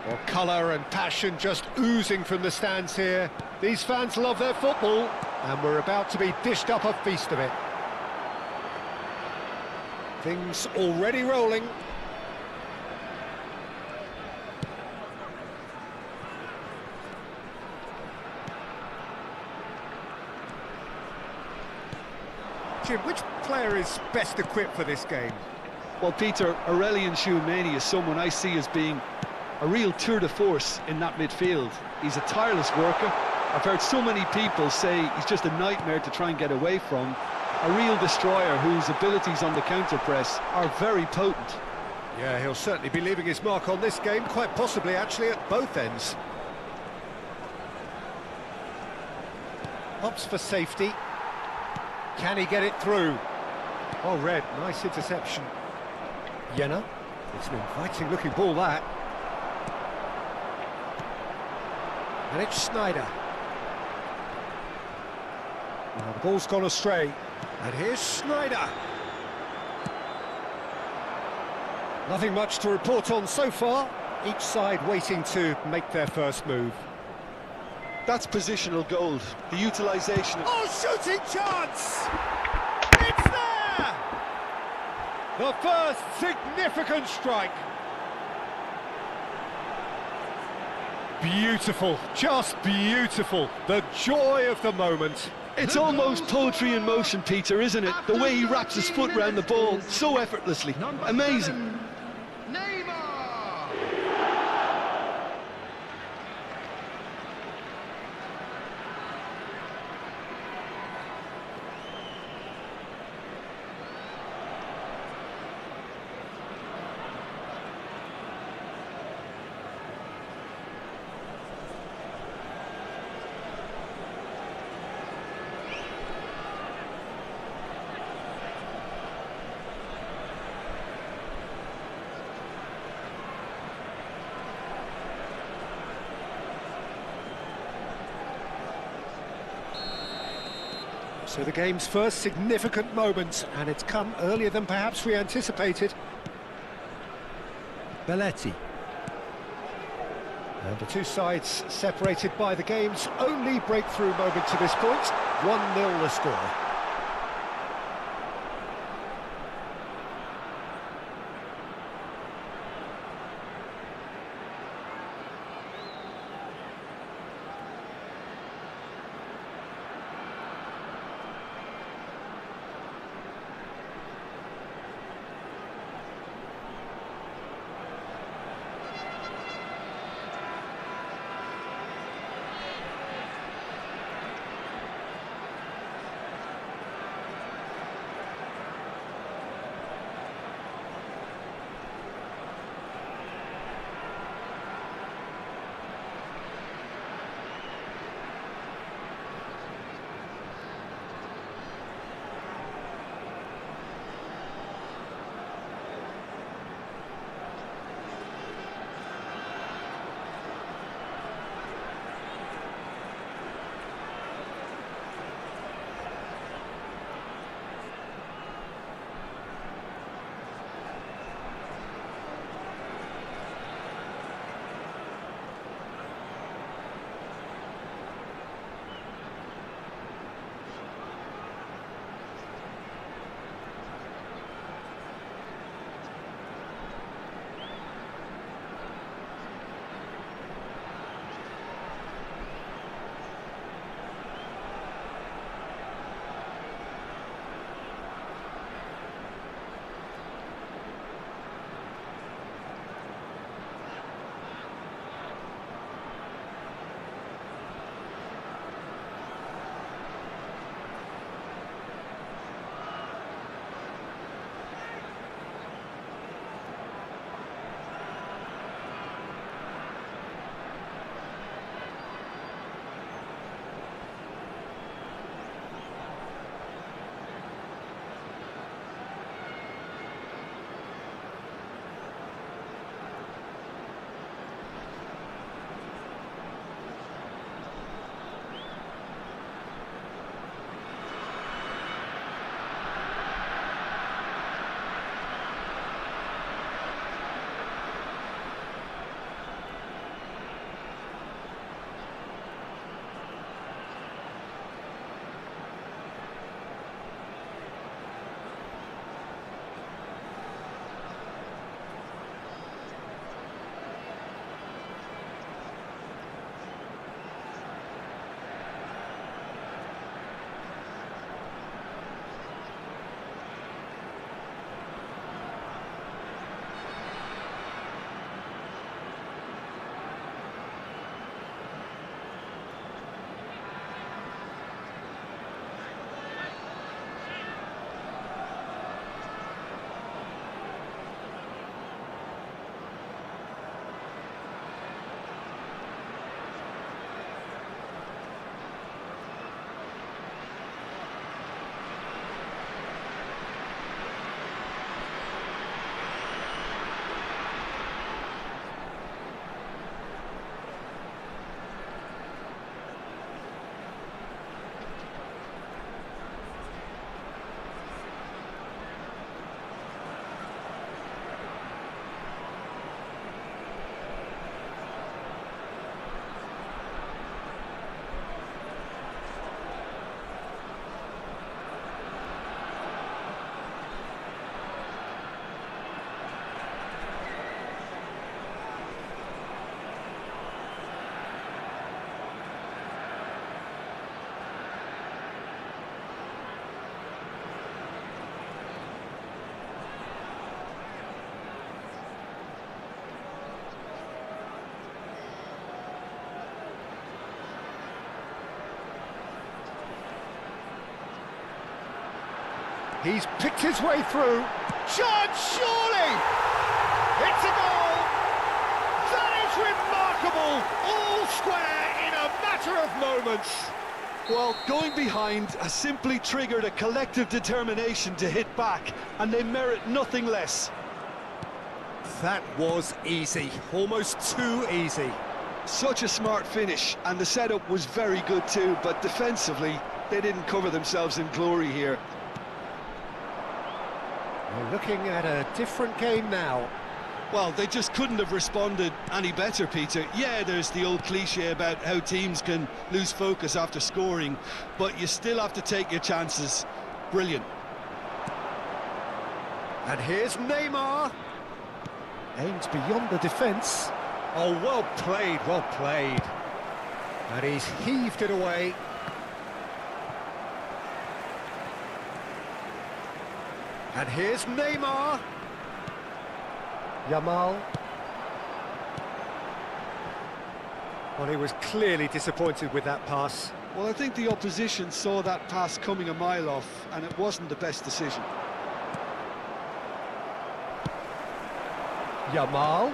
Well, colour and passion just oozing from the stands here. These fans love their football, and we're about to be dished up a feast of it. Things already rolling. Jim, which player is best equipped for this game? Well, Peter, Aurelian Tchouameni is someone I see as being a real tour de force in that midfield. He's a tireless worker. I've heard so many people say he's just a nightmare to try and get away from. A real destroyer whose abilities on the counter-press are very potent. Yeah, he'll certainly be leaving his mark on this game, quite possibly actually at both ends. Opts for safety. Can he get it through? Oh, Red, nice interception. Jenna, it's an inviting looking ball that. And it's Snyder. Now the ball's gone astray. And here's Snyder. Nothing much to report on so far. Each side waiting to make their first move. That's positional gold. The utilisation of... Oh, shooting chance! It's there! The first significant strike. Beautiful, just beautiful. The joy of the moment. It's almost poetry in motion, Peter, isn't it? The way he wraps his foot round the ball so effortlessly. Amazing. So the game's first significant moment, and it's come earlier than perhaps we anticipated. Belletti. And the two sides separated by the game's only breakthrough moment to this point. 1-0 the score. He's picked his way through. Chance, surely! It's a goal! That is remarkable! All square in a matter of moments. Well, going behind has simply triggered a collective determination to hit back, and they merit nothing less. That was easy, almost too easy. Such a smart finish, and the setup was very good too, but defensively, they didn't cover themselves in glory here. We're looking at a different game now. Well, they just couldn't have responded any better, Peter. Yeah, there's the old cliche about how teams can lose focus after scoring, but you still have to take your chances. Brilliant. And here's Neymar. Aims beyond the defence. Oh, well played, well played. And he's heaved it away. And here's Neymar. Yamal. Well, he was clearly disappointed with that pass. Well, I think the opposition saw that pass coming a mile off, and it wasn't the best decision. Yamal.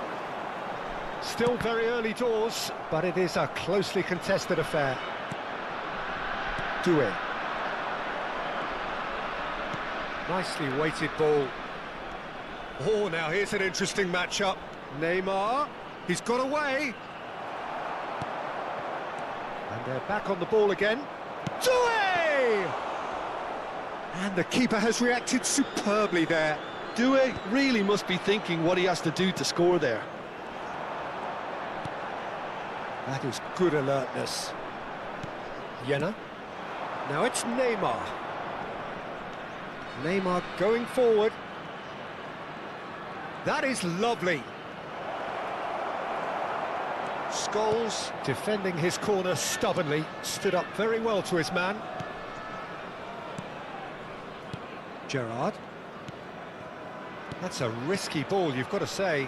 Still very early doors, but it is a closely contested affair. Doué. Nicely weighted ball. Oh, now here's an interesting matchup. Neymar, he's got away. And they're back on the ball again. Doué! And the keeper has reacted superbly there. Doué really must be thinking what he has to do to score there. That is good alertness. Jena. Now it's Neymar. Neymar going forward. That is lovely. Scholes defending his corner stubbornly, stood up very well to his man. Gerrard. That's a risky ball, you've got to say.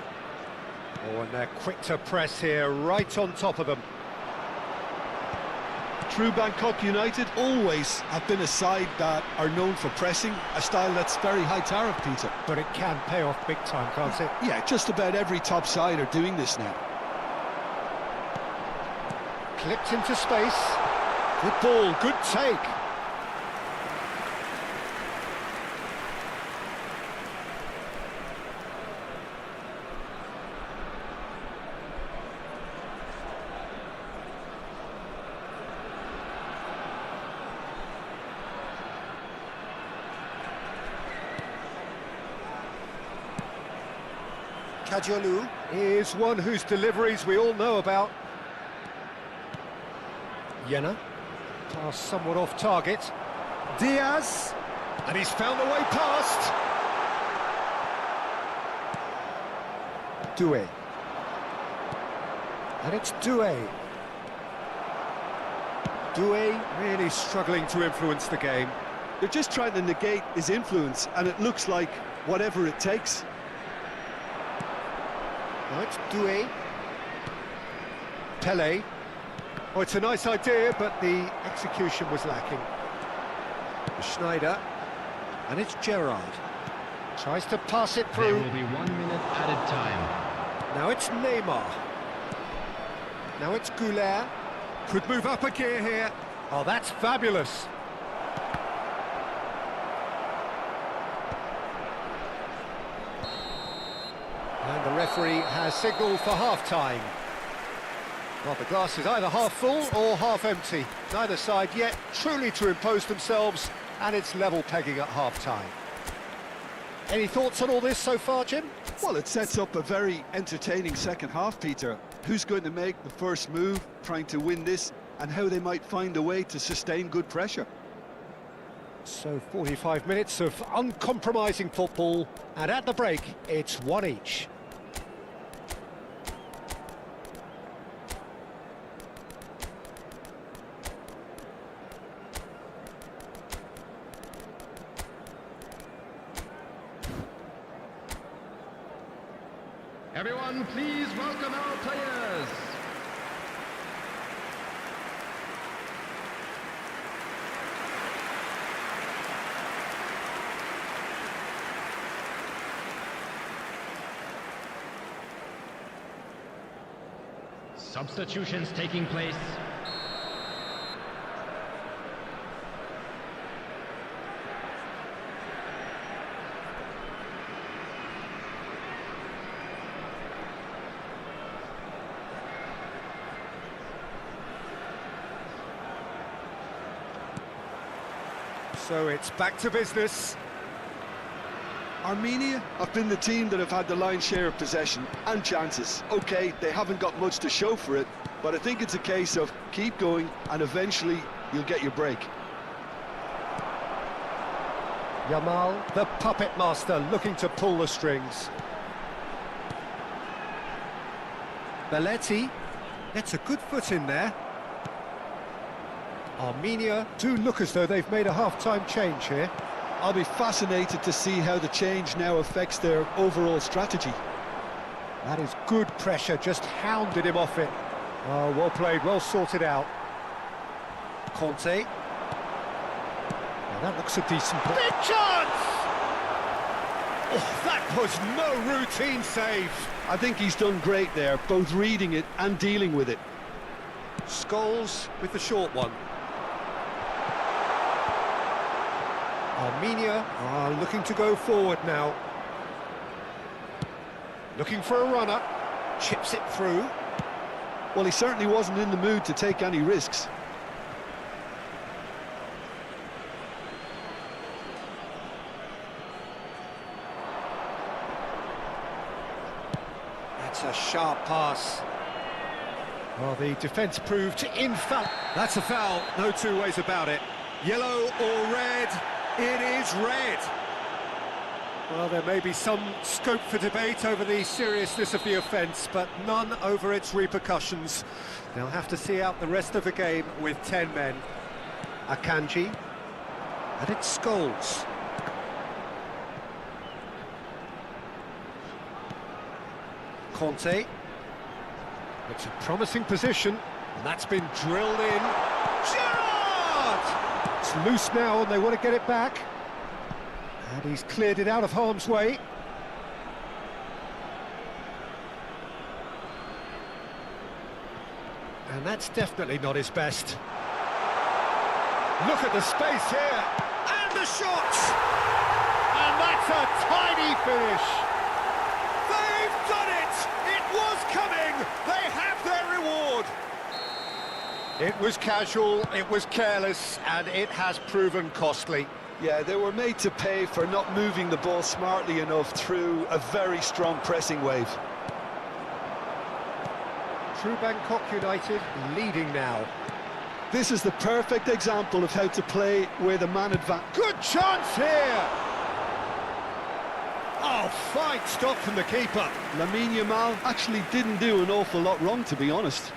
Oh, and they're quick to press here, right on top of them. True Bangkok United always have been a side that are known for pressing, a style that's very high tariff, Peter. But it can pay off big time, can't it? Yeah, just about every top side are doing this now. Clipped into space. Good ball, good take. Kajolu is one whose deliveries we all know about. Jena, pass somewhat off target. Diaz, and he's found the way past. Doué. And it's Doué. Doué really struggling to influence the game. They're just trying to negate his influence, and it looks like whatever it takes. Now it's Doué. Pelé. Oh, it's a nice idea, but the execution was lacking. Schneider. And it's Gerrard. Tries to pass it through. There will be 1 minute added time. Now it's Neymar. Now it's Goulet. Could move up a gear here. Oh, that's fabulous. And the referee has signalled for half-time. Well, the glass is either half full or half empty. Neither side yet truly to impose themselves, and it's level pegging at half-time. Any thoughts on all this so far, Jim? Well, it sets up a very entertaining second half, Peter. Who's going to make the first move, trying to win this, and how they might find a way to sustain good pressure. So 45 minutes of uncompromising football, and at the break, it's one each. Everyone, please welcome our players. Substitutions taking place. So it's back to business. Armenia have been the team that have had the lion's share of possession and chances. Okay, they haven't got much to show for it, but I think it's a case of keep going and eventually you'll get your break. Yamal, the puppet master, looking to pull the strings. Belletti gets a good foot in there. Armenia do look as though they've made a half-time change here. I'll be fascinated to see how the change now affects their overall strategy. That is good pressure, just hounded him off it. Oh, well played, well sorted out. Conte. Now that looks a decent ball. Big chance! Oh, that was no routine save. I think he's done great there, both reading it and dealing with it. Scholes with the short one. Armenia are looking to go forward now. Looking for a runner. Chips it through. Well, he certainly wasn't in the mood to take any risks. That's a sharp pass. Well, the defence proved infallible. That's a foul, no two ways about it. Yellow or red? It is red. Well, there may be some scope for debate over the seriousness of the offence, but none over its repercussions. They'll have to see out the rest of the game with 10 men. Akanji. And it's Scholes. Conte. It's a promising position, and that's been drilled in. Gerrard! It's loose now, and they want to get it back. And he's cleared it out of harm's way. And that's definitely not his best. Look at the space here, and the shot! And that's a tiny finish. They've done it! It was coming! They have their reward! It was casual, it was careless, and it has proven costly. Yeah, they were made to pay for not moving the ball smartly enough through a very strong pressing wave. True Bangkok United leading now. This is the perfect example of how to play where the man advances. Good chance here! Oh, fine stop from the keeper. Lamine Yamal actually didn't do an awful lot wrong, to be honest.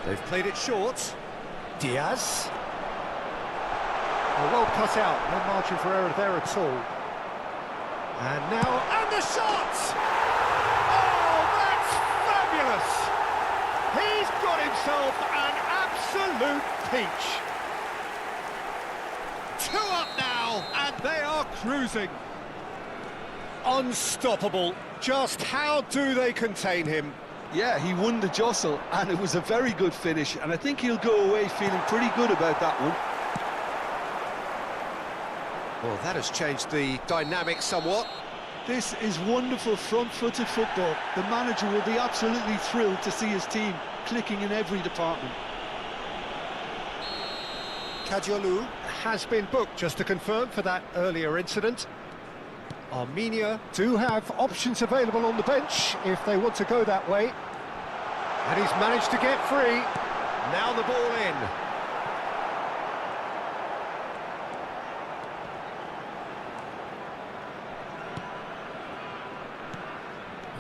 They've played it short. Diaz. Oh, well cut out, no margin for error there at all. And now, and the shot! Oh, that's fabulous! He's got himself an absolute peach. 2 up now, and they are cruising. Unstoppable. Just how do they contain him? Yeah, he won the jostle, and it was a very good finish, and I think he'll go away feeling pretty good about that one. Well, that has changed the dynamic somewhat. This is wonderful front-footed football. The manager will be absolutely thrilled to see his team clicking in every department. Kadiolu has been booked, just to confirm, for that earlier incident. Armenia do have options available on the bench if they want to go that way. And he's managed to get free. Now the ball in.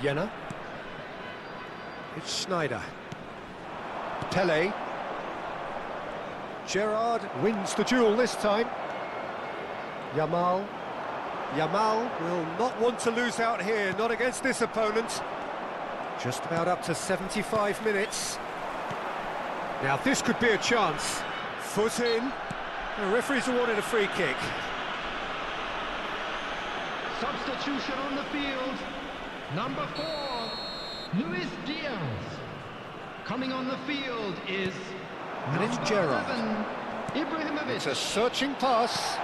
Jenner. It's Schneider. Pele. Gerrard wins the duel this time. Yamal. Yamal will not want to lose out here, not against this opponent. Just about up to 75 minutes. Now this could be a chance. Foot in. The referee's awarded a free kick. Substitution on the field. Number 4, Luis Diaz. Coming on the field is And it's number Gerrard. 11, Ibrahimovic. It's a searching pass.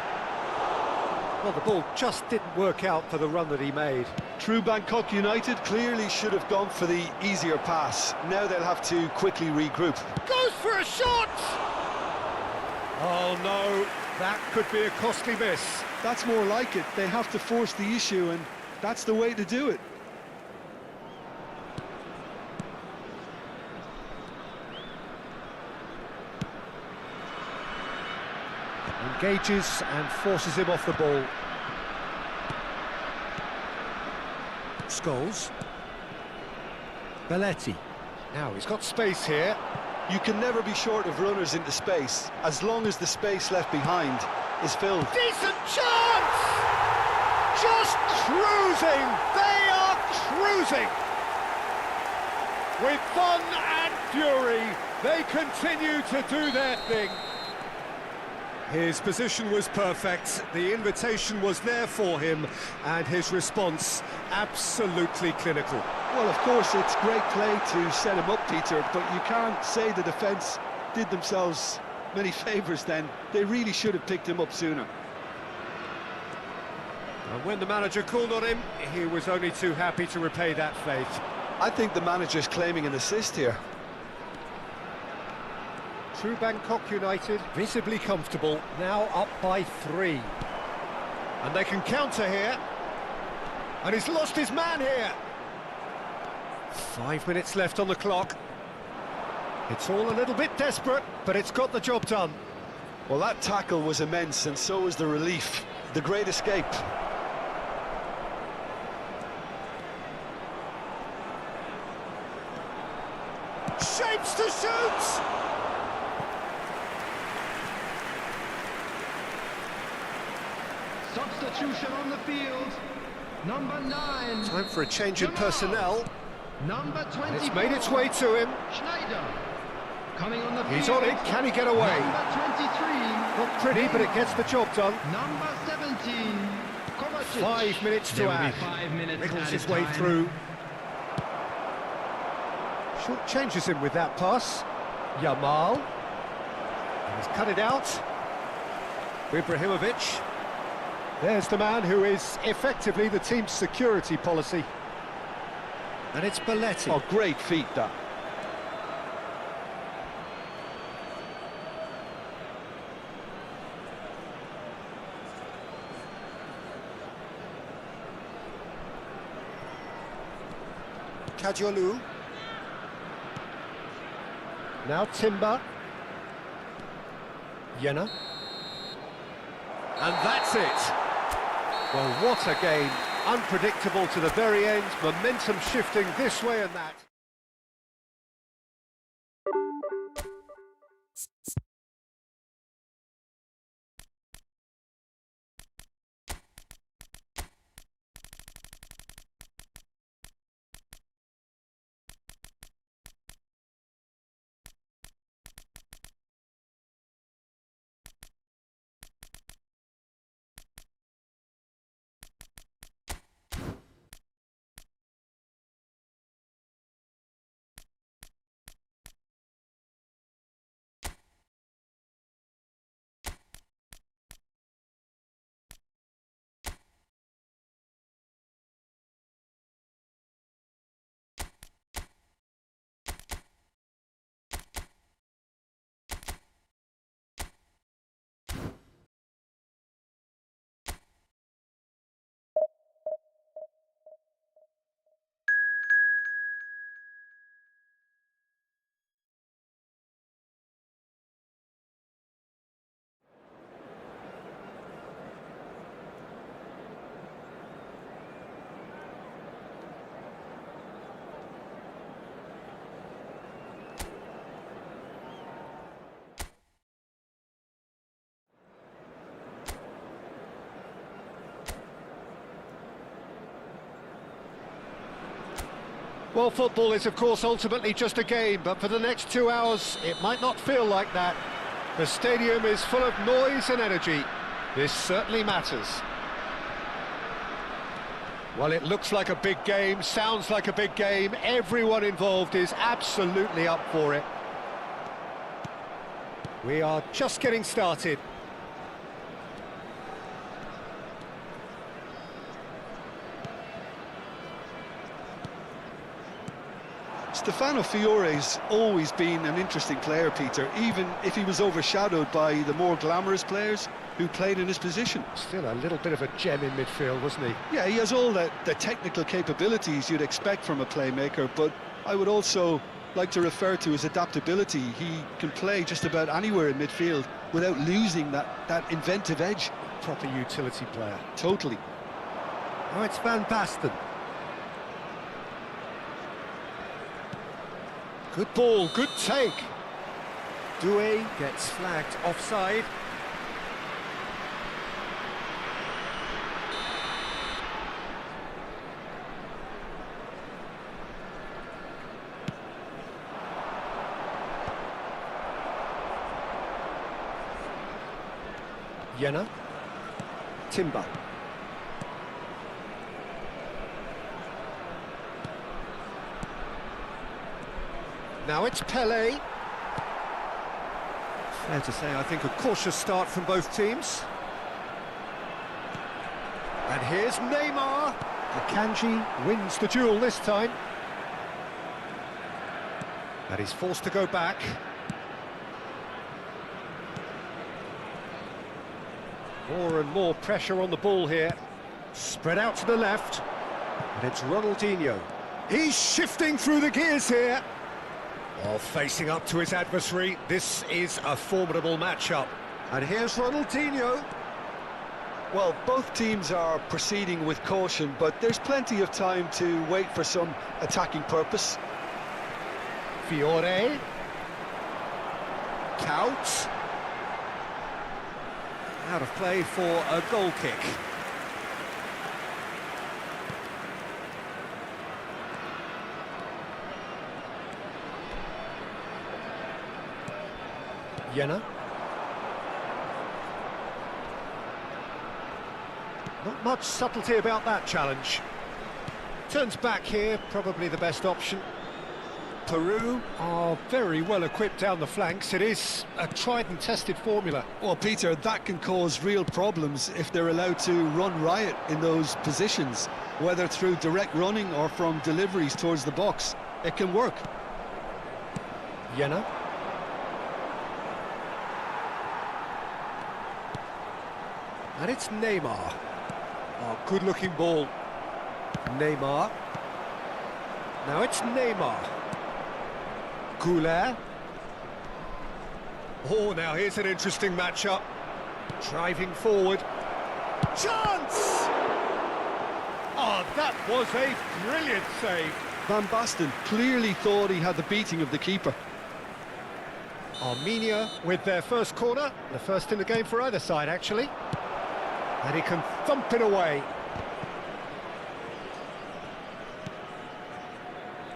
Well, the ball just didn't work out for the run that he made. True Bangkok United clearly should have gone for the easier pass. Now they'll have to quickly regroup. Goes for a shot! Oh no, that could be a costly miss. That's more like it. They have to force the issue, and that's the way to do it. Engages and forces him off the ball. Scholes. Belletti. Now he's got space here. You can never be short of runners into space, as long as the space left behind is filled. Decent chance! Just cruising! They are cruising! With fun and fury, they continue to do their thing. His position was perfect, the invitation was there for him, and his response absolutely clinical. Well, of course, it's great play to set him up, Peter, but you can't say the defence did themselves many favours then. They really should have picked him up sooner. And when the manager called on him, he was only too happy to repay that faith. I think the manager's claiming an assist here. True Bangkok United, visibly comfortable, now up by 3. And they can counter here. And he's lost his man here. 5 minutes left on the clock. It's all a little bit desperate, but it's got the job done. Well, that tackle was immense, and so was the relief. The great escape. Shapes to shoot! Substitution on the field. Number 9. Time for a change in personnel. Number 24. It's made its way to him. Schneider. Coming on the field. He's on it. Can he get away? Number 23. Not pretty, but it gets the job done. Number 17. Kovacic. 5 minutes to There will add. be 5 minutes Wriggles added his way time. through. Short changes him with that pass. Yamal. He's cut it out. Ibrahimovic. There's the man who is effectively the team's security policy. And it's Belletti. Oh, great feat, that. Kajolu. Now Timber. Jenna. And that's it. Well, what a game. Unpredictable to the very end, momentum shifting this way and that. Well, football is, of course, ultimately just a game, but for the next 2 hours, it might not feel like that. The stadium is full of noise and energy. This certainly matters. Well, it looks like a big game, sounds like a big game. Everyone involved is absolutely up for it. We are just getting started. Stefano Fiore's always been an interesting player, Peter, even if he was overshadowed by the more glamorous players who played in his position. Still a little bit of a gem in midfield, wasn't he? Yeah, he has all the technical capabilities you'd expect from a playmaker, but I would also like to refer to his adaptability. He can play just about anywhere in midfield without losing that inventive edge. Proper utility player. Totally. Oh, it's Van Basten. Good ball, good take. Doué gets flagged offside. Jenna. Timber. Now it's Pelé. Fair to say, I think a cautious start from both teams. And here's Neymar. Akanji wins the duel this time. And he's forced to go back. More and more pressure on the ball here. Spread out to the left. And it's Ronaldinho. He's shifting through the gears here. Well, facing up to his adversary, this is a formidable matchup. And here's Ronaldinho. Well, both teams are proceeding with caution, but there's plenty of time to wait for some attacking purpose. Fiore. Couch. Out of play for a goal kick. Jenna. Not much subtlety about that challenge. Turns back here, probably the best option. Peru are very well equipped down the flanks. It is a tried and tested formula. Well, Peter, that can cause real problems if they're allowed to run riot in those positions, whether through direct running or from deliveries towards the box. It can work. Jenna. And it's Neymar. Oh, good-looking ball. Neymar. Now it's Neymar. Goulet. Oh, now here's an interesting matchup. Driving forward. Chance! Oh, that was a brilliant save. Van Basten clearly thought he had the beating of the keeper. Armenia with their first corner. The first in the game for either side, actually. And he can thump it away.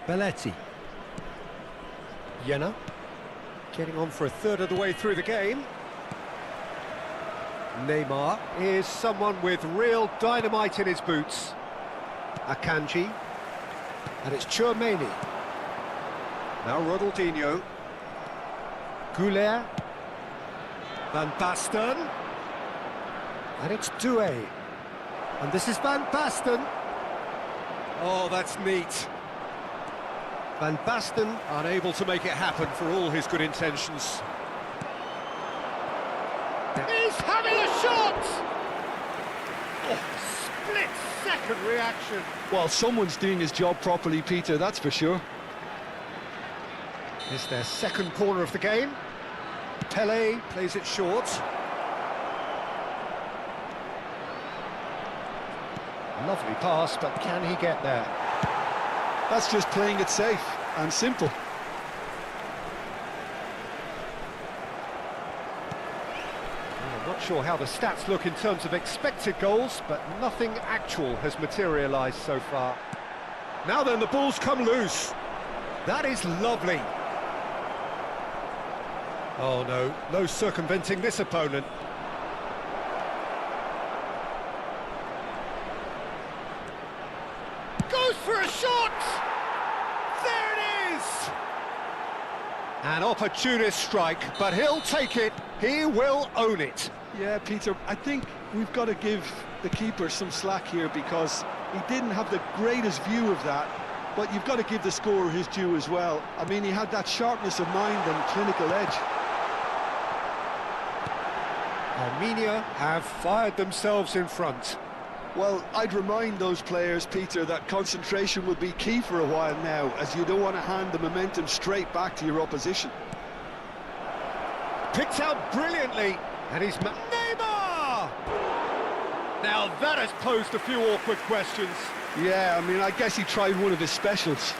Belletti. Jenna. Getting on for a third of the way through the game. Neymar is someone with real dynamite in his boots. Akanji. And it's Tchouaméni. Now Ronaldinho. Goulet. Van Basten. And it's Doué. And this is Van Basten. Oh, that's neat. Van Basten unable to make it happen for all his good intentions. He's having a shot! Oh, split-second reaction. Well, someone's doing his job properly, Peter, that's for sure. It's their second corner of the game. Pelé plays it short. Lovely pass, but can he get there? That's just playing it safe and simple. I'm not sure how the stats look in terms of expected goals, but nothing actual has materialised so far. Now then, the ball's come loose. That is lovely. Oh no, no circumventing this opponent. An opportunist strike, but he'll take it. He will own it. Yeah, Peter, I think we've got to give the keeper some slack here because he didn't have the greatest view of that, but you've got to give the scorer his due as well. I mean, he had that sharpness of mind and clinical edge. Armenia have fired themselves in front. Well, I'd remind those players, Peter, that concentration will be key for a while now, as you don't want to hand the momentum straight back to your opposition. Picked out brilliantly, and he's Neymar! Now that has posed a few awkward questions. Yeah, I mean, I guess he tried one of his specials.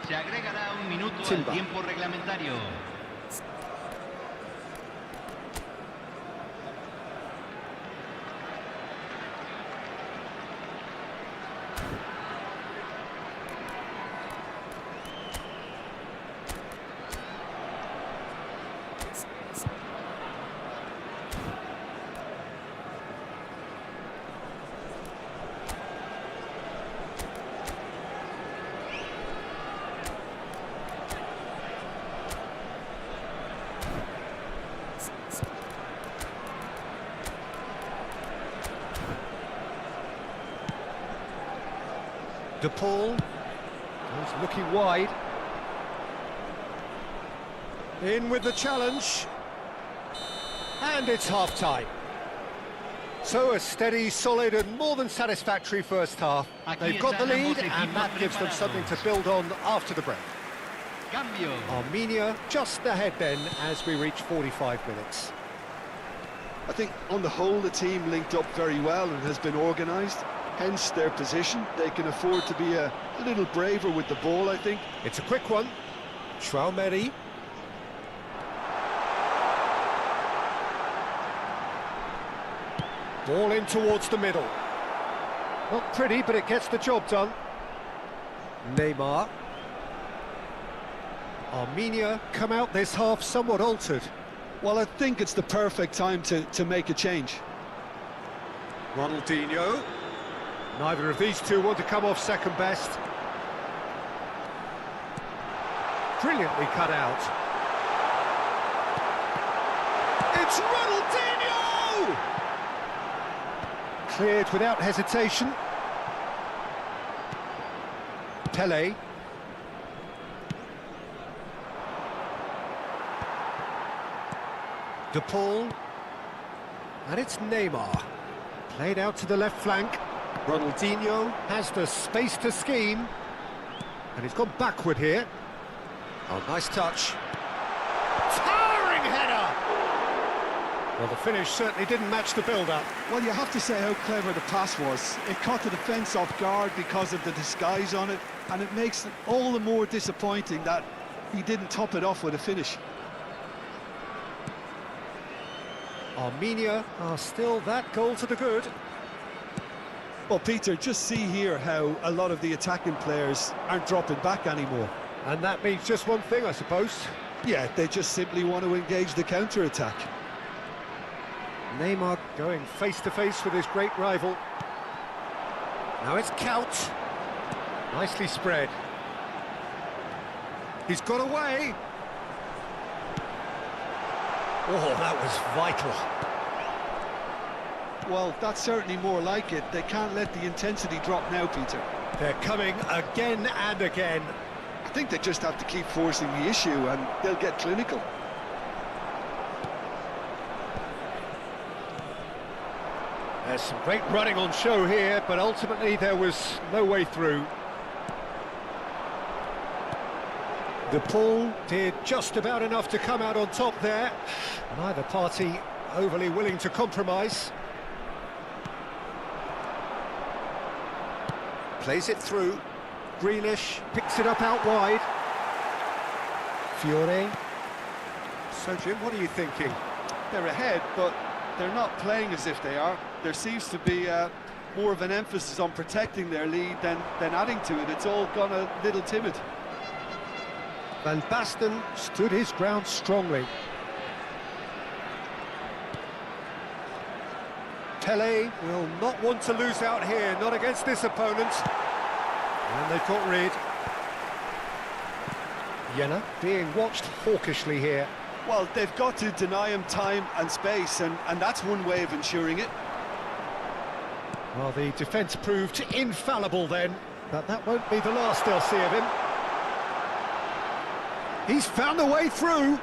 Se agregará un minuto al tiempo reglamentario. De Paul is looking wide. In with the challenge. And it's half-time. So a steady, solid and more than satisfactory first half. They've got the lead and that gives them something to build on after the break. Cambio. Armenia just ahead then as we reach 45 minutes. I think on the whole the team linked up very well and has been organised. Hence their position. They can afford to be a little braver with the ball, I think. It's a quick one. Traumeri. Ball in towards the middle. Not pretty, but it gets the job done. Neymar. Armenia come out this half somewhat altered. Well, I think it's the perfect time to make a change. Ronaldinho. Neither of these two want to come off second best. Brilliantly cut out. It's Ronaldinho! Cleared without hesitation. Pele. De Paul. And it's Neymar. Played out to the left flank. Ronaldinho has the space to scheme. And he's gone backward here. Oh, nice touch. Towering header! Well, the finish certainly didn't match the build-up. Well, you have to say how clever the pass was. It caught the defence off guard because of the disguise on it, and it makes it all the more disappointing that he didn't top it off with a finish. Armenia are still that goal to the good. Well, Peter, just see here how a lot of the attacking players aren't dropping back anymore. And that means just one thing, I suppose. Yeah, they just simply want to engage the counter-attack. Neymar going face-to-face with his great rival. Now it's Kaut. Nicely spread. He's got away. Oh, that was vital. Well, that's certainly more like it. They can't let the intensity drop now, Peter. They're coming again and again. I think they just have to keep forcing the issue and they'll get clinical. There's some great running on show here, but ultimately there was no way through. De Paul did just about enough to come out on top there. Neither party overly willing to compromise. Plays it through. Grealish picks it up out wide. Fiore. So, Jim, what are you thinking? They're ahead, but they're not playing as if they are. There seems to be more of an emphasis on protecting their lead than adding to it. It's all gone a little timid. Van Basten stood his ground strongly. Pele will not want to lose out here, not against this opponent. And they've got rid. Jena being watched hawkishly here. Well, they've got to deny him time and space, and that's one way of ensuring it. Well, the defence proved infallible then, but that won't be the last they'll see of him. He's found a way through.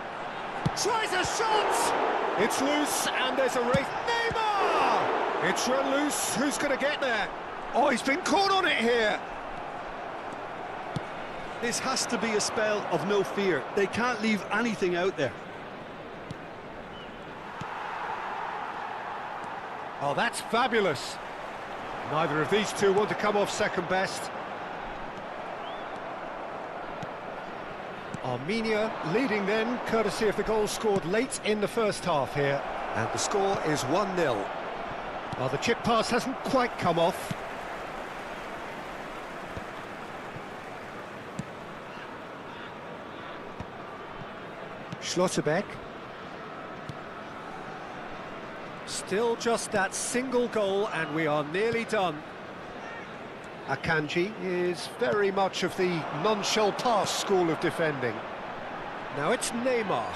Tries a shot! It's loose, and there's a race. Neymar! It's run loose. Who's going to get there? Oh, he's been caught on it here. This has to be a spell of no fear. They can't leave anything out there. Oh, that's fabulous. Neither of these two want to come off second best. Armenia leading then, courtesy of the goal scored late in the first half here. And the score is 1-0. Well, the chip pass hasn't quite come off. Schlotterbeck. Still just that single goal and we are nearly done. Akanji is very much of the non-shell pass school of defending. Now it's Neymar.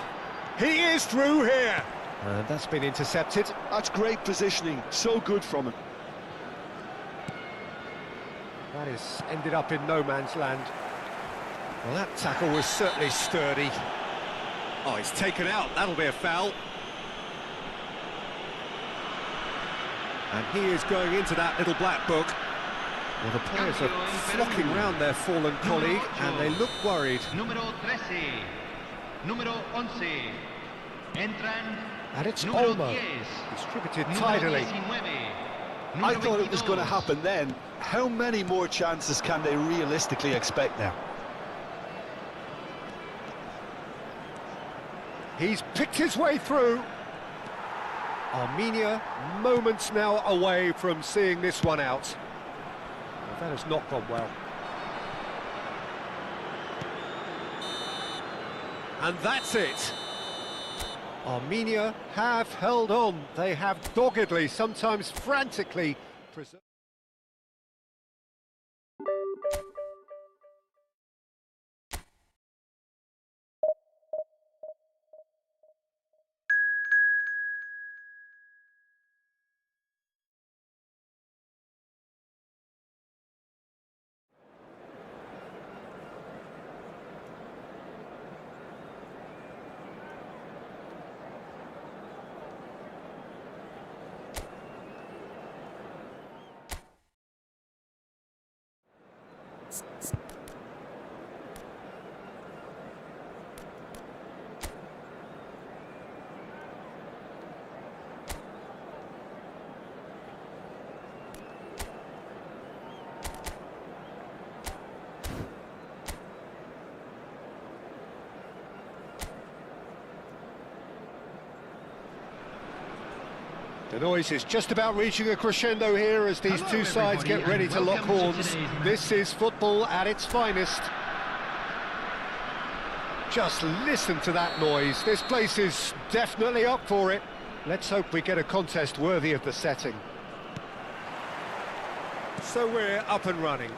He is through here. And that's been intercepted. That's great positioning, so good from him. That has ended up in no man's land. Well, that tackle was certainly sturdy. Oh, he's taken out, that'll be a foul. And he is going into that little black book. Well, the players are flocking round their fallen colleague and they look worried. Número 13, número 11, entran. And it's Olmo, distributed tidily. I thought it was going to happen then. How many more chances can they realistically expect now? He's picked his way through. Armenia, moments now away from seeing this one out. Well, that has not gone well. And that's it. Armenia have held on. They have doggedly, sometimes frantically, preserved. The noise is just about reaching a crescendo here as these two sides get ready to lock horns. This is football at its finest. Just listen to that noise. This place is definitely up for it. Let's hope we get a contest worthy of the setting. So we're up and running.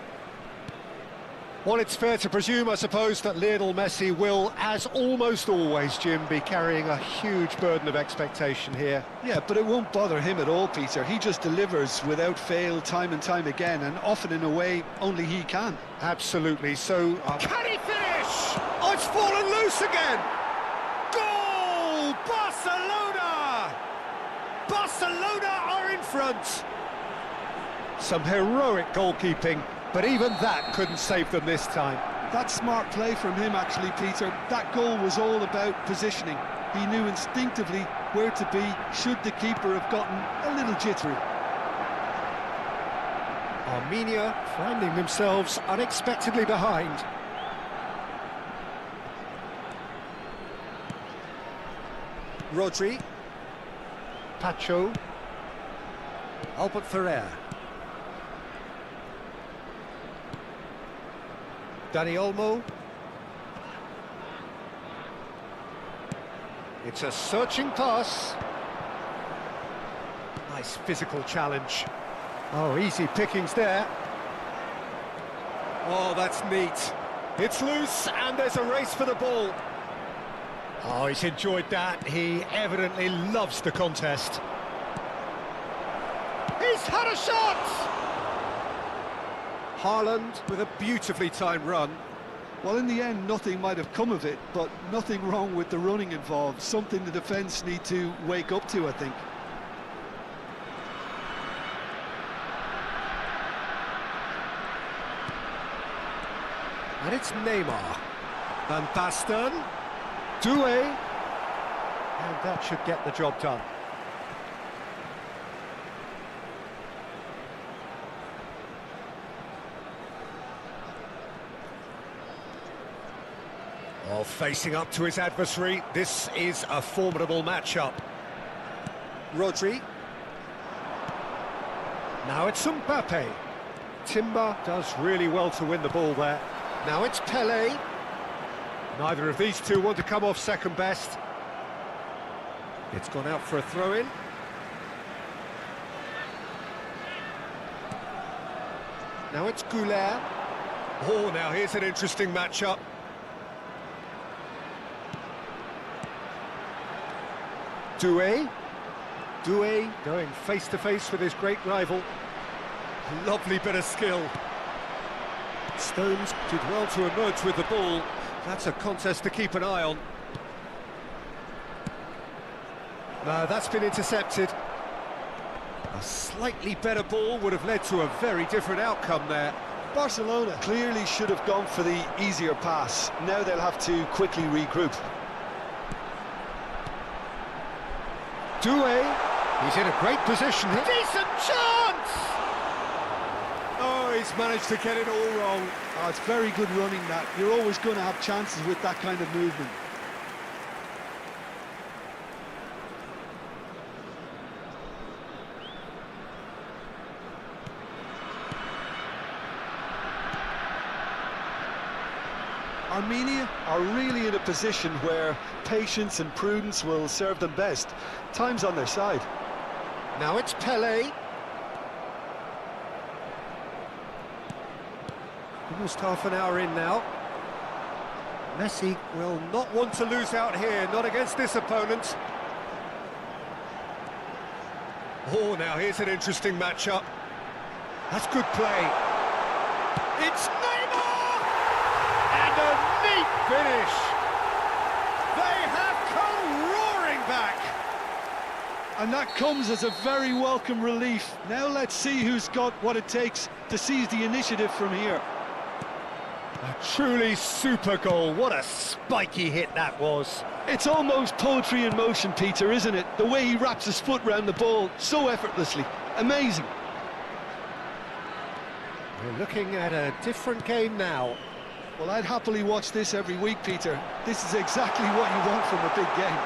Well, it's fair to presume, I suppose, that Lionel Messi will, as almost always, Jim, be carrying a huge burden of expectation here. Yeah, but it won't bother him at all, Peter. He just delivers without fail time and time again, and often in a way only he can. Absolutely, so... Can he finish? Oh, it's fallen loose again! Goal! Barcelona! Barcelona are in front! Some heroic goalkeeping. But even that couldn't save them this time. That's smart play from him, actually, Peter. That goal was all about positioning. He knew instinctively where to be should the keeper have gotten a little jittery. Armenia finding themselves unexpectedly behind. Rodri. Pacho. Albert Ferrer. Dani Olmo. It's a searching pass. Nice physical challenge. Oh, easy pickings there. Oh, that's neat. It's loose, and there's a race for the ball. Oh, he's enjoyed that. He evidently loves the contest. He's had a shot! Haaland with a beautifully timed run. Well, in the end, nothing might have come of it, but nothing wrong with the running involved. Something the defence need to wake up to, I think. And it's Neymar. Van Basten. Doué. And that should get the job done. Oh, facing up to his adversary, this is a formidable matchup. Rodri. Now it's Mbappe. Timber does really well to win the ball there. Now it's Pelé. Neither of these two want to come off second best. It's gone out for a throw-in. Now it's Goulet. Oh, now here's an interesting matchup. Doué. Doué going face-to-face with his great rival. Lovely bit of skill. Stones did well to emerge with the ball. That's a contest to keep an eye on. No, that's been intercepted. A slightly better ball would have led to a very different outcome there. Barcelona clearly should have gone for the easier pass. Now they'll have to quickly regroup. Doué, he's in a great position. Decent chance! Oh, he's managed to get it all wrong. Oh, it's very good running that. You're always going to have chances with that kind of movement. Armenia are really in a position where patience and prudence will serve them best. Time's on their side. Now it's Pelé. Almost half an hour in now. Messi will not want to lose out here, not against this opponent. Oh, now here's an interesting matchup. That's good play. It's Neymar! And a neat finish! They have come roaring back! And that comes as a very welcome relief. Now let's see who's got what it takes to seize the initiative from here. A truly super goal. What a spiky hit that was. It's almost poetry in motion, Peter, isn't it? The way he wraps his foot round the ball so effortlessly. Amazing. We're looking at a different game now. Well, I'd happily watch this every week, Peter. This is exactly what you want from a big game.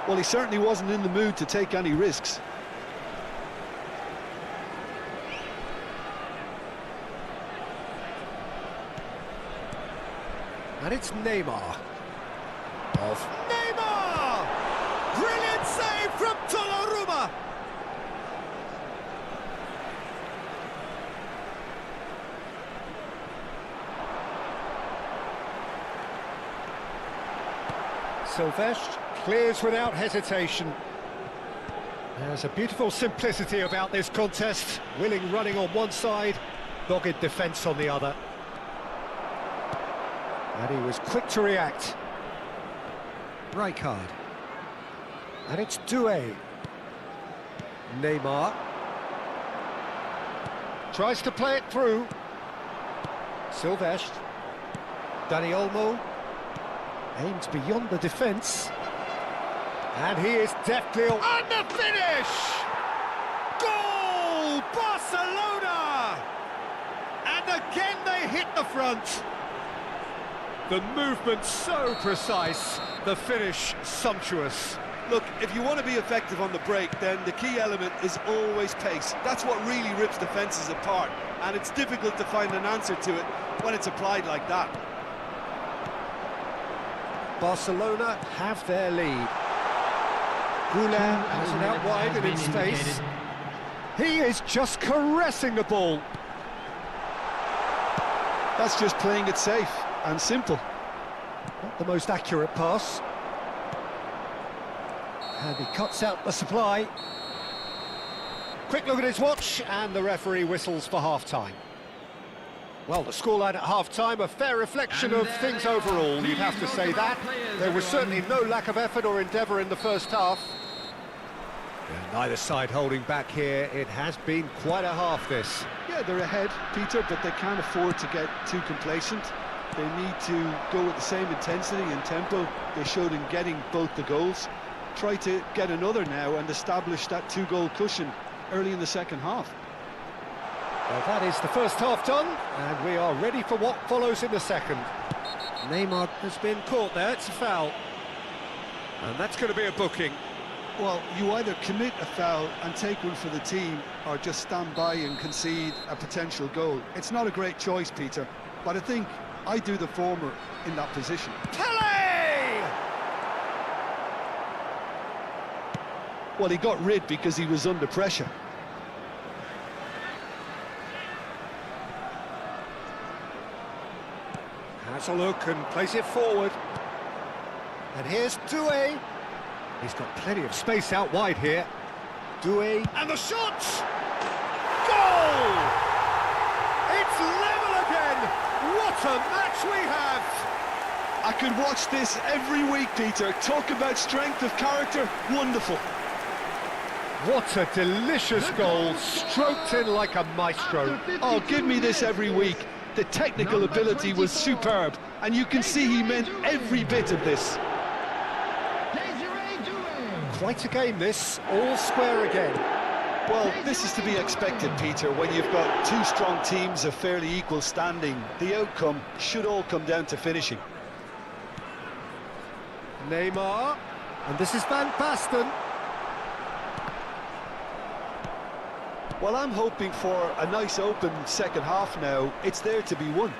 Well, he certainly wasn't in the mood to take any risks. And it's Neymar. Off. Neymar! Brilliant save from Donnarumma! Silvestre clears without hesitation. There's a beautiful simplicity about this contest. Willing running on one side, dogged defence on the other. And he was quick to react. Rijkaard. And it's Doué. Neymar. Tries to play it through. Silvestre. Dani Olmo. Aims beyond the defence. And he is deftly on the finish! Goal! Barcelona! And again they hit the front. The movement so precise, the finish sumptuous. Look, if you want to be effective on the break, then the key element is always pace. That's what really rips defences apart, and it's difficult to find an answer to it when it's applied like that. Barcelona have their lead. Goulart has it out wide and in space. He is just caressing the ball. That's just playing it safe and simple. Not the most accurate pass. And he cuts out the supply. Quick look at his watch, and the referee whistles for half-time. Well, the scoreline at half-time, a fair reflection of things overall, you'd have to say that. There was certainly no lack of effort or endeavour in the first half. And neither side holding back here. It has been quite a half, this. Yeah, they're ahead, Peter, but they can't afford to get too complacent. They need to go with the same intensity and tempo they showed in getting both the goals. Try to get another now and establish that two-goal cushion early in the second half. Well, that is the first half done, and we are ready for what follows in the second. Neymar has been caught there, it's a foul. And that's going to be a booking. Well, you either commit a foul and take one for the team, or just stand by and concede a potential goal. It's not a great choice, Peter, but I think I do the former in that position. Pele! Well, he got rid because he was under pressure. Has a look and plays it forward. And here's Doué. He's got plenty of space out wide here. Doué, and the shot! Goal! It's level again! What a match we have! I could watch this every week, Peter. Talk about strength of character, wonderful. What a delicious goal, stroked in like a maestro. Oh, give me this every week. The technical ability was superb, and you can see he meant every bit of this. Quite a game this, all square again. Well, this is to be expected, Peter, when you've got two strong teams of fairly equal standing. The outcome should all come down to finishing. Neymar, and this is Van Basten. Well, I'm hoping for a nice open second half now. It's there to be won.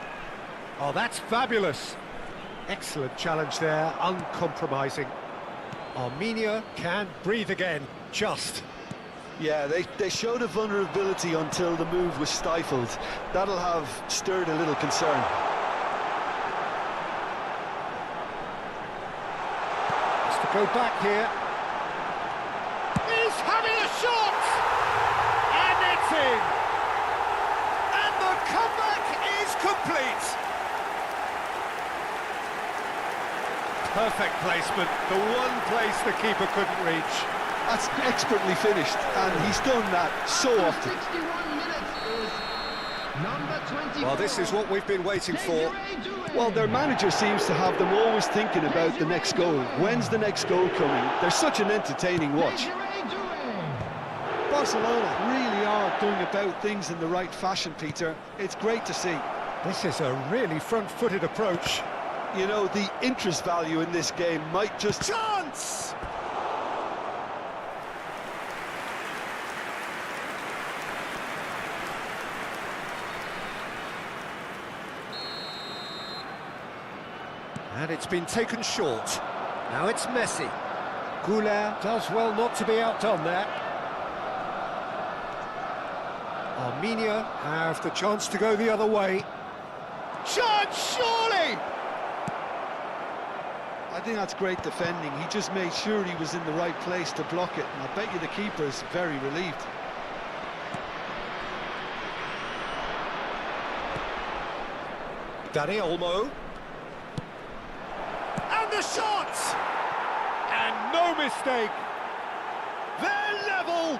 Oh, that's fabulous. Excellent challenge there, uncompromising. Armenia can breathe again, just. Yeah, they showed a vulnerability until the move was stifled. That'll have stirred a little concern. Has to go back here. He's having a shot! And it's in! And the comeback is complete! Perfect placement, the one place the keeper couldn't reach. That's expertly finished, and he's done that so often. 61 minutes is number 24. Well, this is what we've been waiting for. Well, their manager seems to have them always thinking about the next goal. When's the next goal coming? They're such an entertaining watch. Barcelona really are going about things in the right fashion, Peter. It's great to see. This is a really front-footed approach. You know, the interest value in this game might just... Chance! And it's been taken short. Now it's Messi. Goulart does well not to be outdone there. Armenia have the chance to go the other way. Chance, surely! I think that's great defending. He just made sure he was in the right place to block it, and I bet you the keeper's very relieved. Dani Olmo. And the shot! And no mistake! They're level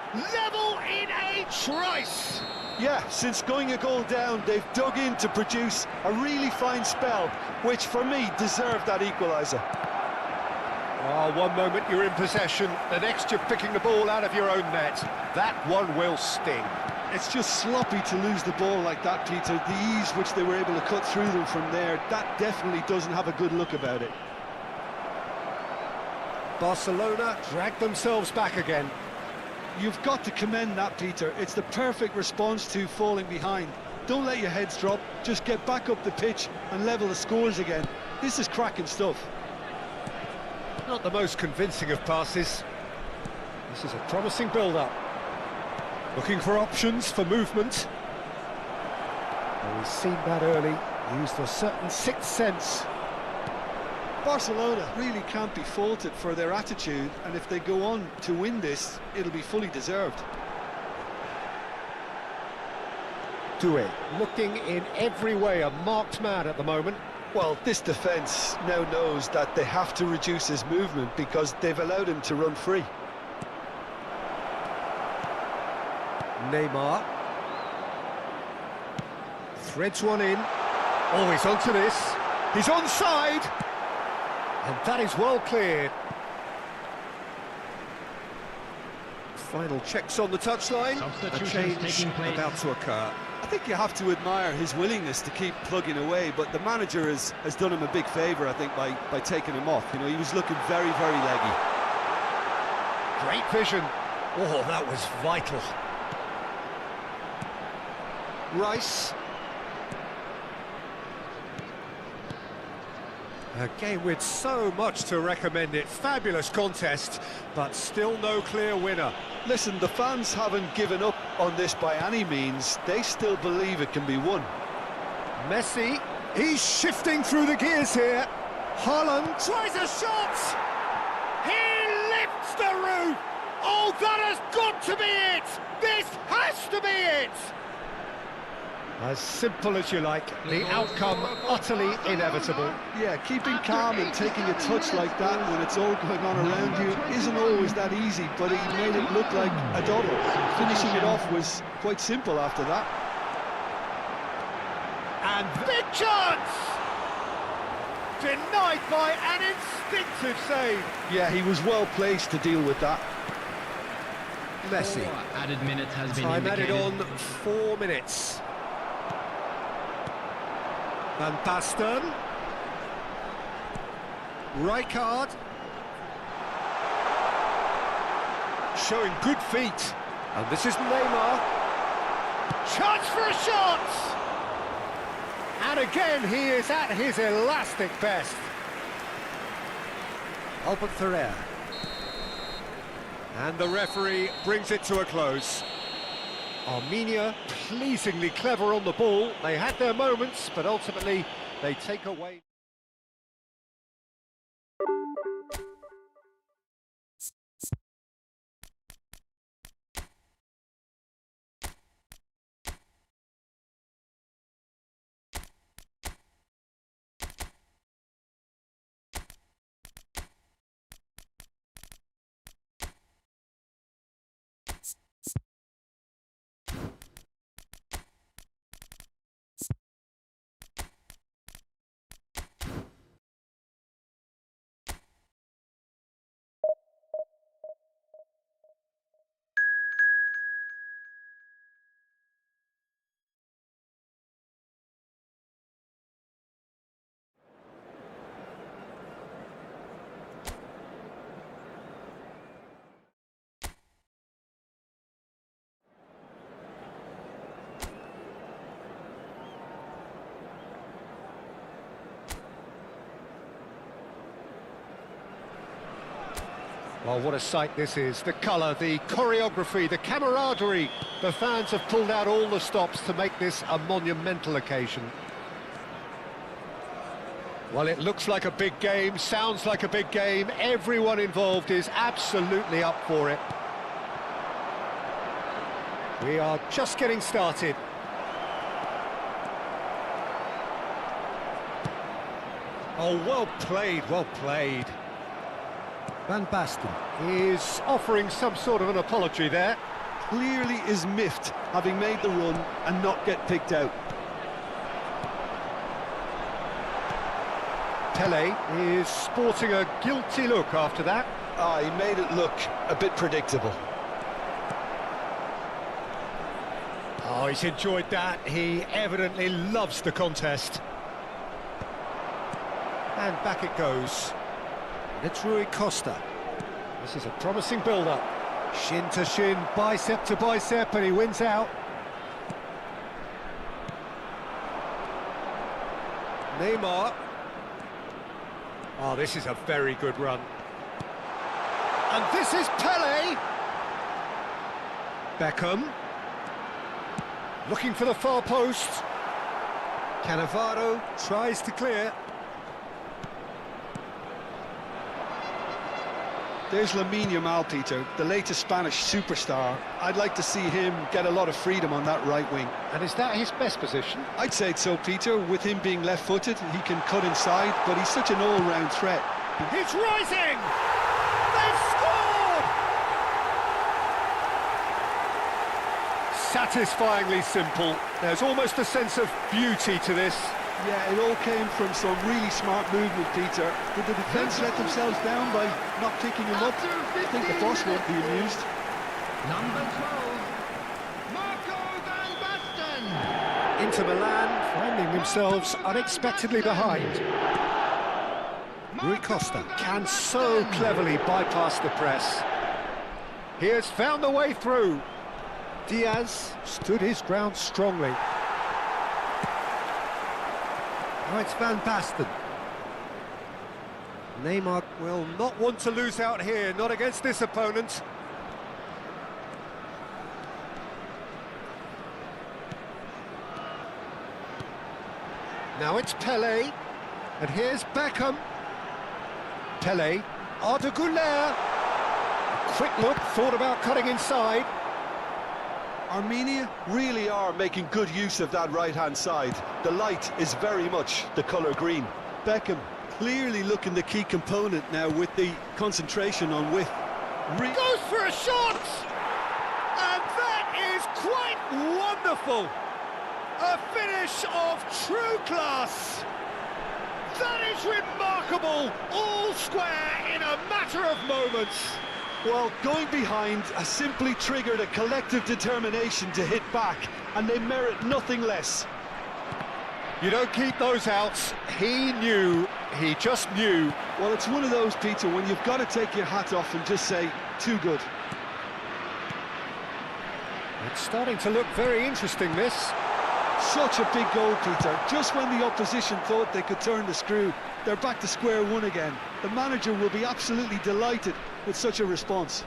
in a trice! Yeah, since going a goal down, they've dug in to produce a really fine spell, which for me deserved that equaliser. Oh, one moment you're in possession, the next you're picking the ball out of your own net. That one will sting. It's just sloppy to lose the ball like that, Peter. The ease which they were able to cut through them from there, that definitely doesn't have a good look about it. Barcelona drag themselves back again. You've got to commend that, Peter. It's the perfect response to falling behind. Don't let your heads drop, just get back up the pitch and level the scores again. This is cracking stuff. Not the most convincing of passes. This is a promising build-up. Looking for options for movement. Well, we've seen that early, used a certain sixth sense. Barcelona really can't be faulted for their attitude, and if they go on to win this, it'll be fully deserved. Doué, looking in every way a marked man at the moment. Well, this defence now knows that they have to reduce his movement because they've allowed him to run free. Neymar. Threads one in. Oh, he's onto this. He's onside. And that is well cleared. Final checks on the touchline. A change about to occur. I think you have to admire his willingness to keep plugging away, but the manager has done him a big favour, I think, by taking him off. You know, he was looking very, very leggy. Great vision. Oh, that was vital. Rice. A game with so much to recommend it. Fabulous contest, but still no clear winner. Listen, the fans haven't given up on this by any means. They still believe it can be won. Messi, he's shifting through the gears here. Haaland tries a shot. He lifts the roof. Oh, that has got to be it. This has to be it. As simple as you like, the outcome utterly inevitable. Yeah, keeping calm and taking a touch like that when it's all going on around you isn't always that easy, but he made it look like a double. Finishing it off was quite simple after that. And big chance! Denied by an instinctive save. Yeah, he was well placed to deal with that. Messi. Added minutes has been Time indicated. added on 4 minutes. Van Basten. Rijkaard. Showing good feet. And this is Neymar. Chance for a shot! And again, he is at his elastic best. Albert Ferrer. And the referee brings it to a close. Armenia pleasingly clever on the ball. They had their moments, but ultimately they take away. Well, what a sight this is. The colour, the choreography, the camaraderie. The fans have pulled out all the stops to make this a monumental occasion. Well, it looks like a big game, sounds like a big game. Everyone involved is absolutely up for it. We are just getting started. Oh, well played, well played. Van Basten is offering some sort of an apology there. Clearly is miffed, having made the run and not get picked out. Pele is sporting a guilty look after that. He made it look a bit predictable. Oh, he's enjoyed that. He evidently loves the contest. And back it goes. It's Rui Costa. This is a promising build-up. Shin to shin, bicep to bicep, and he wins out. Neymar. Oh, this is a very good run. And this is Pele. Beckham. Looking for the far post. Cannavaro tries to clear. There's Lamine Yamal, Peter, the latest Spanish superstar. I'd like to see him get a lot of freedom on that right wing. And is that his best position? I'd say so, Peter. With him being left-footed, he can cut inside, but he's such an all-round threat. It's rising! They've scored! Satisfyingly simple. There's almost a sense of beauty to this. Yeah, it all came from some really smart movement, Peter. Did the defence let themselves down by not picking him up? I think the boss won't be amused. Number 12, Marco van Basten. Inter Milan finding themselves unexpectedly behind. Rui Costa can so cleverly bypass the press. He has found the way through. Diaz stood his ground strongly. Now it's Van Basten. Neymar will not want to lose out here, not against this opponent. Now it's Pelé, and here's Beckham. Pelé, Arda Güler. Quick look, thought about cutting inside. Armenia really are making good use of that right-hand side. The light is very much the colour green. Beckham clearly looking the key component now with the concentration on width. Goes for a shot! And that is quite wonderful! A finish of true class! That is remarkable! All square in a matter of moments! Well, going behind has simply triggered a collective determination to hit back, and they merit nothing less. You don't keep those outs. He knew, he just knew. Well, it's one of those, Peter, when you've got to take your hat off and just say, too good. It's starting to look very interesting, this. Such a big goal, Peter. Just when the opposition thought they could turn the screw, they're back to square one again. The manager will be absolutely delighted with such a response.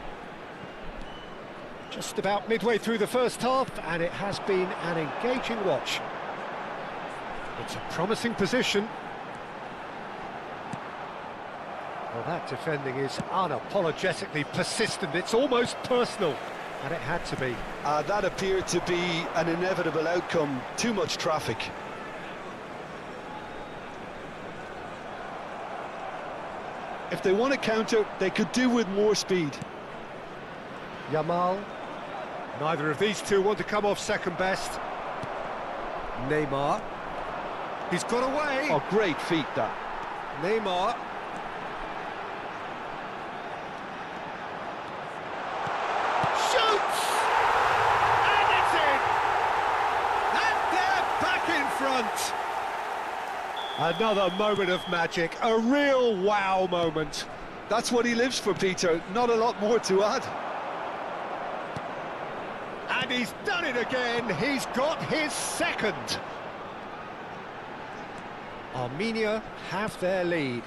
Just about midway through the first half, and it has been an engaging watch. It's a promising position. Well, that defending is unapologetically persistent. It's almost personal, and it had to be. That appeared to be an inevitable outcome. Too much traffic. If they want to counter, they could do with more speed. Yamal. Neither of these two want to come off second best. Neymar. He's got away. Oh, great feat, that. Neymar. Shoots! And it's in! And they're back in front! Another moment of magic, a real wow moment. That's what he lives for, Peter. Not a lot more to add. And he's done it again. He's got his second. Armenia have their lead.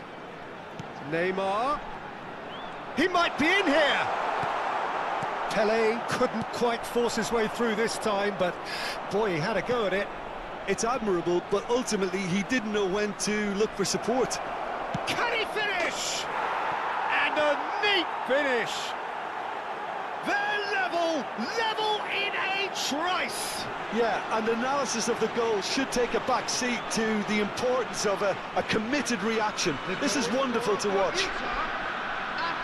Neymar. He might be in here. Pelé couldn't quite force his way through this time, but boy, he had a go at it. It's admirable, but ultimately he didn't know when to look for support. Can he finish? And a neat finish. They're level in a trice. Yeah, and analysis of the goal should take a back seat to the importance of a committed reaction. This is wonderful to watch.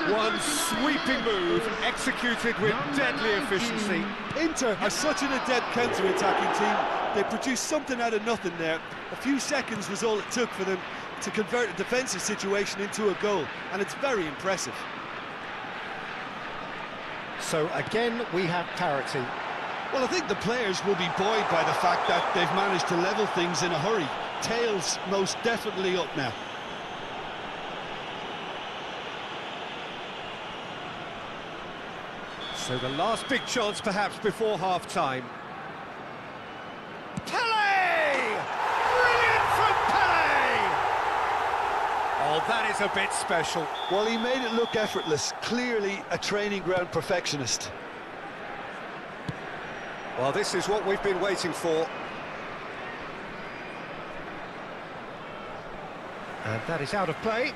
One sweeping move, executed with deadly efficiency. Inter are such an adept counter-attacking team. They produced something out of nothing there. A few seconds was all it took for them to convert a defensive situation into a goal, and it's very impressive. So again, we have parity. Well, I think the players will be buoyed by the fact that they've managed to level things in a hurry. Tails most definitely up now. So the last big chance perhaps before half-time. Pelé! Brilliant from Pelé! Oh, that is a bit special. Well, he made it look effortless. Clearly a training ground perfectionist. Well, this is what we've been waiting for. And that is out of play.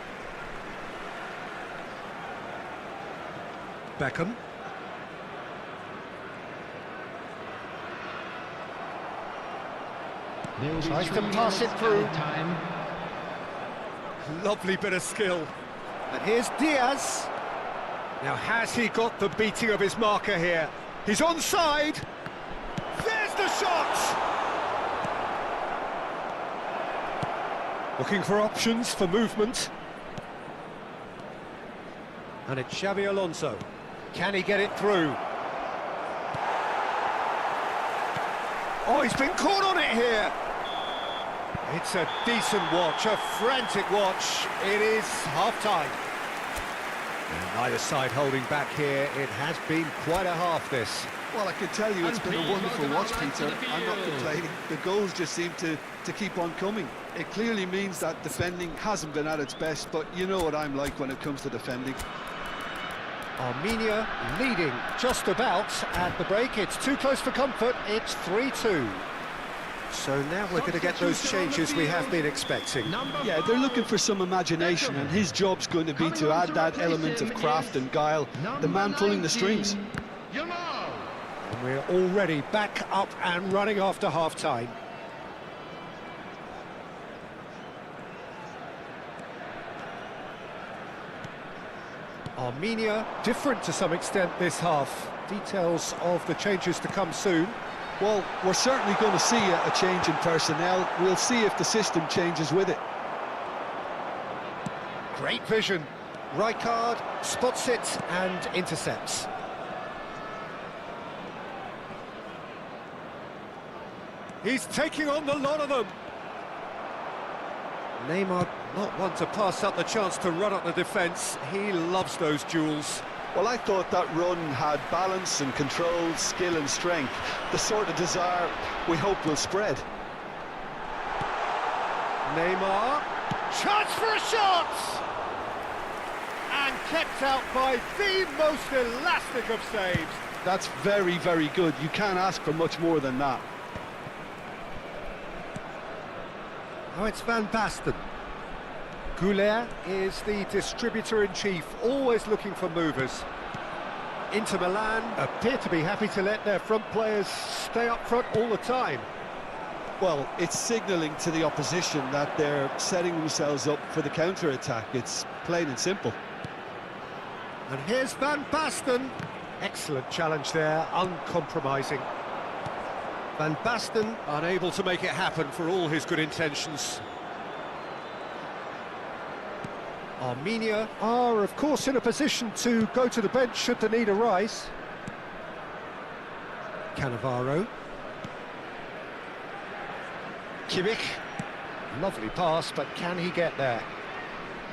Beckham. Tries to pass it through. Time. Lovely bit of skill. And here's Diaz. Now, has he got the beating of his marker here? He's onside. There's the shot! Looking for options for movement. And it's Xabi Alonso. Can he get it through? Oh, he's been caught on it here. It's a decent watch, a frantic watch. It is half-time. And neither side holding back here. It has been quite a half, this. Well, I can tell you it's been a wonderful watch, Peter. I'm not complaining. The goals just seem to keep on coming. It clearly means that defending hasn't been at its best, but you know what I'm like when it comes to defending. Armenia leading just about at the break. It's too close for comfort. It's 3-2. So now we're going to get those changes we have been expecting. Yeah, they're looking for some imagination, and his job's going to be to add that element of craft and guile, the man pulling the strings. And we're already back up and running after half-time. Armenia, different to some extent this half. Details of the changes to come soon. Well, we're certainly going to see a change in personnel. We'll see if the system changes with it. Great vision. Rijkaard spots it and intercepts. He's taking on the lot of them. Neymar, not one to pass up the chance to run up the defence. He loves those duels. Well, I thought that run had balance and control, skill and strength. The sort of desire we hope will spread. Neymar, chance for a shot! And kept out by the most elastic of saves. That's very, very good. You can't ask for much more than that. Oh, it's Van Basten. Goulet is the distributor-in-chief, always looking for movers. Inter Milan appear to be happy to let their front players stay up front all the time. Well, it's signalling to the opposition that they're setting themselves up for the counter-attack. It's plain and simple. And here's Van Basten. Excellent challenge there, uncompromising. Van Basten unable to make it happen for all his good intentions. Armenia are, of course, in a position to go to the bench should the need arise. Cannavaro. Kimmich. Lovely pass, but can he get there?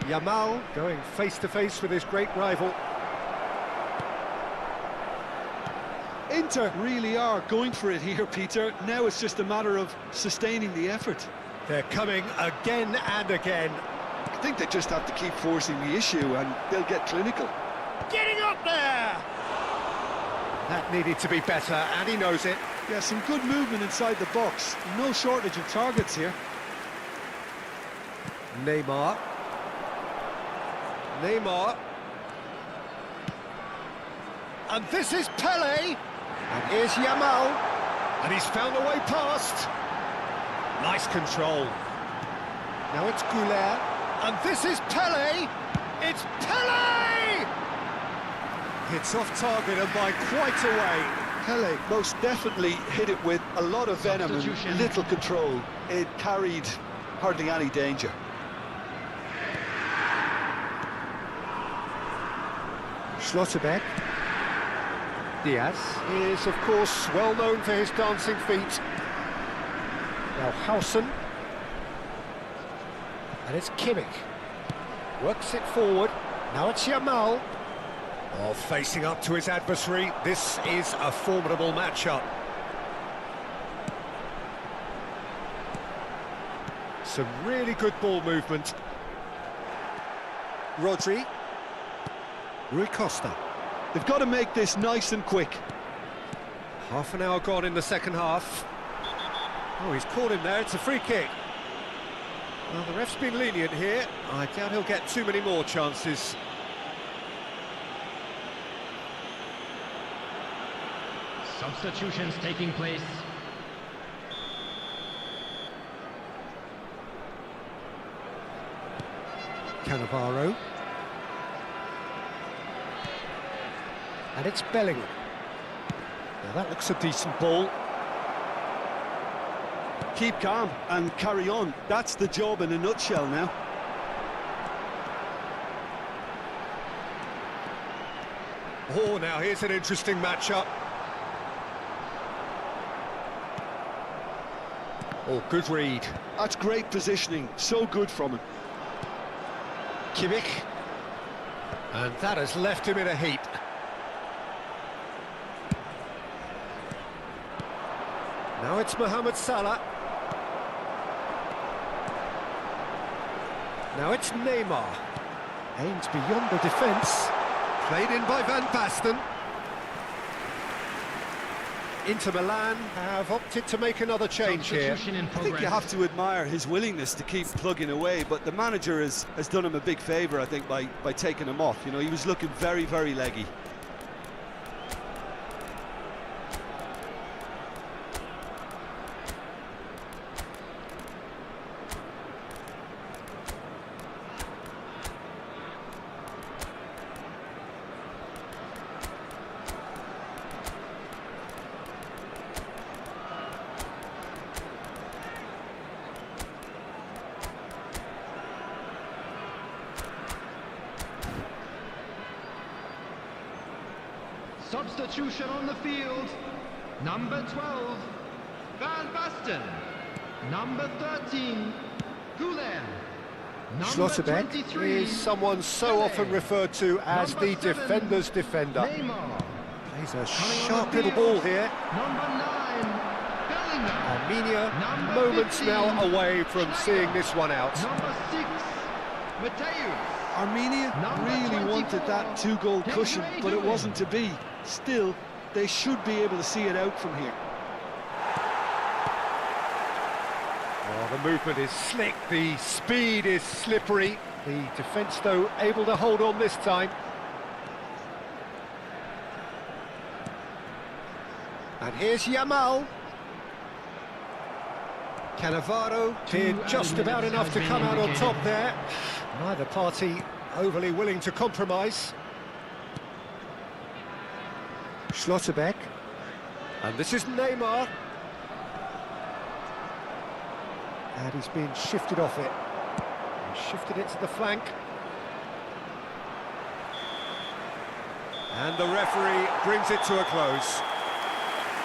Yamal going face-to-face with his great rival. Inter really are going for it here, Peter. Now it's just a matter of sustaining the effort. They're coming again and again. I think they just have to keep forcing the issue and they'll get clinical. Getting up there! That needed to be better, and he knows it. Yeah, some good movement inside the box. No shortage of targets here. Neymar. Neymar. And this is Pele. And here's Yamal. And he's found a way past. Nice control. Now it's Goulet. And this is Pele. It's Pele! It's off target and by quite a way. Pele most definitely hit it with a lot of venom and little control. It carried hardly any danger. Schlotterbeck. Diaz is, of course, well known for his dancing feet. Now Hausen. And it's Kimmich. Works it forward. Now it's Yamal. Oh, facing up to his adversary. This is a formidable matchup. Some really good ball movement. Rodri. Rui Costa. They've got to make this nice and quick. Half an hour gone in the second half. Oh, he's caught him there, it's a free kick. Well, the ref's been lenient here. I doubt he'll get too many more chances. Substitutions taking place. Cannavaro. And it's Bellingham. Now that looks a decent ball. Keep calm and carry on. That's the job in a nutshell now. Oh, now here's an interesting matchup. Oh, good read. That's great positioning. So good from him. Kimmich. And that has left him in a heap. Now it's Mohamed Salah. Now it's Neymar. Aimed beyond the defence. Played in by Van Basten. Inter Milan have opted to make another change here. I think you have to admire his willingness to keep plugging away, but the manager has done him a big favour, I think, by taking him off. You know, he was looking very, very leggy. Substitution on the field. Number 12, Van Basten. Number 13, Gulen. Schlotterbeck is someone so often referred to as the defender's defender. Neymar. Plays a sharp little ball here. Number 9, Bellingham. Armenia Number moments 15, now away from Schneider. seeing this one out. Number 6, Mateus. Armenia Number really wanted 24, that two-goal cushion, but it wasn't to be. Still, they should be able to see it out from here. Oh, the movement is slick, the speed is slippery. The defence, though, able to hold on this time. And here's Yamal. Cannavaro did just about enough to come out on top there. Neither party overly willing to compromise. Schlotterbeck. And this is Neymar. And he's been shifted off it. He's shifted it to the flank. And the referee brings it to a close.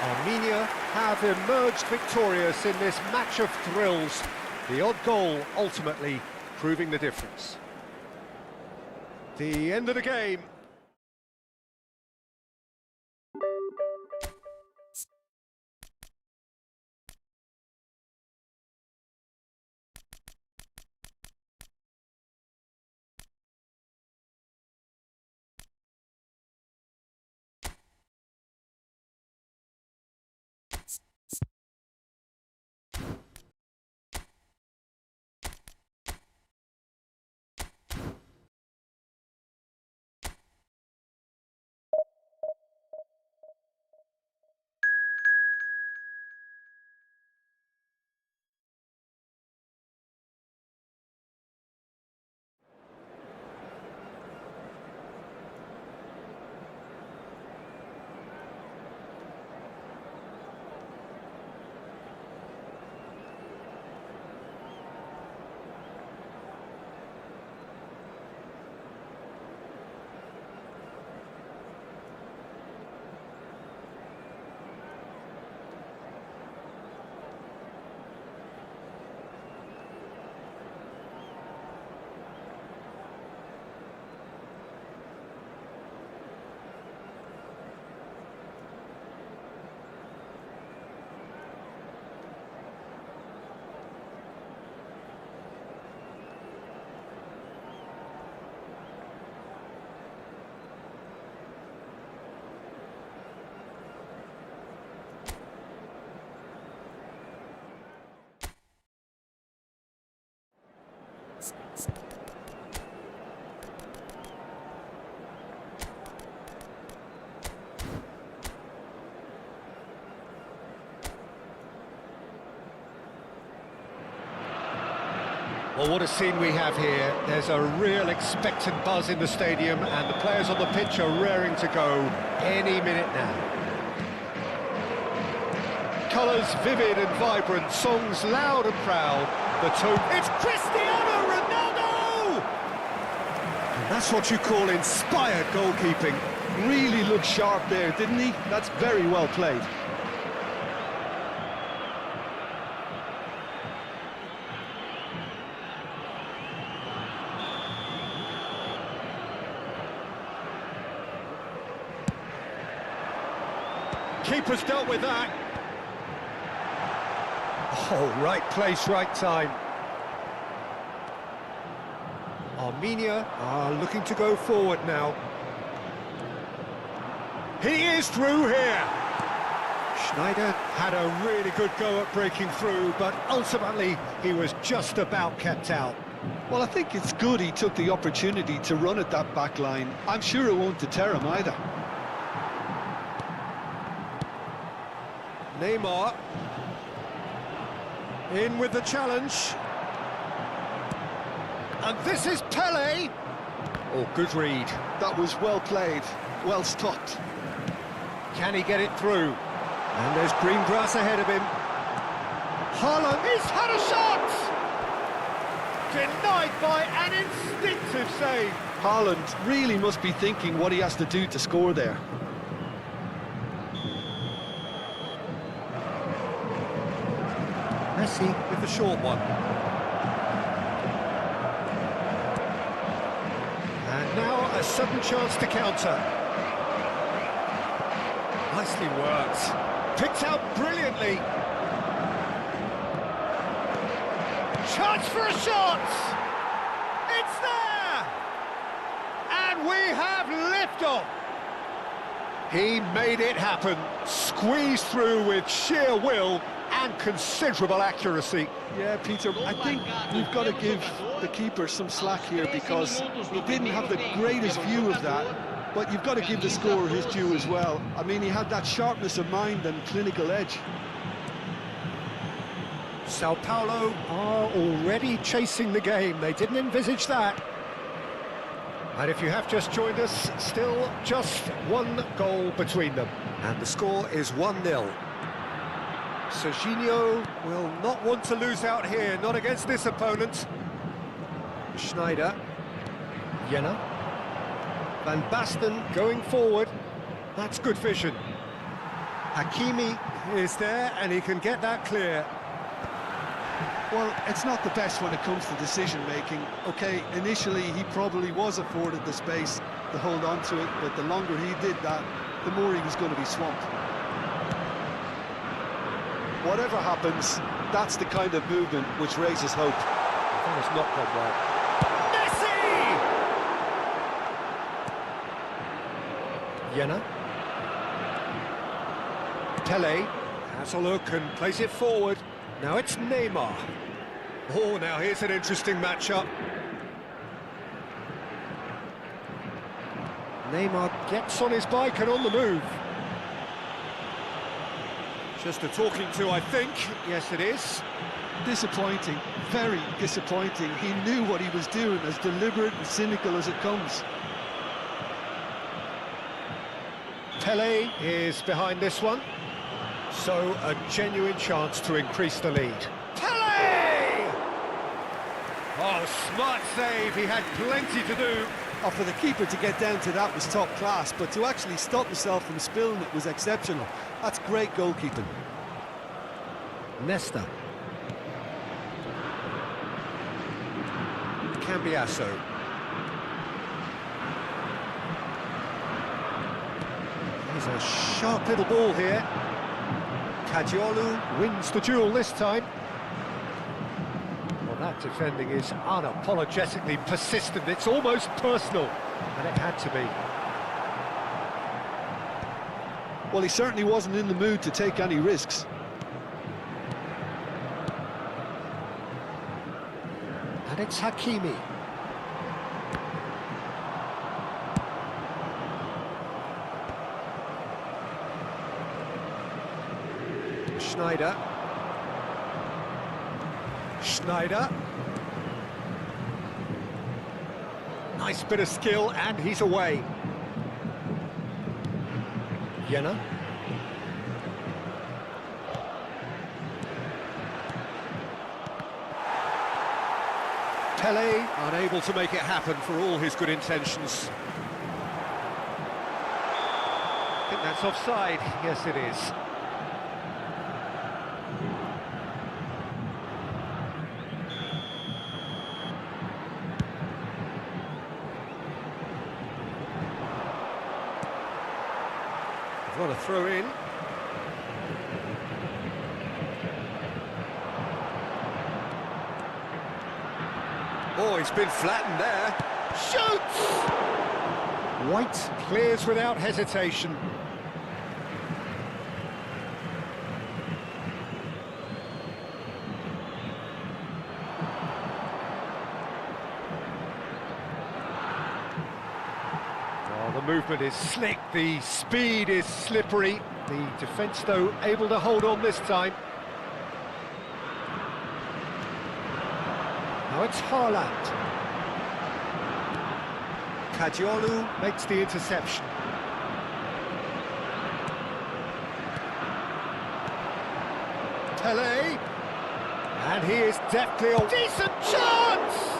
Armenia have emerged victorious in this match of thrills. The odd goal ultimately proving the difference. The end of the game. Well, what a scene we have here. There's a real expectant buzz in the stadium, and the players on the pitch are raring to go any minute now. Colours vivid and vibrant, songs loud and proud. The tone... It's Cristiano Ronaldo! And that's what you call inspired goalkeeping. Really looked sharp there, didn't he? That's very well played. Keeper's dealt with that. Oh, right place, right time. Armenia are looking to go forward now. He is through here. Schneider had a really good go at breaking through, but ultimately he was just about kept out. Well, I think it's good he took the opportunity to run at that back line. I'm sure it won't deter him either. Neymar in with the challenge, and this is Pele. Oh, good read. That was well played, well stopped. Can he get it through? And there's green grass ahead of him. Haaland, he's had a shot! Denied by an instinctive save. Haaland really must be thinking what he has to do to score there. Messi with the short one. And now a sudden chance to counter. Nicely worked. Picked out brilliantly. Chance for a shot! It's there! And we have liftoff! He made it happen. Squeezed through with sheer will and considerable accuracy. Yeah, Peter, I think we've got to give the keeper some slack here because he didn't have the greatest view of that, but you've got to give the scorer his due as well. I mean, he had that sharpness of mind and clinical edge. Sao Paulo are already chasing the game. They didn't envisage that. And if you have just joined us, still just one goal between them. And the score is 1-0. Serginho will not want to lose out here, not against this opponent. Schneider. Jenner. Van Basten going forward. That's good vision. Hakimi is there, and he can get that clear. Well, it's not the best when it comes to decision-making. OK, initially he probably was afforded the space to hold on to it, but the longer he did that, the more he was going to be swamped. Whatever happens, that's the kind of movement which raises hope. That has not gone well. Messi! Jenner. Pele has a look and plays it forward. Now it's Neymar. Oh, now here's an interesting matchup. Neymar gets on his bike and on the move. Just a talking to, I think. Yes, it is. Disappointing, very disappointing. He knew what he was doing, as deliberate and cynical as it comes. Pele is behind this one. So, a genuine chance to increase the lead. Pele! Oh, smart save. He had plenty to do. Oh, for the keeper to get down to that was top class, but to actually stop himself from spilling it was exceptional. That's great goalkeeping. Nesta. Cambiasso. Here's a sharp little ball here. Kajiolu wins the duel this time. Well, that defending is unapologetically persistent. It's almost personal, and it had to be. Well, he certainly wasn't in the mood to take any risks. And it's Hakimi. Schneider. Schneider. Nice bit of skill, and he's away. Jenna. Pele unable to make it happen for all his good intentions. I think that's offside. Yes, it is. What a throw in. Oh, he's been flattened there. Shoots! White clears without hesitation. The movement is slick, the speed is slippery. The defence, though, able to hold on this time. Now it's Haaland. Kadiolu makes the interception. Pele. And he is deftly on. Decent chance!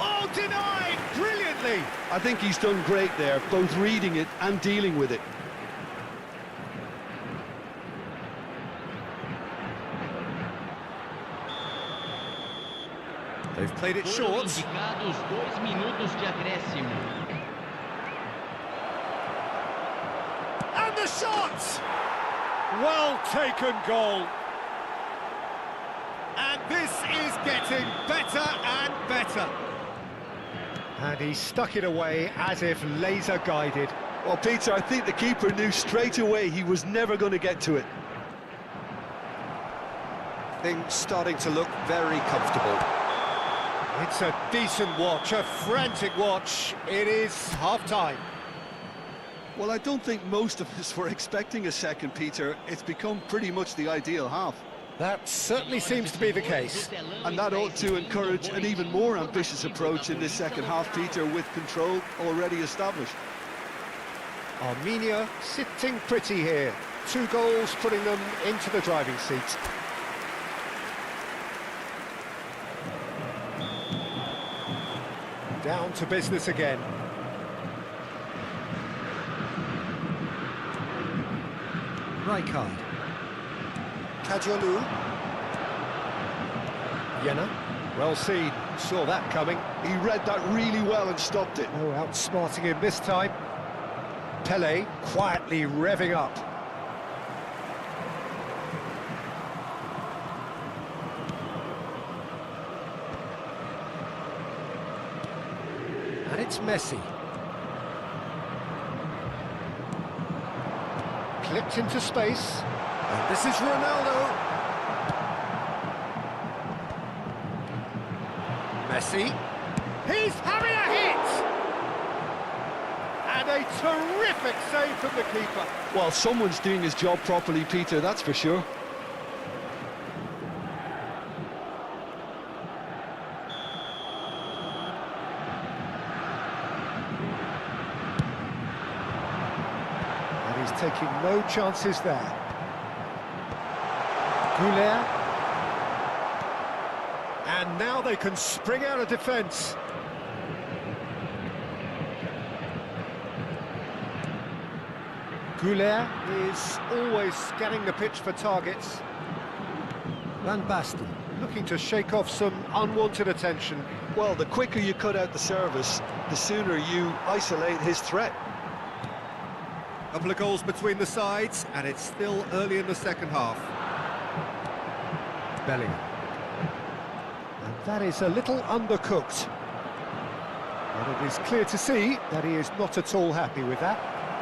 Oh, denied! Brilliantly! I think he's done great there, both reading it and dealing with it. They've played it short. Indicados 2 minutos de acréscimo. And the shot! Well taken goal. And this is getting better and better. And he stuck it away as if laser guided. Well, Peter, I think the keeper knew straight away he was never going to get to it. Things starting to look very comfortable. It's a decent watch, a frantic watch. It is half-time. Well, I don't think most of us were expecting a second, Peter. It's become pretty much the ideal half. That certainly seems to be the case. And that ought to encourage an even more ambitious approach in this second half, Peter, with control already established. Armenia sitting pretty here. 2 goals putting them into the driving seat. Down to business again. Rijkaard. Kadiolu. Jenna. Well seen. Saw that coming. He read that really well and stopped it. Oh, outsmarting him this time. Pele quietly revving up. And it's Messi. Clipped into space. And this is Ronaldo. Messi. He's having a hit! And a terrific save from the keeper. Well, someone's doing his job properly, Peter, that's for sure. And he's taking no chances there. Goulet. And now they can spring out of defence. Goulet is always scanning the pitch for targets. Van Basten looking to shake off some unwanted attention. Well, the quicker you cut out the service, the sooner you isolate his threat. Couple of goals between the sides, and it's still early in the second half. Bellingham. And that is a little undercooked. But it is clear to see that he is not at all happy with that.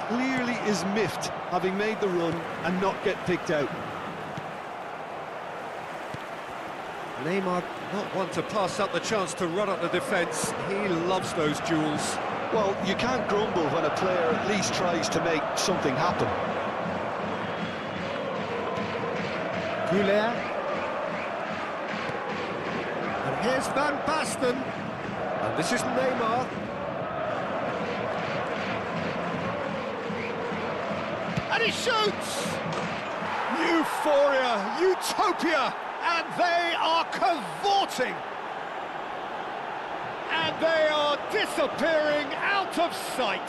Clearly is miffed, having made the run and not get picked out. Neymar not one to pass up the chance to run up the defence. He loves those duels. Well, you can't grumble when a player at least tries to make something happen. Goulet. And here's Van Basten. And This is Neymar. And he shoots! Euphoria, utopia, and they are cavorting. And they are disappearing out of sight.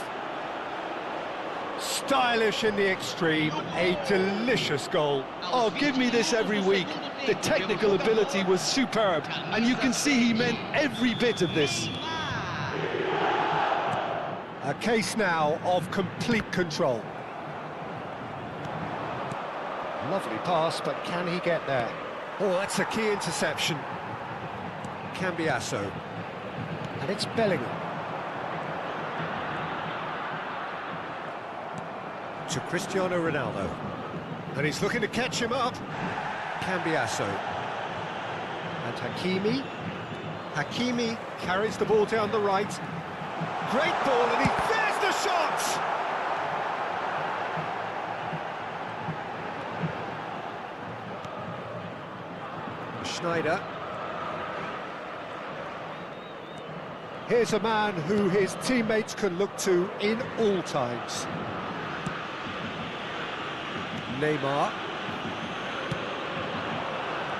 Stylish in the extreme, a delicious goal. Oh, give me this every week. The technical ability was superb, and you can see he meant every bit of this. A case now of complete control. Lovely pass, but can he get there? Oh, that's a key interception. Cambiasso. And it's Bellingham. To Cristiano Ronaldo. And he's looking to catch him up. Cambiasso. And Hakimi. Hakimi carries the ball down the right. Great ball, and there's the shot! Schneider. Here's a man who his teammates can look to in all times. Neymar.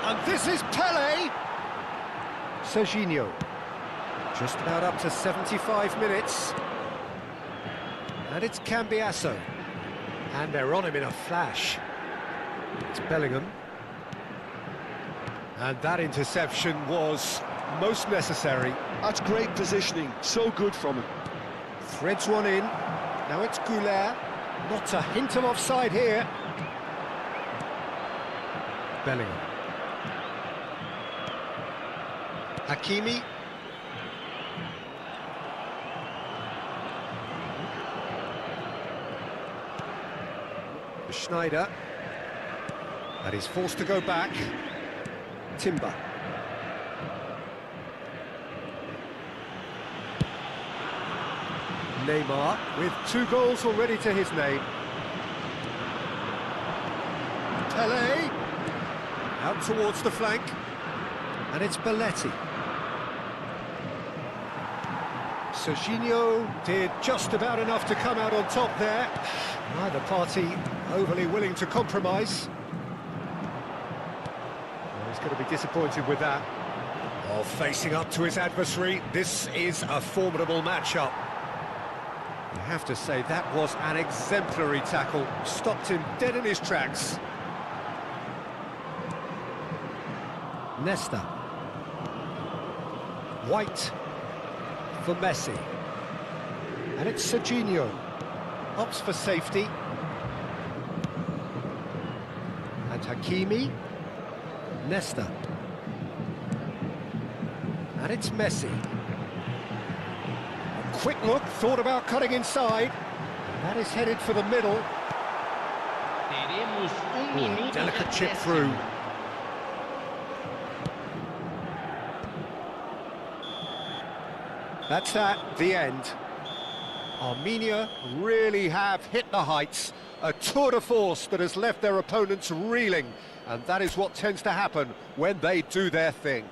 And this is Pele. Serginho. Just about up to 75 minutes. And it's Cambiasso. And they're on him in a flash. It's Bellingham. And that interception was most necessary. That's great positioning, so good from him. Threads one in. Now it's Goulet. Not a hint of offside here. Bellingham. Hakimi. Schneider. And he's forced to go back. Timber. Neymar with 2 goals already to his name. Pele out towards the flank, and it's Belletti. Serginho did just about enough to come out on top there. Neither party overly willing to compromise. Well, he's going to be disappointed with that. Oh, facing up to his adversary, this is a formidable matchup. You have to say that was an exemplary tackle, stopped him dead in his tracks. Nesta. White for Messi. And it's Serginho. Opts for safety. And Hakimi. Nesta. And it's Messi. A quick look, thought about cutting inside. That is headed for the middle. Delicate chip through. That's the end. Armenia really have hit the heights. A tour de force that has left their opponents reeling. And that is what tends to happen when they do their thing.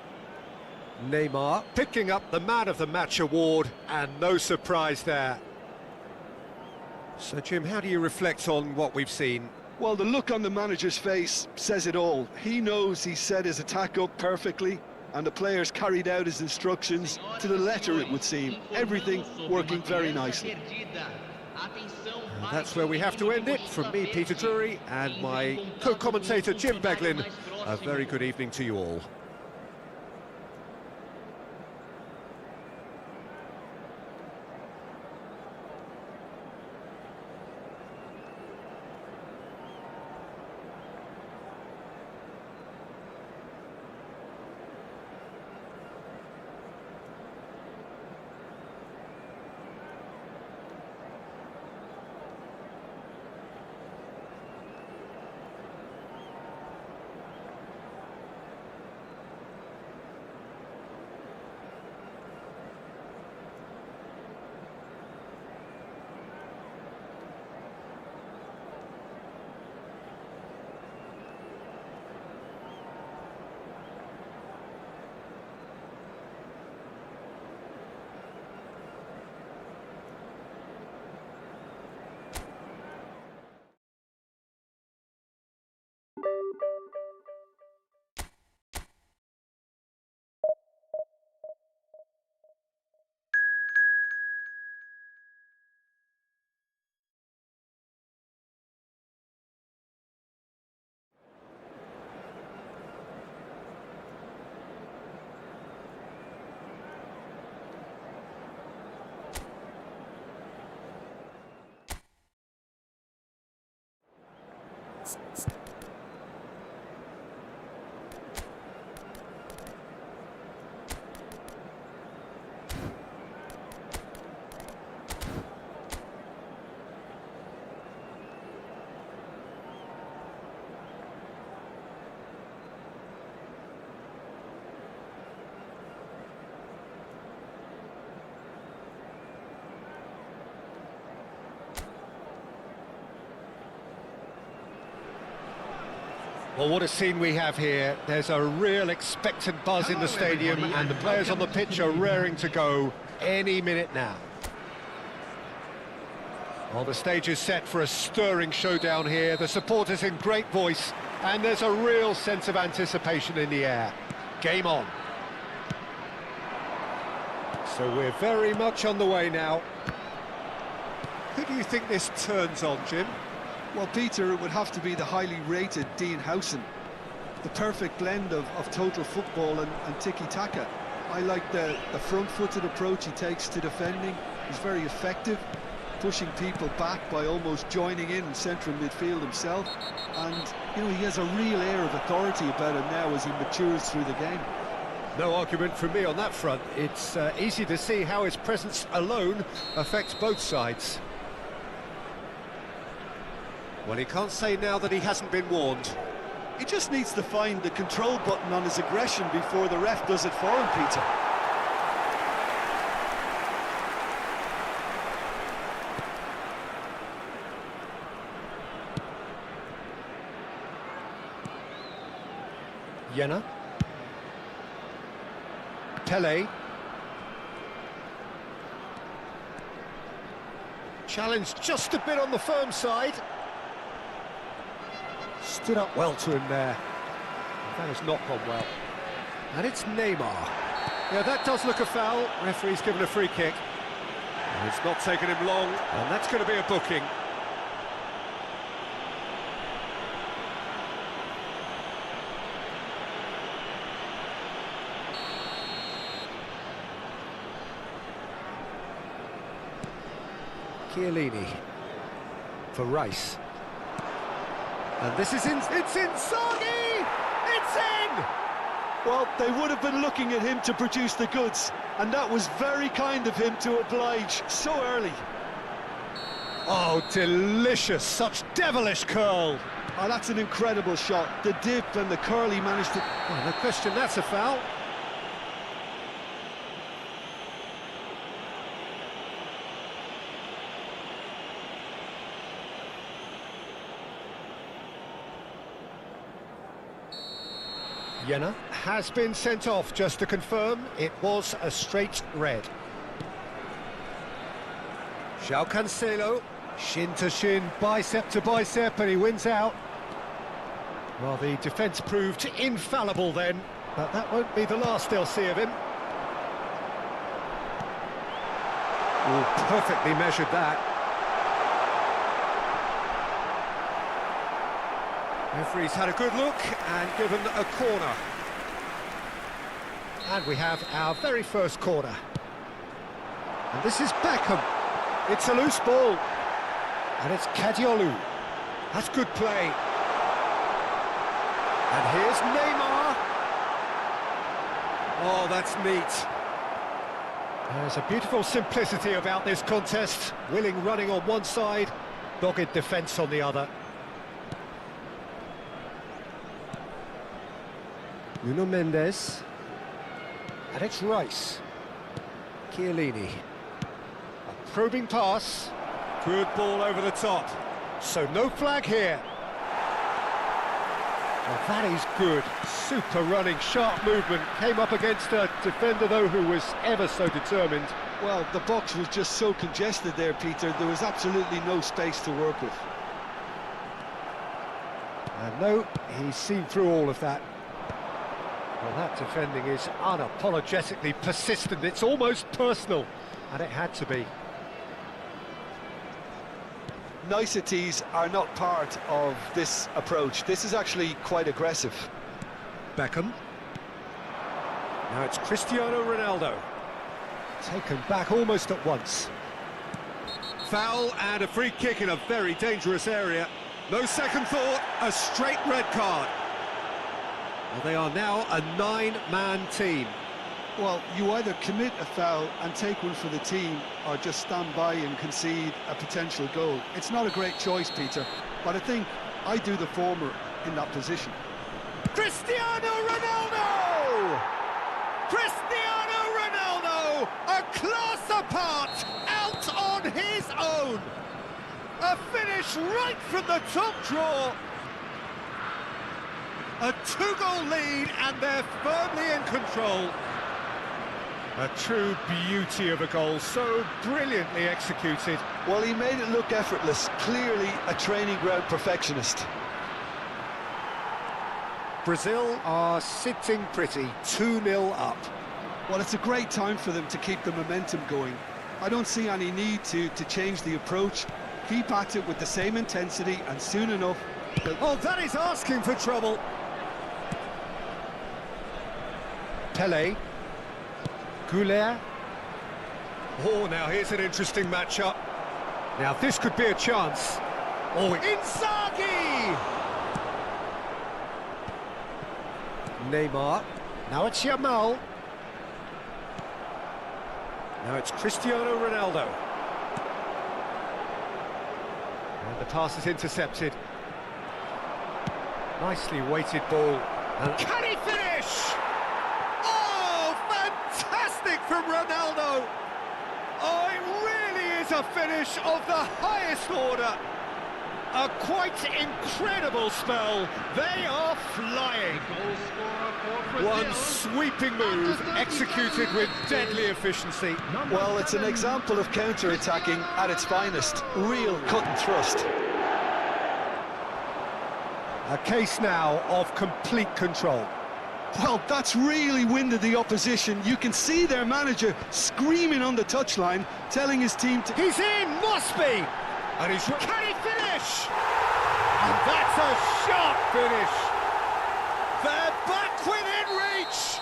Neymar picking up the Man of the Match award, and no surprise there. So, Jim, how do you reflect on what we've seen? Well, the look on the manager's face says it all. He knows he set his attack up perfectly, and the players carried out his instructions to the letter, it would seem. Everything working very nicely. And that's where we have to end it. From me, Peter Drury, and my co-commentator, Jim Beglin, a very good evening to you all. Well, what a scene we have here. There's a real expectant buzz in the stadium, and the players on the pitch are raring to go any minute now. Well, the stage is set for a stirring showdown here. The supporters in great voice, and there's a real sense of anticipation in the air. Game on. So we're very much on the way now. Who do you think this turns on, Jim? Well, Peter, it would have to be the highly rated Dean Howson. The perfect blend of total football and tiki-taka. I like the front-footed approach he takes to defending. He's very effective, pushing people back by almost joining in central midfield himself. And, you know, he has a real air of authority about him now as he matures through the game. No argument from me on that front. It's easy to see how his presence alone affects both sides. Well, he can't say now that he hasn't been warned. He just needs to find the control button on his aggression before the ref does it for him, Peter. Jenna. Pele. Challenge just a bit on the firm side. Stood up well to him there. That has not gone well. And it's Neymar. Yeah, that does look a foul. Referee's given a free kick. And it's not taken him long, and that's going to be a booking. Chiellini for Rice. And this is in, it's in, Soggy! It's in! Well, they would have been looking at him to produce the goods, and that was very kind of him to oblige so early. Oh, delicious, such devilish curl. Oh, that's an incredible shot. The dip and the curl he managed to... Oh, no question, that's a foul. Jenna has been sent off, just to confirm, it was a straight red. João Cancelo, shin to shin, bicep to bicep, and he wins out. Well, the defence proved infallible then, but that won't be the last they'll see of him. Oh, perfectly measured that. Referee's had a good look and given a corner. And we have our very first corner. And this is Beckham. It's a loose ball. And it's Kadiolu. That's good play. And here's Neymar. Oh, that's neat. There's a beautiful simplicity about this contest. Willing running on one side, dogged defence on the other. Nuno Mendes, and it's Rice. Chiellini. A probing pass. Good ball over the top. So no flag here. Well, that is good. Super running, sharp movement. Came up against a defender, though, who was ever so determined. Well, the box was just so congested there, Peter. There was absolutely no space to work with. And no, he's seen through all of that. Well, that defending is unapologetically persistent. It's almost personal, and it had to be. Niceties are not part of this approach. This is actually quite aggressive. Beckham. Now it's Cristiano Ronaldo. Taken back almost at once. Foul and a free kick in a very dangerous area. No second thought, a straight red card. Well, they are now a 9-man team. Well, you either commit a foul and take one for the team, or just stand by and concede a potential goal. It's not a great choice, Peter, but I think I do the former in that position. Cristiano Ronaldo! Cristiano Ronaldo, a class apart, out on his own. A finish right from the top draw. A 2-goal lead and they're firmly in control. A true beauty of a goal, so brilliantly executed. Well, he made it look effortless, clearly a training ground perfectionist. Brazil are sitting pretty, 2-0 up. Well, it's a great time for them to keep the momentum going. I don't see any need to change the approach. Keep at it with the same intensity, and soon enough... Oh, that is asking for trouble. Pelé. Goulet. Oh, now here's an interesting matchup. Now this could be a chance. Oh, Inzaghi! Neymar. Now it's Yamal. Now it's Cristiano Ronaldo. And the pass is intercepted. Nicely weighted ball. And can he finish? Oh, fantastic from Ronaldo! Oh, it really is a finish of the highest order. A quite incredible spell. They are flying. One sweeping move executed with deadly efficiency. Well, it's an example of counter-attacking at its finest. Real cut and thrust. A case now of complete control. Well, that's really winded the opposition. You can see their manager screaming on the touchline, telling his team to... He's in, must be! And he's... Can he finish? And that's a sharp finish. They're back within reach.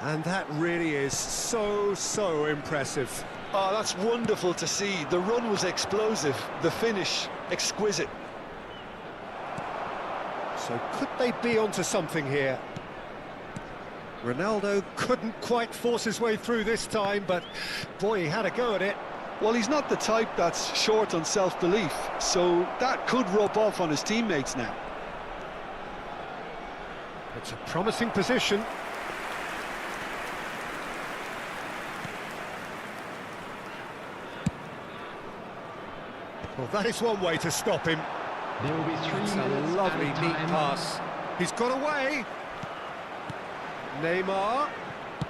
And that really is so impressive. Oh, that's wonderful to see. The run was explosive, the finish exquisite. So could they be onto something here? Ronaldo couldn't quite force his way through this time, but boy, he had a go at it. Well, he's not the type that's short on self-belief, so that could rub off on his teammates now. It's a promising position. Well, that is one way to stop him. There will be 3 It's minutes a lovely, added neat time. pass. He's got away. Neymar.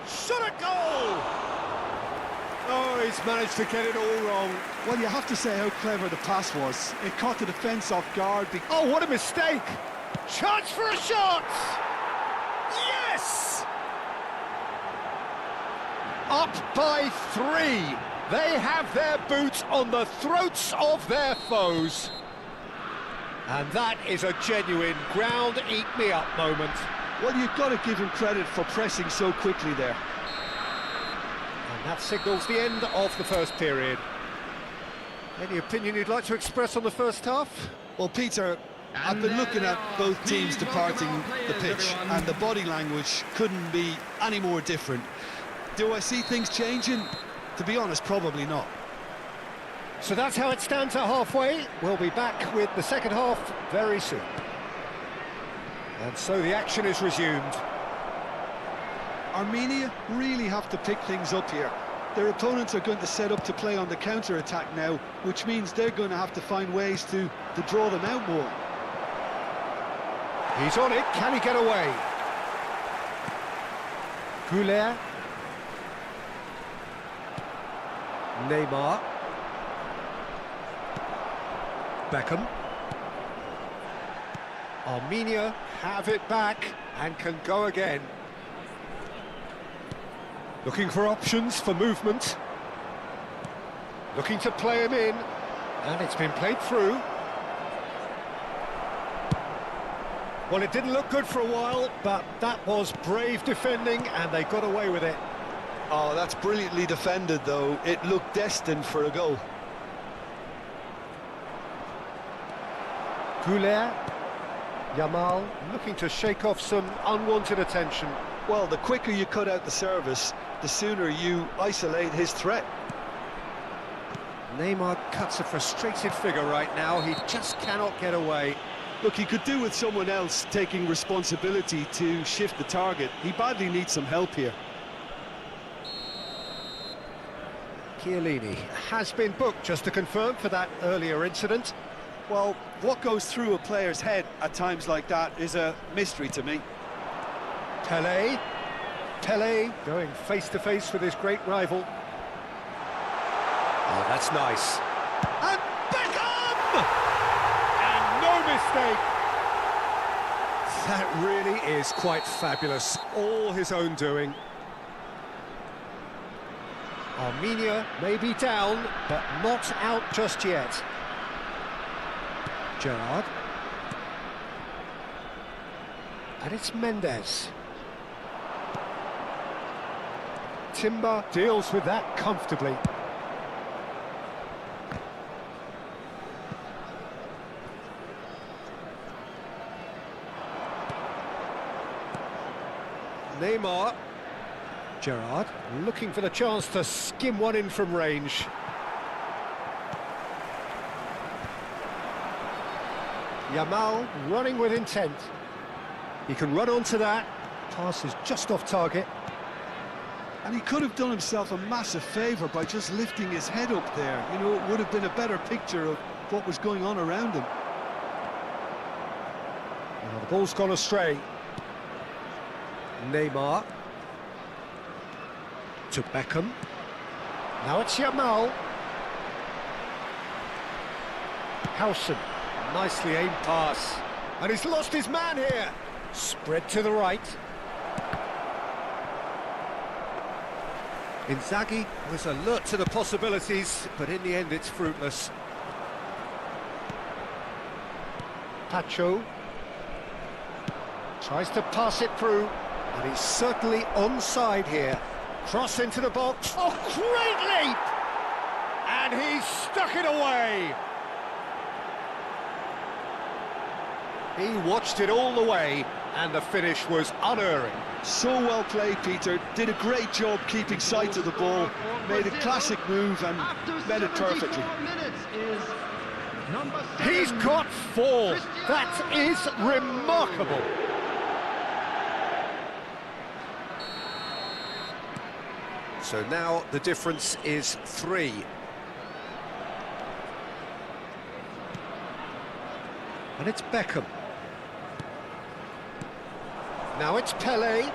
Shot a goal! Oh, he's managed to get it all wrong. Well, you have to say how clever the pass was. It caught the defence off guard. Oh, what a mistake! Chance for a shot! Yes! Up by 3. They have their boot on the throats of their foes. And that is a genuine ground-eat-me-up moment. Well, you've got to give him credit for pressing so quickly there. And that signals the end of the first period. Any opinion you'd like to express on the first half? Well, Peter, I've been looking at both teams departing the pitch, and the body language couldn't be any more different. Do I see things changing? To be honest, probably not. So that's how it stands at halfway. We'll be back with the second half very soon. And so the action is resumed. Armenia really have to pick things up here. Their opponents are going to set up to play on the counter-attack now, which means they're going to have to find ways to draw them out more. He's on it. Can he get away? Goulet. Neymar. Beckham. Armenia have it back and can go again. Looking for options for movement. Looking to play him in. And it's been played through. Well, it didn't look good for a while, but that was brave defending and they got away with it. Oh, that's brilliantly defended, though. It looked destined for a goal. Goulet. Yamal looking to shake off some unwanted attention. Well, the quicker you cut out the service, the sooner you isolate his threat. Neymar cuts a frustrated figure right now. He just cannot get away. Look, he could do with someone else taking responsibility to shift the target. He badly needs some help here. Chiellini has been booked, just to confirm, for that earlier incident. Well, what goes through a player's head at times like that is a mystery to me. Pelé going face-to-face with his great rival. Oh, that's nice. And Beckham! And no mistake! That really is quite fabulous. All his own doing. Armenia may be down, but not out just yet. Gerrard. And it's Mendes. Timber deals with that comfortably. Neymar. Gerrard looking for the chance to skim one in from range. Yamal running with intent. He can run onto that. Pass is just off target. And he could have done himself a massive favour by just lifting his head up there. You know, it would have been a better picture of what was going on around him. Now the ball's gone astray. Neymar. To Beckham. Now it's Yamal. Howson. Nicely aimed pass. And he's lost his man here. Spread to the right. Inzaghi was alert to the possibilities, but in the end it's fruitless. Pacho tries to pass it through, and he's certainly onside here. Cross into the box. Oh, great leap! And he's stuck it away. He watched it all the way, and the finish was unerring. So well played, Peter. Did a great job keeping sight of the ball. Made a classic move and met it perfectly. He's got 4. That is remarkable. So now the difference is 3. And it's Beckham. Now it's Pelé.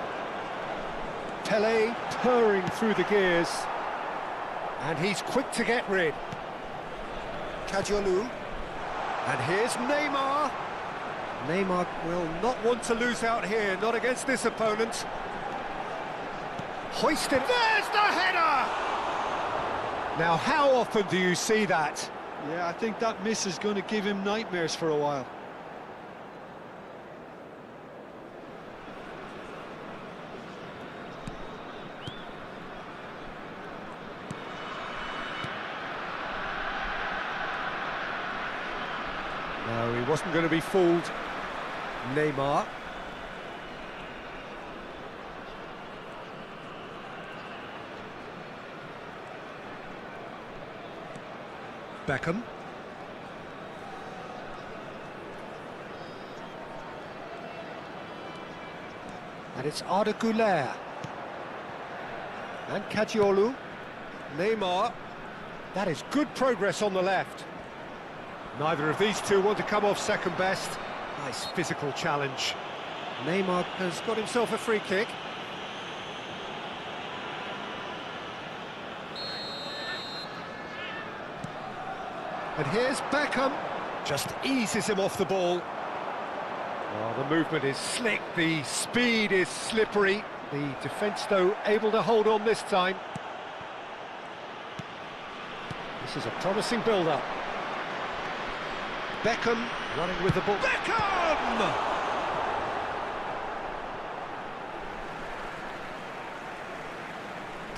Pelé purring through the gears. And he's quick to get rid. Kadiolu. And here's Neymar. Neymar will not want to lose out here, not against this opponent. Hoisted. There's the header! Now, how often do you see that? Yeah, I think that miss is going to give him nightmares for a while. No, he wasn't going to be fooled. Neymar. Beckham. And it's Arda Güler. And Kadiolu. Neymar. That is good progress on the left. Neither of these two want to come off second best. Nice physical challenge. Neymar has got himself a free kick. And here's Beckham. Just eases him off the ball. Oh, the movement is slick, the speed is slippery. The defence, though, able to hold on this time. This is a promising build-up. Beckham running with the ball. Beckham!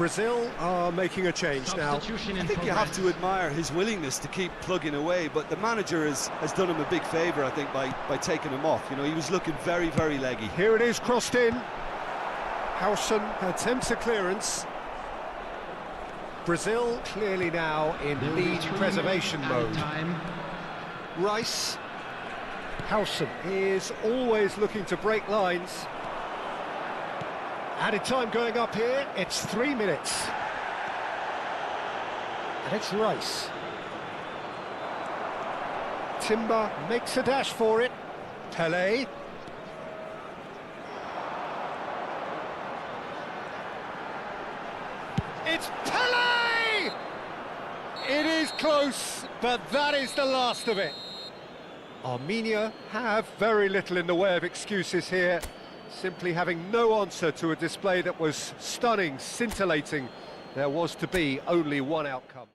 Brazil are making a change now. Substitution I in think you have progress. to admire his willingness to keep plugging away, but the manager has done him a big favour, I think, by taking him off. You know, he was looking very, very leggy. Here it is, crossed in. Howson attempts a clearance. Brazil clearly now in There'll be lead 3 preservation minutes added mode. Time. Rice. Howson is always looking to break lines. Added time going up here, it's 3 minutes. And it's Rice. Timber makes a dash for it. Pelé. It's Pelé! It is close, but that is the last of it. Armenia have very little in the way of excuses here, simply having no answer to a display that was stunning, scintillating. There was to be only one outcome.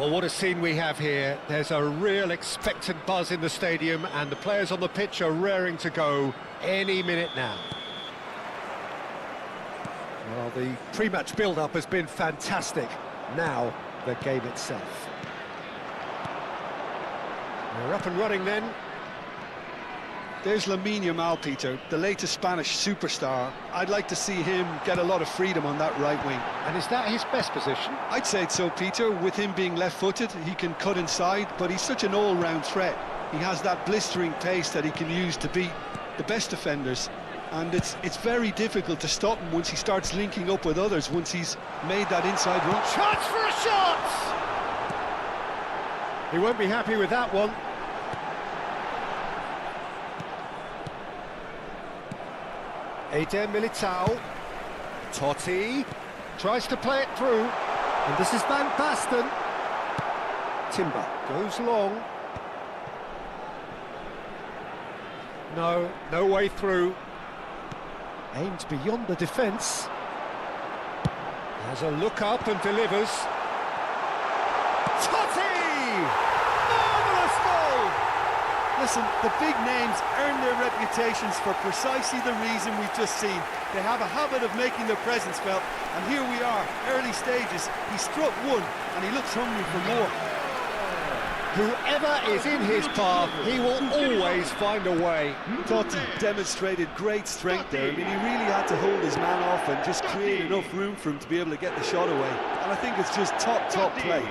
Well, what a scene we have here. There's a real expectant buzz in the stadium, and the players on the pitch are raring to go any minute now. Well, the pre-match build-up has been fantastic. Now, the game itself. We're up and running then. There's Lamine Yamal, Peter, the latest Spanish superstar. I'd like to see him get a lot of freedom on that right wing. And is that his best position? I'd say so, Peter. With him being left-footed, he can cut inside, but he's such an all-round threat. He has that blistering pace that he can use to beat the best defenders. And it's very difficult to stop him once he starts linking up with others, once he's made that inside run. Chance for a shot! He won't be happy with that one. Eder Militao. Totti tries to play it through. And this is Van Basten. Timber goes long. No way through. Aimed beyond the defence. Has a look up and delivers. Totti! Marvellous goal! Listen, the big names earn their reputations for precisely the reason we've just seen. They have a habit of making their presence felt, and here we are, early stages. He struck one, and he looks hungry for more. Whoever is in his path, he will always find a way. Totti demonstrated great strength there. I mean, he really had to hold his man off and just create enough room for him to be able to get the shot away. And I think it's just top play.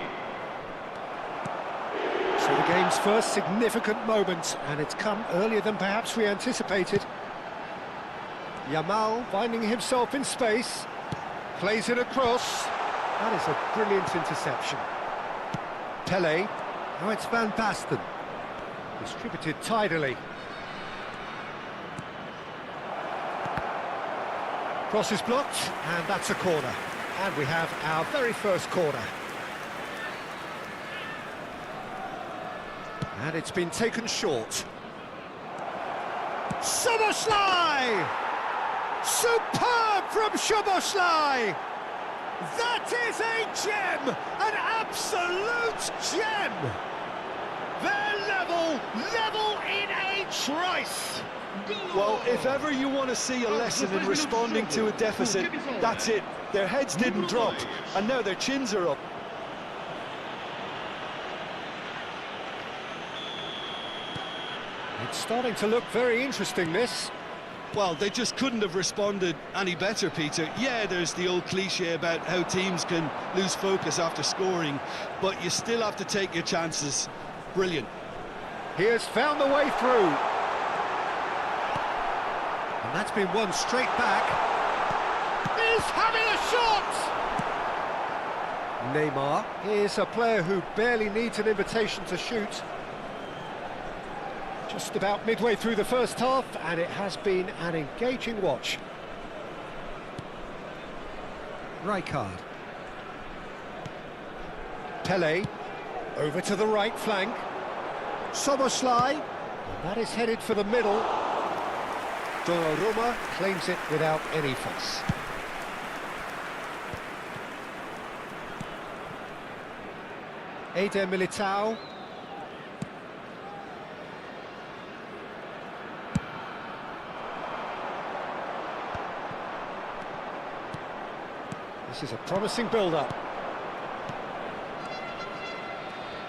So the game's first significant moment, and it's come earlier than perhaps we anticipated. Yamal finding himself in space, plays it across. That is a brilliant interception. Pele. Now it's Van Basten, distributed tidily. Cross is blocked, and that's a corner. And we have our very first corner. And it's been taken short. Szoboszlai! Superb from Szoboszlai! That is a gem! An absolute gem! They're level in a trice! Well, if ever you want to see a lesson in responding to a deficit, that's it. Their heads didn't drop, and now their chins are up. It's starting to look very interesting, this. Well, they just couldn't have responded any better, Peter. Yeah, there's the old cliche about how teams can lose focus after scoring, but you still have to take your chances. Brilliant. He has found the way through. And that's been won straight back. He's having a shot! Neymar is a player who barely needs an invitation to shoot. Just about midway through the first half, and it has been an engaging watch. Rijkaard. Pele, over to the right flank. Szoboszlai, and that is headed for the middle. Donnarumma claims it without any fuss. Eder Militao. This is a promising build-up.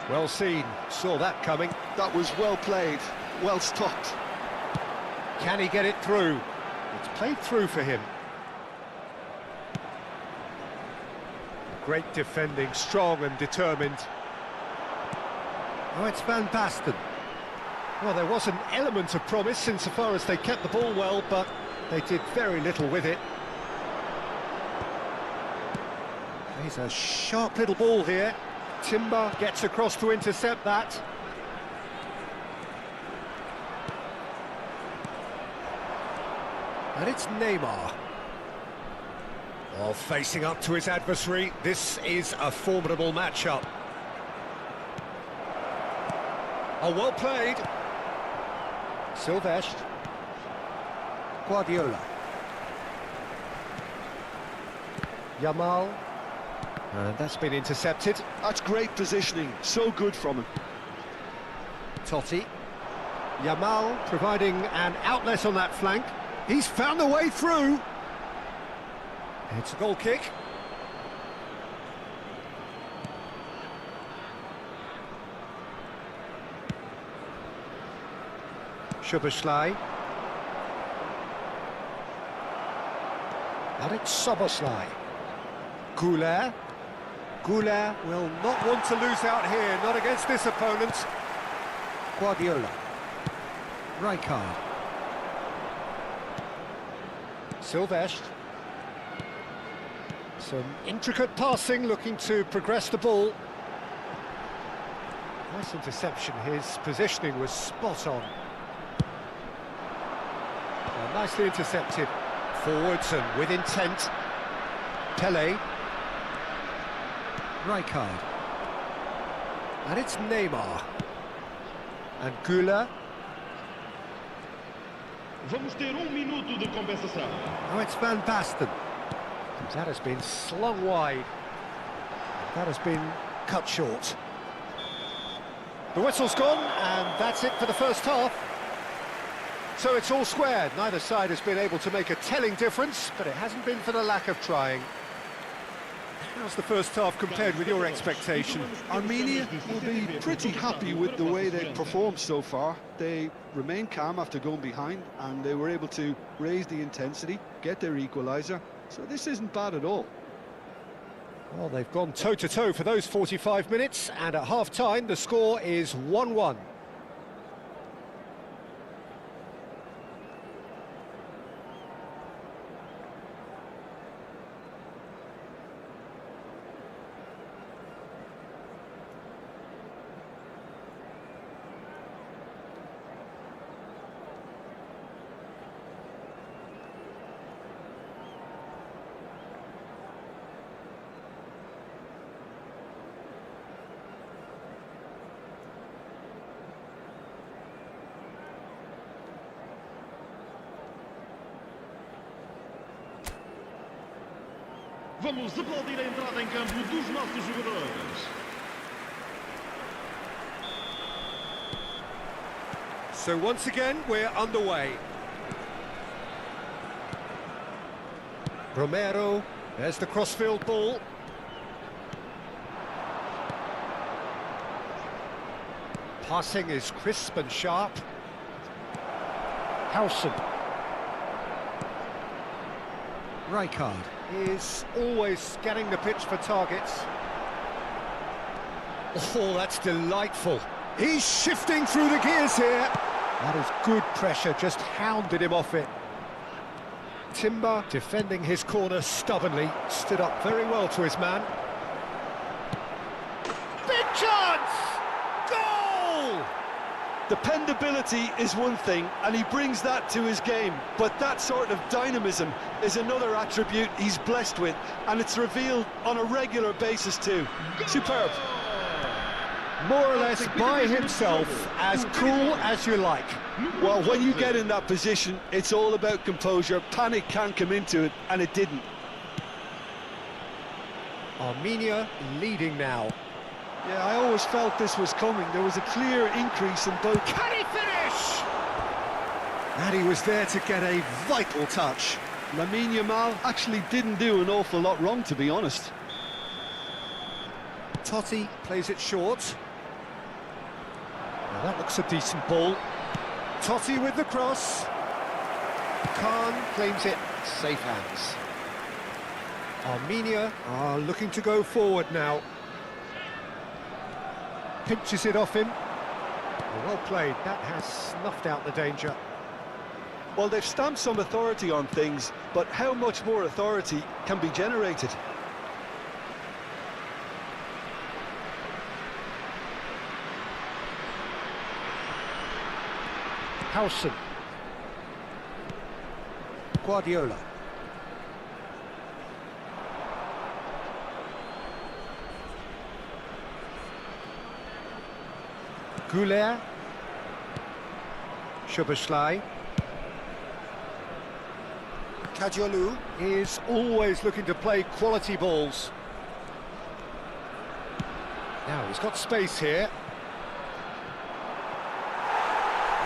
Well seen, saw that coming. That was well played, well stopped. Can he get it through? It's played through for him. Great defending, strong and determined. Oh, it's Van Basten. Well, there was an element of promise insofar as they kept the ball well, but they did very little with it. He's a sharp little ball here. Timber gets across to intercept that. And it's Neymar. Oh, facing up to his adversary. This is a formidable matchup. Oh, well played. Silvestre. Guardiola. Yamal. And that's been intercepted. That's great positioning, so good from him. Totti. Yamal providing an outlet on that flank. He's found a way through. It's a goal kick. Szoboszlai. Alik-Soboslai. Goulet. Goulet will not want to lose out here, not against this opponent. Guardiola. Rijkaard. Silvestre. Some intricate passing, looking to progress the ball. Nice interception, his positioning was spot on. Nicely intercepted. Forwards and with intent. Pele. Rijkaard. And it's Neymar. And Gula. Vamos ter minuto de compensação. Oh, it's Van Basten. That has been slung wide. That has been cut short. The whistle's gone, and that's it for the first half. So it's all square. Neither side has been able to make a telling difference, but it hasn't been for the lack of trying. How's the first half compared with your expectation? Armenia will be pretty happy with the way they've performed so far. They remained calm after going behind, and they were able to raise the intensity, get their equaliser. So this isn't bad at all. Well, they've gone toe-to-toe for those 45 minutes, and at half-time the score is 1-1. Vamos aplaudir a entrada em campo dos nossos jogadores. So once again, we're underway. Romero, there's the crossfield ball. Passing is crisp and sharp. Howson. Rijkaard is always scanning the pitch for targets. Oh, that's delightful. He's shifting through the gears here. That is good pressure, just hounded him off it. Timber defending his corner stubbornly, stood up very well to his man. Big chance! Goal! Dependability is one thing, and he brings that to his game, but that sort of dynamism is another attribute he's blessed with, and it's revealed on a regular basis too. Superb. More or less by himself, as cool as you like. Well, when you get in that position, it's all about composure. Panic can't come into it, and it didn't. Armenia leading now. Yeah, I always felt this was coming. There was a clear increase in both. Can he finish? And he was there to get a vital touch. Lamine Yamal actually didn't do an awful lot wrong, to be honest. Totti plays it short. Now that looks a decent ball. Totti with the cross. Khan claims it, safe hands. Armenia are looking to go forward now. Pinches it off him. Well played, that has snuffed out the danger. Well, they've stamped some authority on things, but how much more authority can be generated? Howson. Guardiola. Goulet. Szoboszlai. Kadiolu is always looking to play quality balls. Now he's got space here.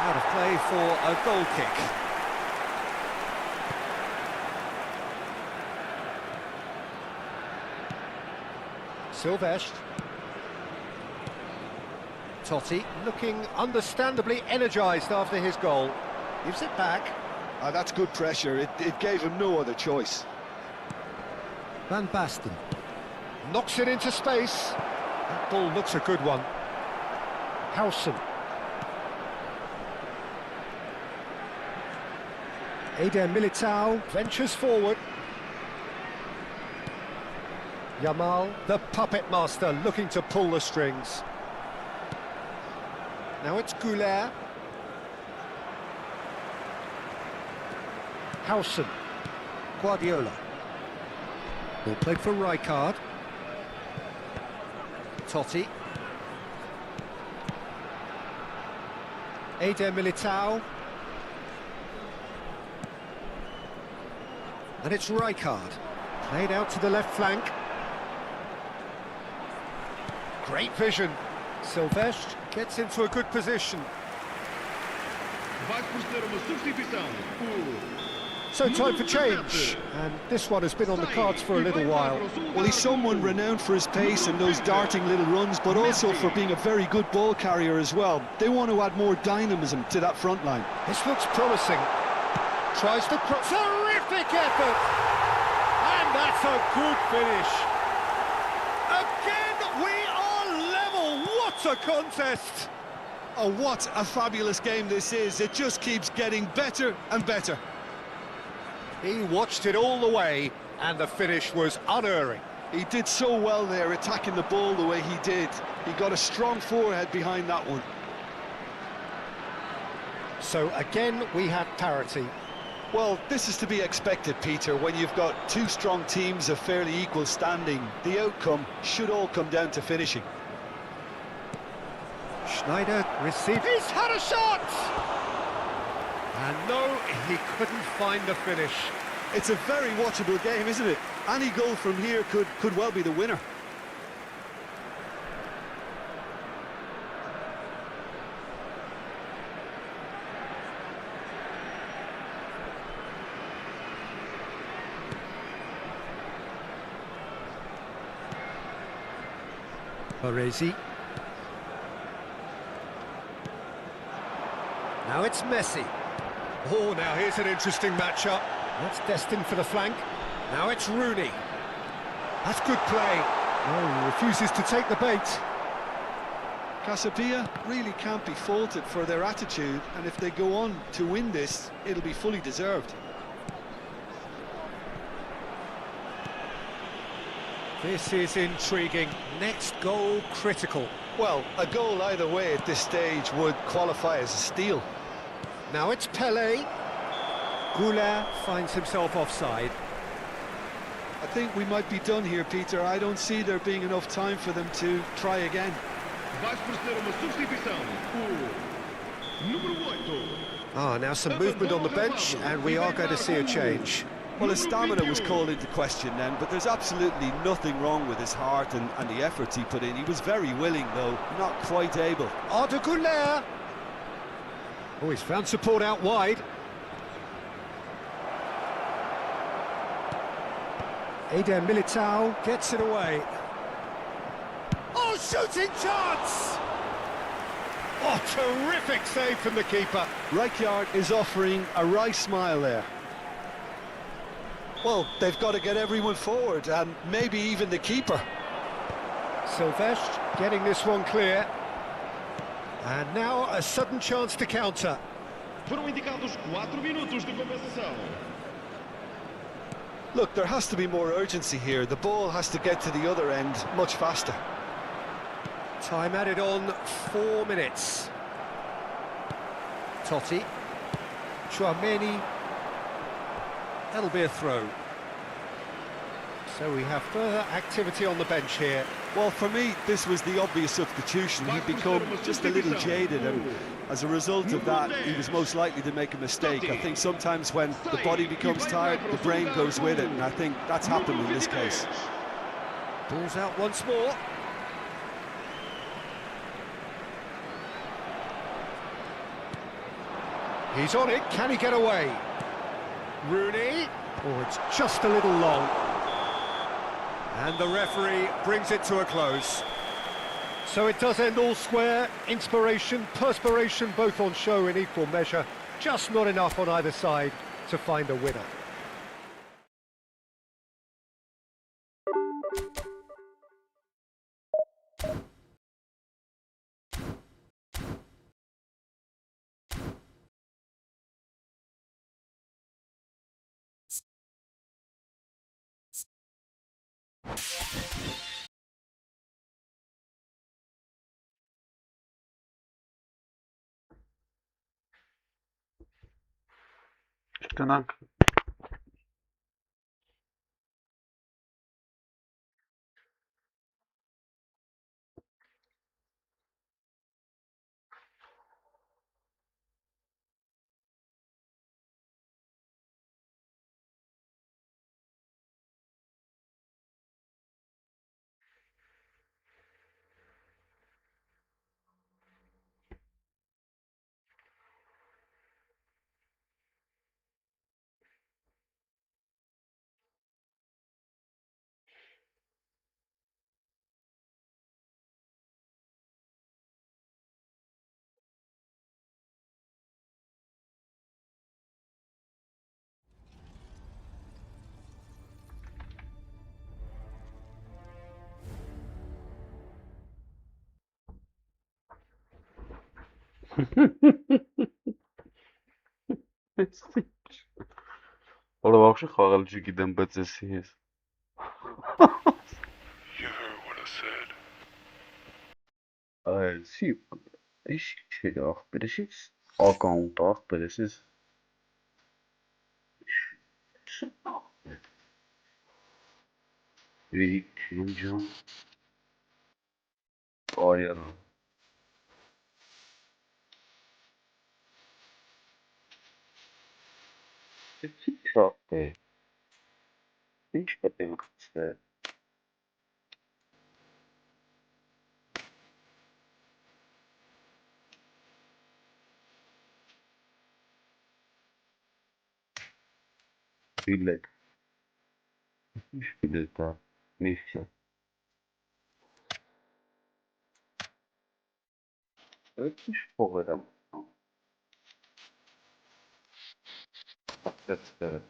Out of play for a goal kick. Silvestre. Totti looking understandably energised after his goal. Gives it back. That's good pressure. It gave him no other choice. Van Basten knocks it into space. That ball looks a good one. Howson. Eder Militao ventures forward. Yamal, the puppet master, looking to pull the strings. Now it's Goulet. Howson. Guardiola. Ball played for Rijkaard. Totti. Eder Militao. And it's Rijkaard. Played out to the left flank. Great vision. Silvestre gets into a good position. So time for change, and this one has been on the cards for a little while. Well, he's someone renowned for his pace and those darting little runs, but also for being a very good ball carrier as well. They want to add more dynamism to that front line. This looks promising. Tries to cross. Terrific effort! And that's a good finish. Again, we are level. What a contest! Oh, what a fabulous game this is. It just keeps getting better and better. He watched it all the way, and the finish was unerring. He did so well there, attacking the ball the way he did. He got a strong forehead behind that one. So again, we have parity. Well, this is to be expected, Peter. When you've got two strong teams of fairly equal standing, the outcome should all come down to finishing. Schneider received. He's had a shot! And no, he couldn't find the finish. It's a very watchable game, isn't it? Any goal from here could well be the winner. Baresi. Now it's Messi. Oh, now here's an interesting matchup. That's destined for the flank. Now it's Rooney. That's good play. Oh, he refuses to take the bait. Casabia really can't be faulted for their attitude, and if they go on to win this, it'll be fully deserved. This is intriguing. Next goal critical. Well, a goal either way at this stage would qualify as a steal. Now it's Pelé. Goulet finds himself offside. I think we might be done here, Peter. I don't see there being enough time for them to try again. Now some movement on the bench, and we are going to see a change. Well, his stamina was called into question then, but there's absolutely nothing wrong with his heart and the efforts he put in. He was very willing, though, not quite able. Arda Güler. Oh, he's found support out wide. Eder Militao gets it away. Oh, shooting chance! Oh, terrific save from the keeper. Rijkaard is offering a wry smile there. Well, they've got to get everyone forward, and maybe even the keeper. Silvestre getting this one clear. And now a sudden chance to counter. Foram indicados 4 minutos de compensação. Look, there has to be more urgency here. The ball has to get to the other end much faster. Time added on, 4 minutes. Totti. Chouameni. That'll be a throw. So we have further activity on the bench here. Well, for me, this was the obvious substitution. He'd become just a little jaded, and as a result of that, he was most likely to make a mistake. I think sometimes when the body becomes tired, the brain goes with it, and I think that's happened in this case. Ball's out once more. He's on it, can he get away? Rooney, oh, it's just a little long. And the referee brings it to a close. So it does end all square, inspiration, perspiration both on show in equal measure, just not enough on either side to find a winner. Գնանք Որը вообще խաղալ չգիտեմ, բայց էսի ես։ You heard what I said. Էսի էսի չէ, ախպեր, էսի ակաունտ, ախպեր, էսի Վիքինջան Այրան Էսի չապ է, ինչ պետք է խցնել Բիլետ, ինչ բիլետ է, միշտ Այդ ինչ փողեր եմ Ատեցտերը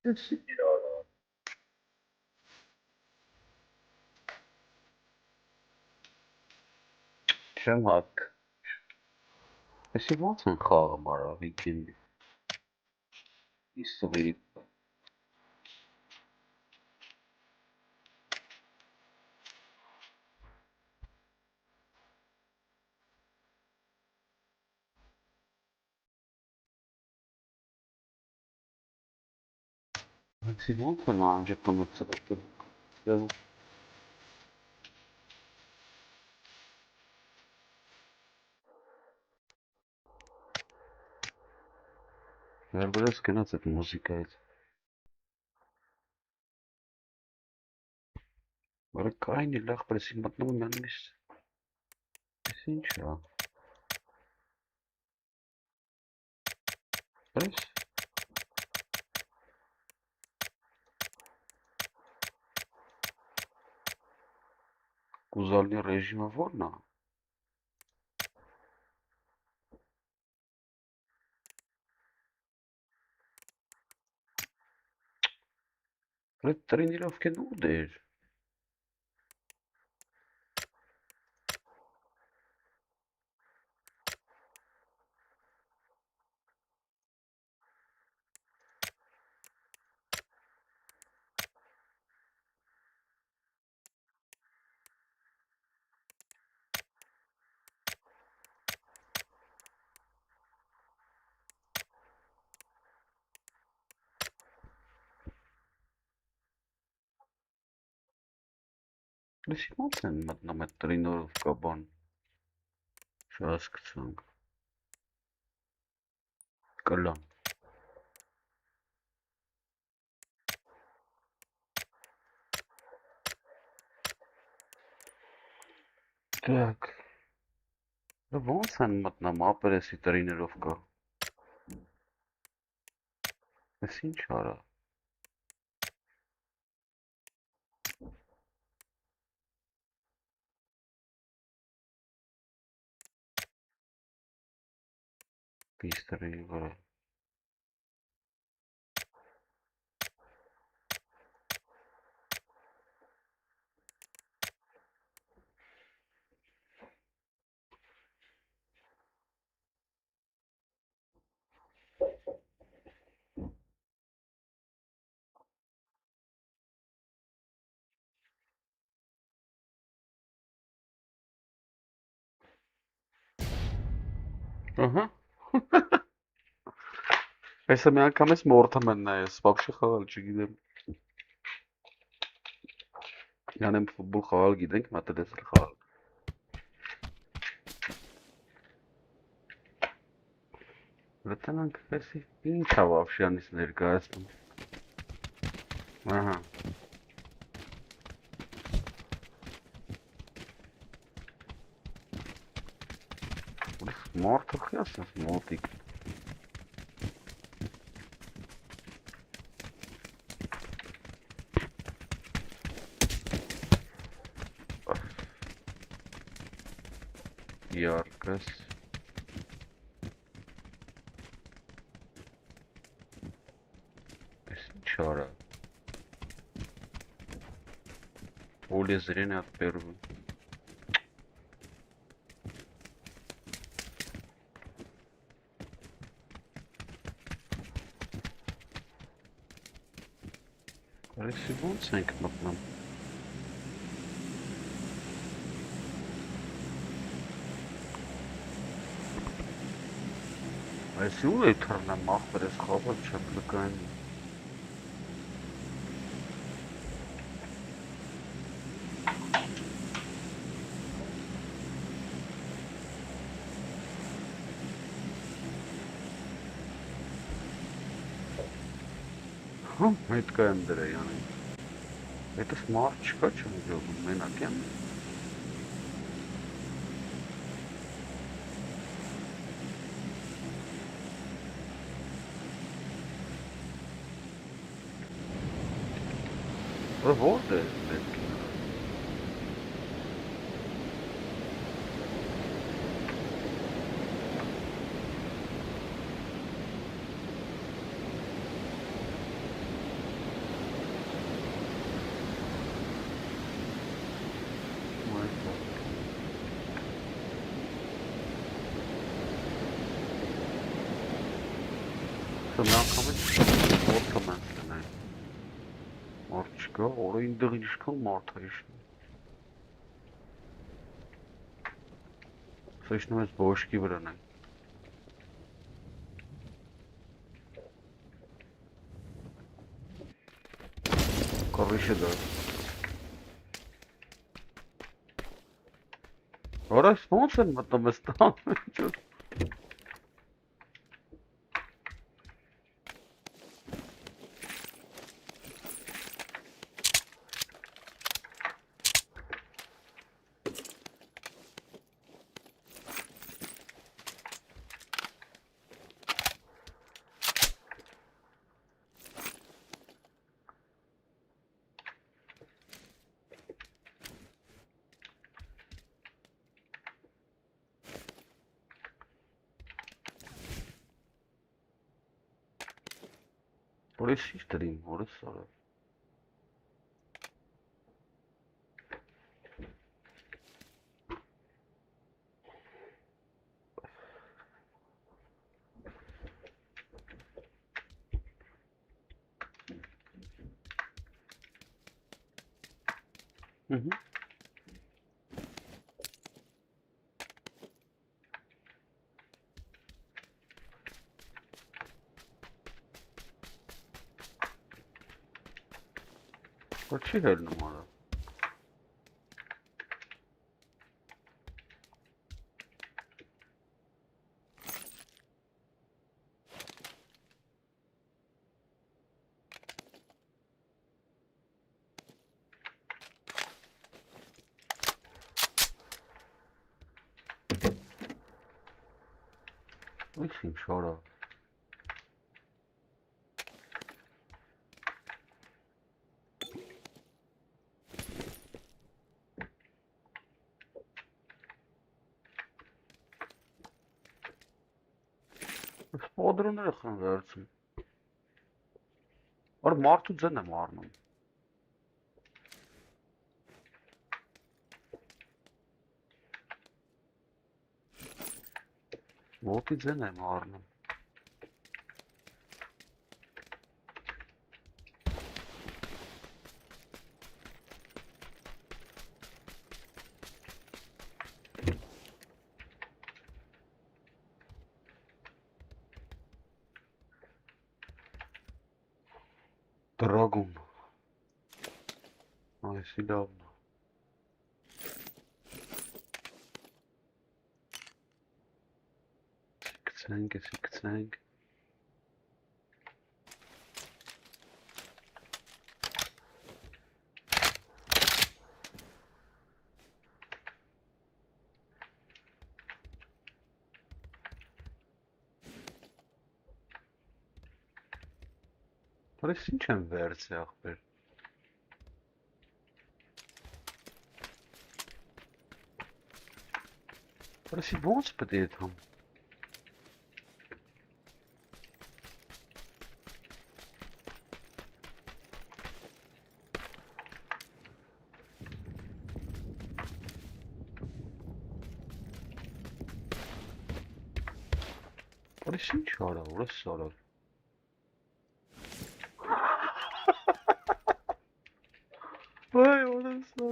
Էսի չարա Չեմ հակ Էսի ոնց են խաղը մարա վիքենդի Իսվերի Էսի ոնց են անջը կմծրել Ներբրես կնաց այդ մուզիկայից Որը կային իլ աղպրեսի մտնում եմ յանմիս Էս ինչ է Այս Կուզալնի ռեժիմը որն է Այդ տրինիրով կեն ու դեր Էսի ոնց են մտնում այդ տրինորով կաբան Չհասկացանք։ Կլան։ Так, ոնց են մտնում ապերեսի տրիներով կա։ Էս ինչ արա։ Պիստրի վրա։ Ահա։ Այսը մի անգամ ես մորթում են նայես, вообще խաղալ չգիտեմ։ Յանեմ ֆուտբոլ խաղալ գիտենք, մտել ես խաղալ։ Լետնանք էսի ինչ ա вообще անից ներկայացնում։ Ահա։ Մորթը խիասես մոտիկ։ Яркость. Чара. Поле зрения от первого. Ресивон ценк мапнам. Այս ու է թռնեմ ախպեր ես խաղալ չեմ լկային։ Հա, հետ կա եմ դրա յանի։ Հետս մարդ չկա չեմ ժողում, մենակ եմ։ Որդ է պետք է։ Որդում են սնային։ Մարդ չկա, օրը ինդեղ ինչքան մարդ է իշնում։ Սա իշնում ես բոշկի վրան են։ Կորիշը դա։ Արա ես ոնց են մտնում ես տան։ Որես ինչ տրիմ, որես սարը։ Որ չի հելնում արա։ Ույխին շորա։ Սպոդրուները խն վերցում։ Որ մարդու ձեն եմ արնում։ Ոտի ձեն եմ արնում։ Դրագուն։ Այսի լավն է։ Գցենք։ Բայց ինչ եմ վերցի ախպեր։ Բայց ոնց պետք է եթամ։ Բայց ինչ արա, ուրս արա։ Vay orası.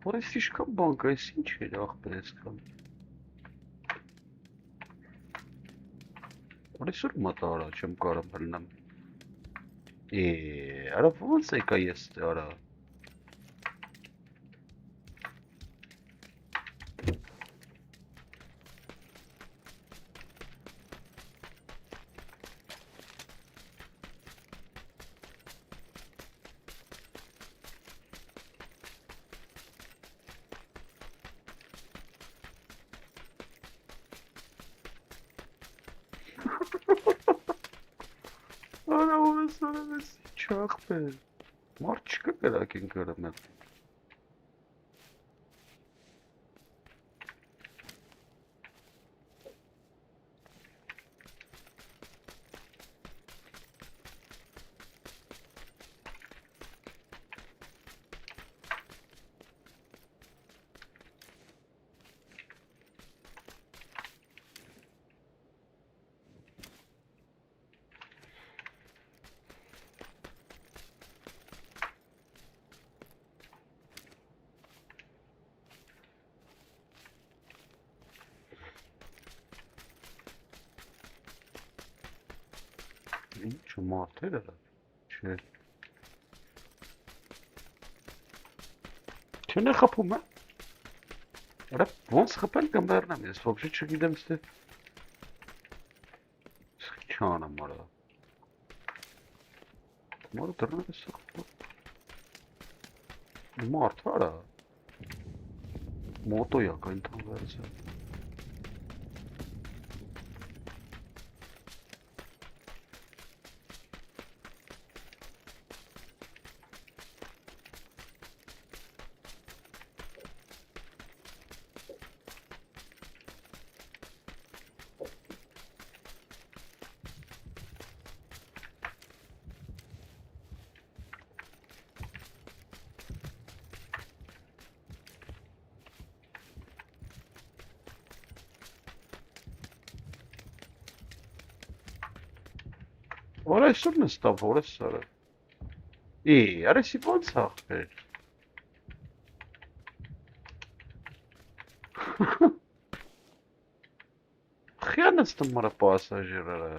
Որես իշքան բանկ այս ինչ էր աղբեր այսքան։ Որես որ մատա արա չեմ կարամ հլնամ։ Արա ոնց եկա ես արա։ Արա ոնց արավես ինչ աղբեր։ Մարդ չկա կրակ են կրում էլ։ Ինչ մարդ էր չէ։ Չեն է խփում է։ Արա ոնց խփել կմեռնեմ ես ոբշե չգիտեմ ստե։ Չանամ արա։ Մարդ դռները սխփում։ Մարդ արա։ Մոտոյա կայնտան վերցը։ Որես ուրն ստավ, որես սարը։ Արեսի ոնց աղբեր։ Խյան Չեն ստում մորա պասաժիրերը։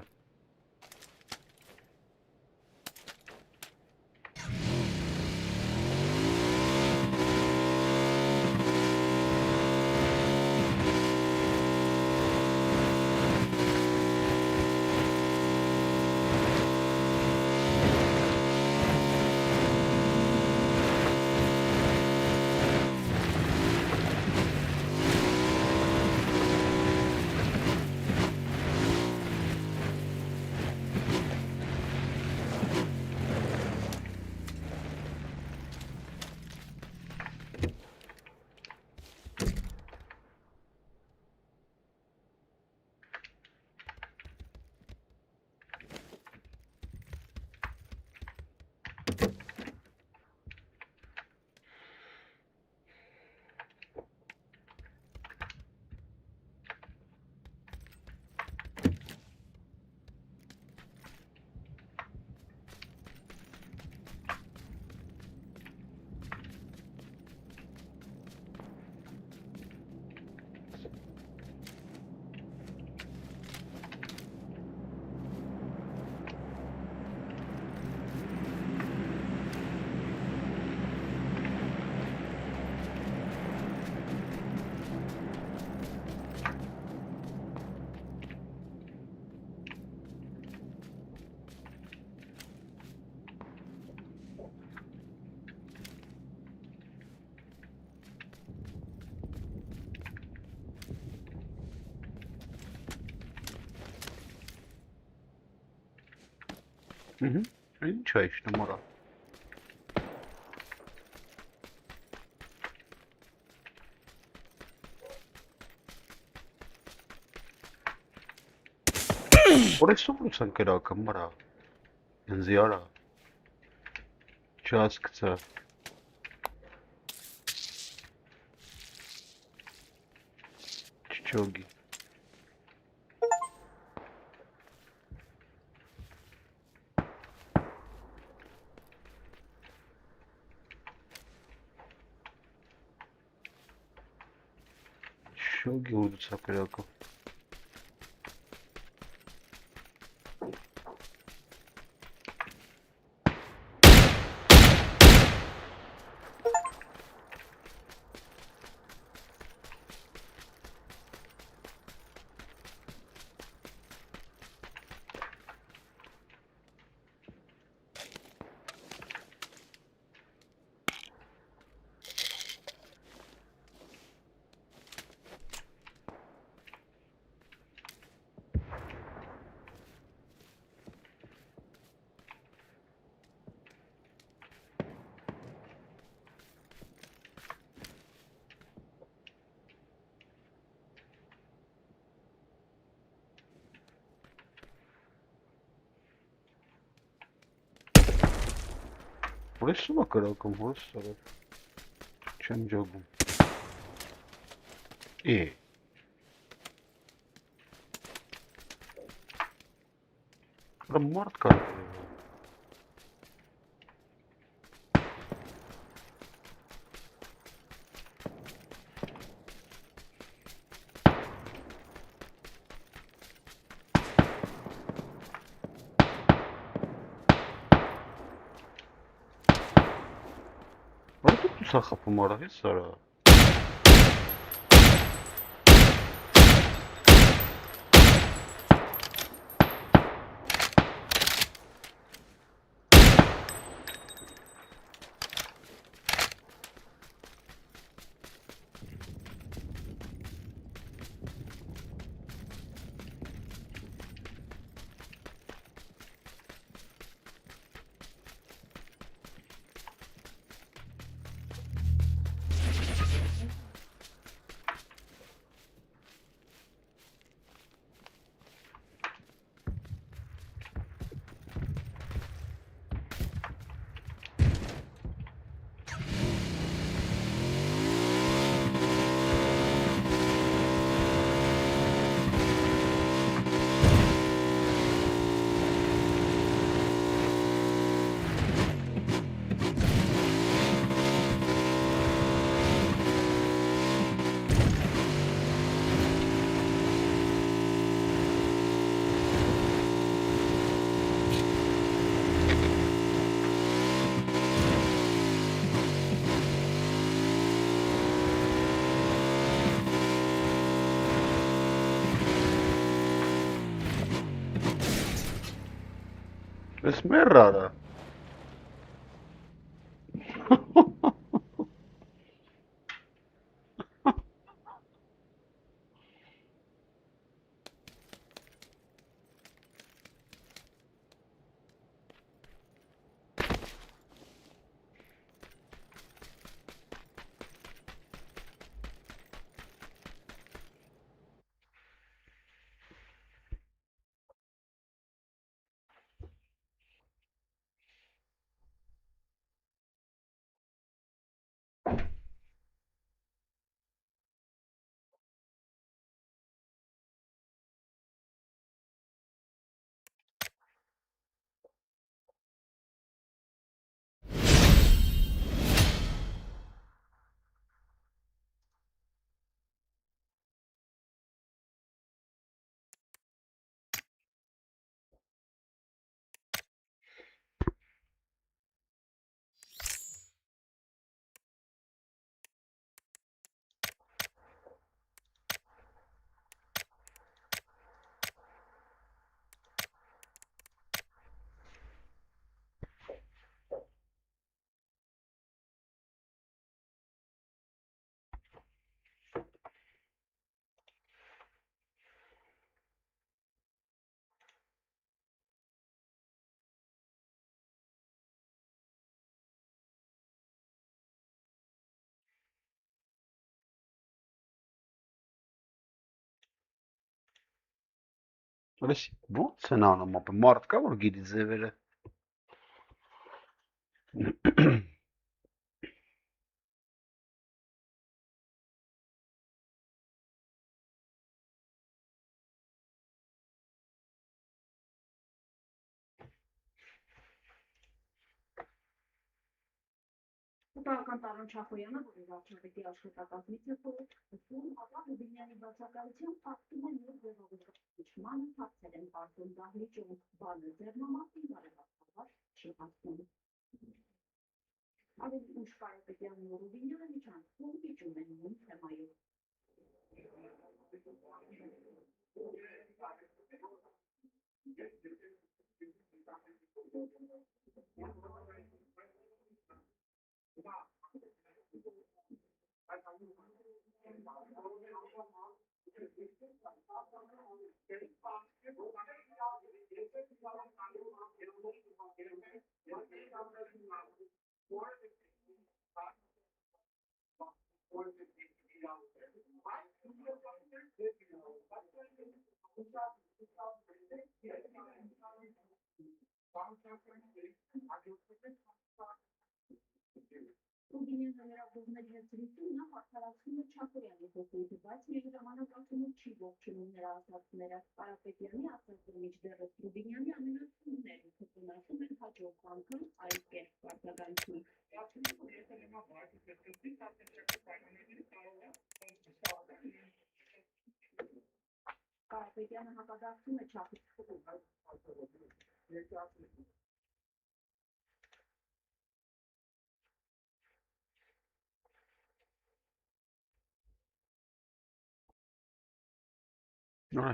Ինչ է իշնում որա։ Որից սովորուց են կրակը մորա։ Ինձի արա։ Չասկցա։ Չչոգի։ Շոգի ուրդուցա կրակը։ Որից սում է կրակում, հոս սարդ, չեմ ջոգում, մարդ կար Սախապում արահի սարա Es merrara. Ոնց են անում, ապա մարդ կա որ գիտի ձևերը։ Պատահական Տարոն Չախոյանը, որի վարչապետի աշխատակազմից է խորհրդում, ապա Ռուբինյանի բացակայությամբ ապտում է նոր ձևավորման հարցեր են պարտում դահլիճում, բանը ձեռնամարտին բարեբախտաբար չի հասնում։ Ավելի ուշ Կարապետյանն ու Ռուբինյանը միջանցքում իջում են նույն թեմայով։ Ռուբինյանը ներազդողների հետ զրույցում նա հարցարացնում է Չախոյանի հոգույթը, բայց միայն ժամանակացումը չի ողջունում նրա ասացները։ Կարապետյանի ասածը մինչդեռս Ռուբինյանի ամենասիրուհիներն թվում ասում են հաջորդ անգամ այլ կերպ կարձագանքի։ Կարապետյանը հակադարձում է Չախոյանի։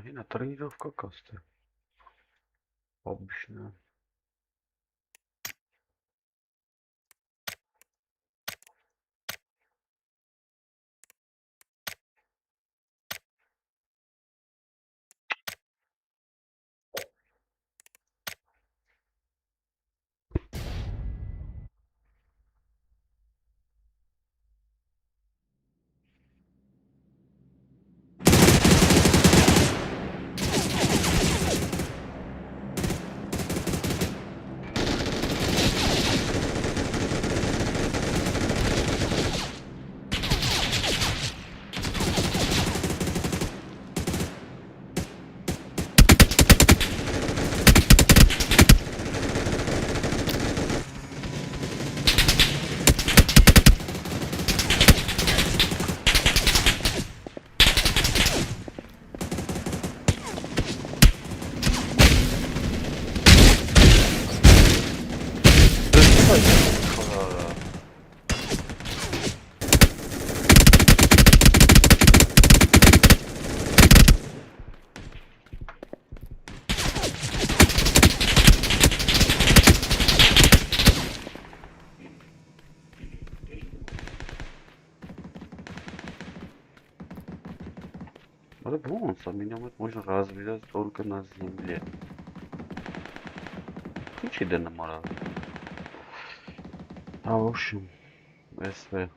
Հինա тренировка կաստ է։ Обычно. Ладно, миномет можно развивать только на земле. Ключи да намара. А в общем, СВ.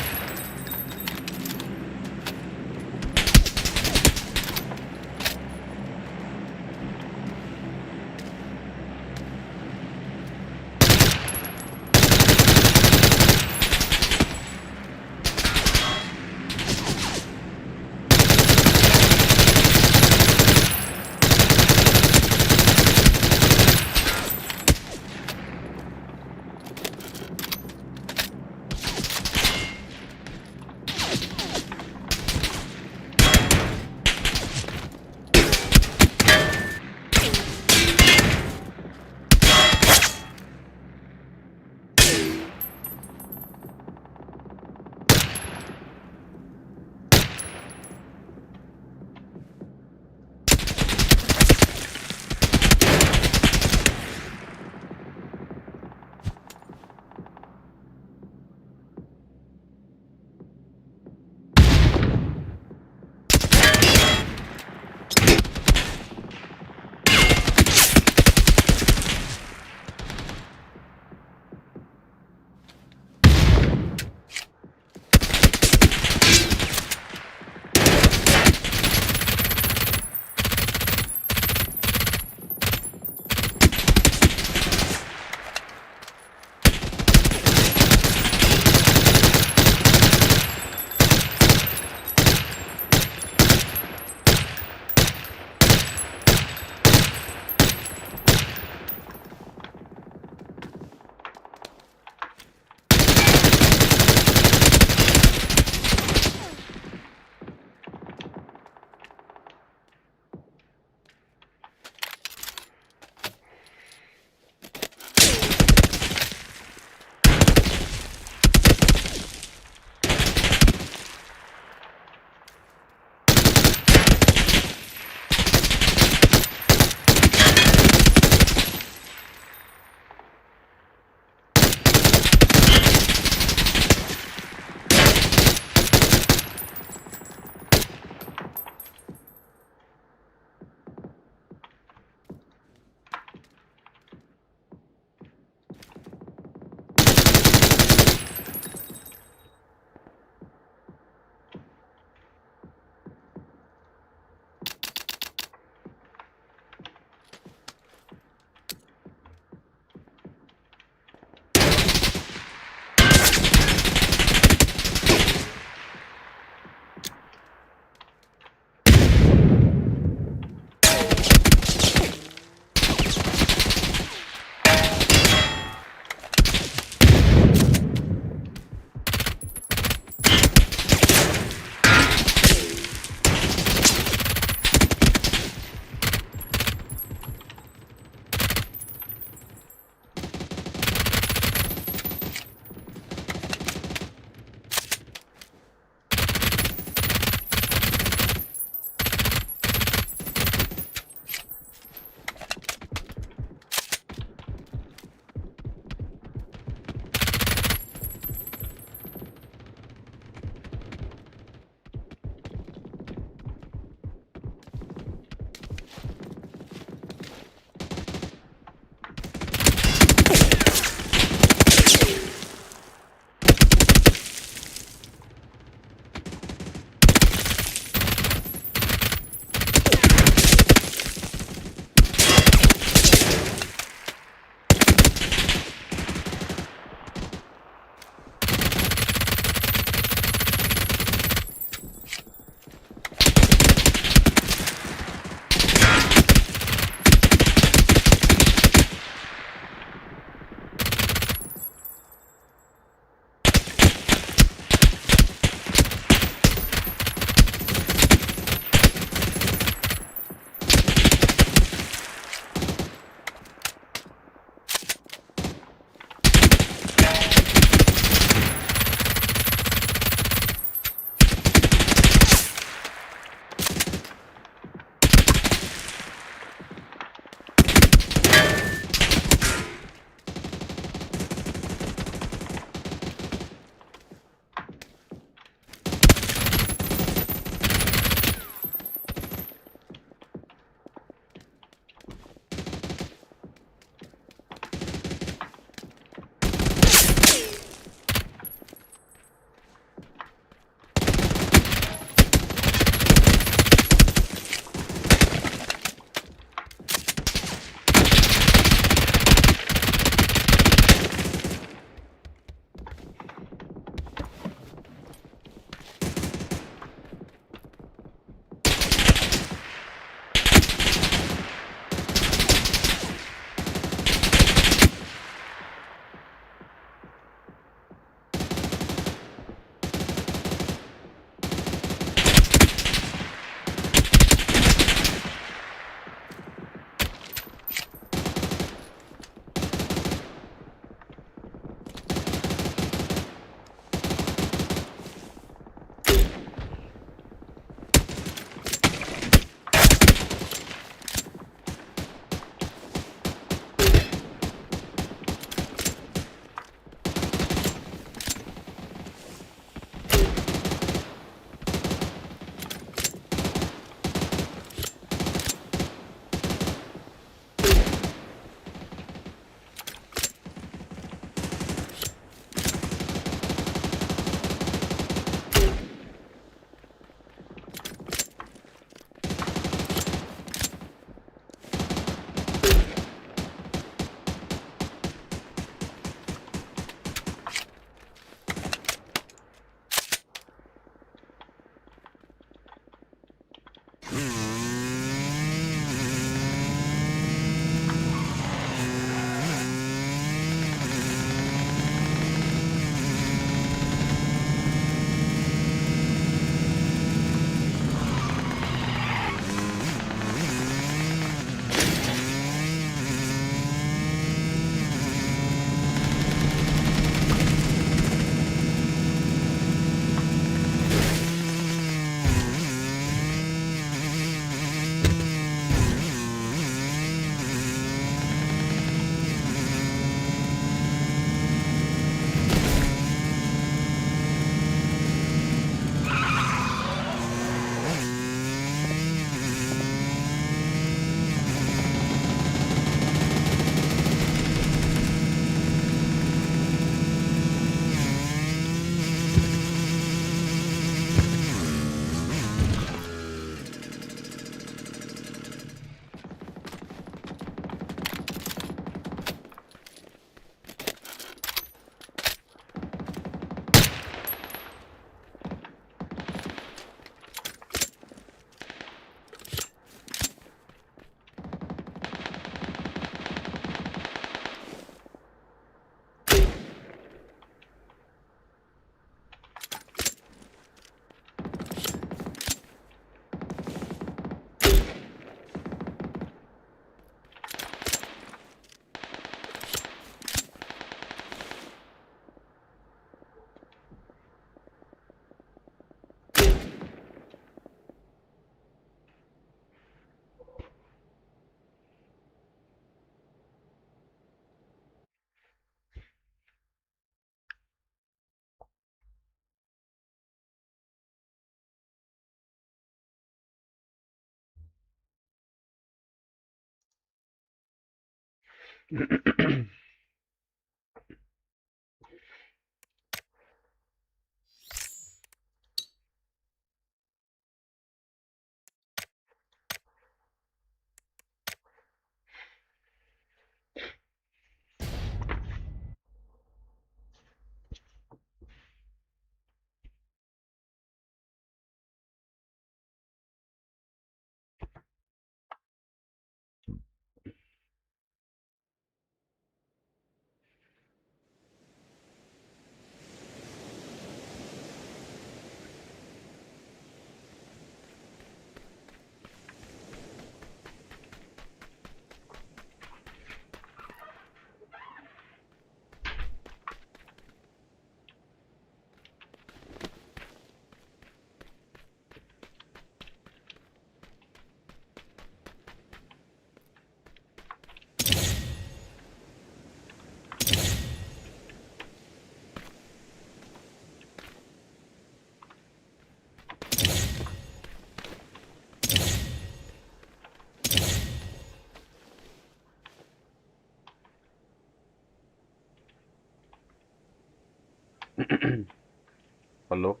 Allô?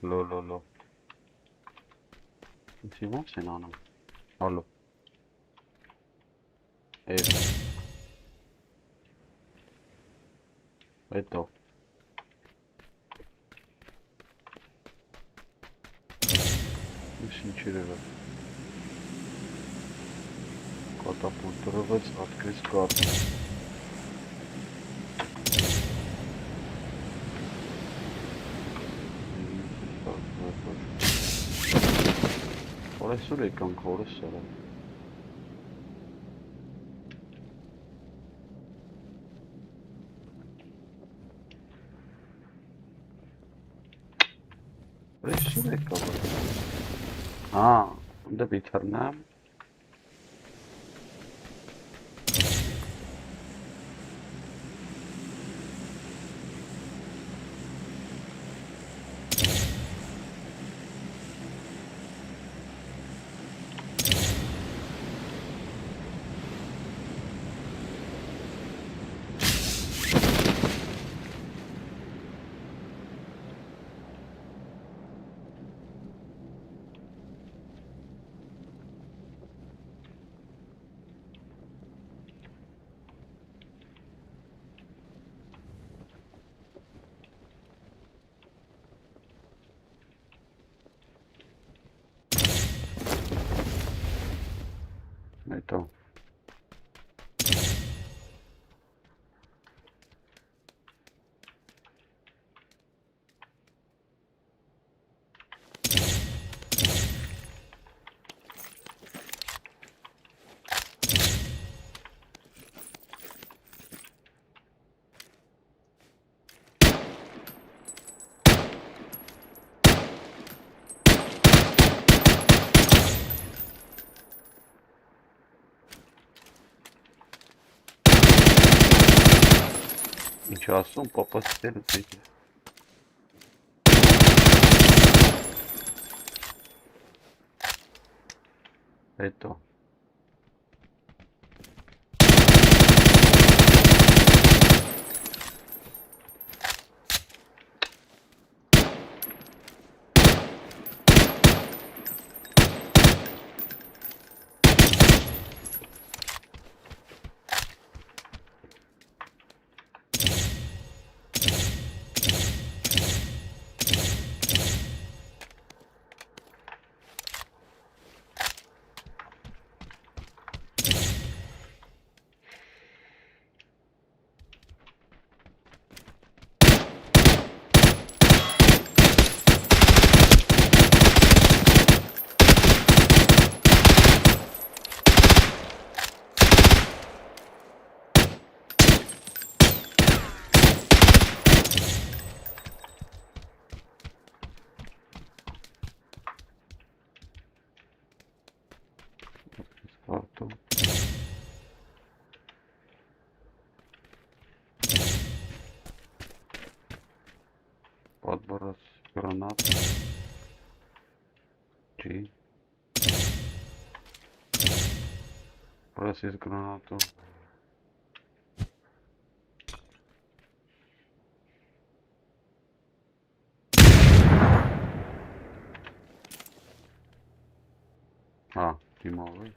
Allô, allô, allô. C'est bon, c'est non, non. Allô. Eto. Ինչ իրերը։ Կատապուլտ տրվեց, հատկրեց կատ։ Օրեսուր եկանք, օրես սարը։ Օրեսուր եկավ։ Դե բիթարնամ։ Eto. Ինչ ասում, պապասիտերը տեք է։ Հետո։ Подборос гранат. G. Presiz granatu. Ha, kim abi?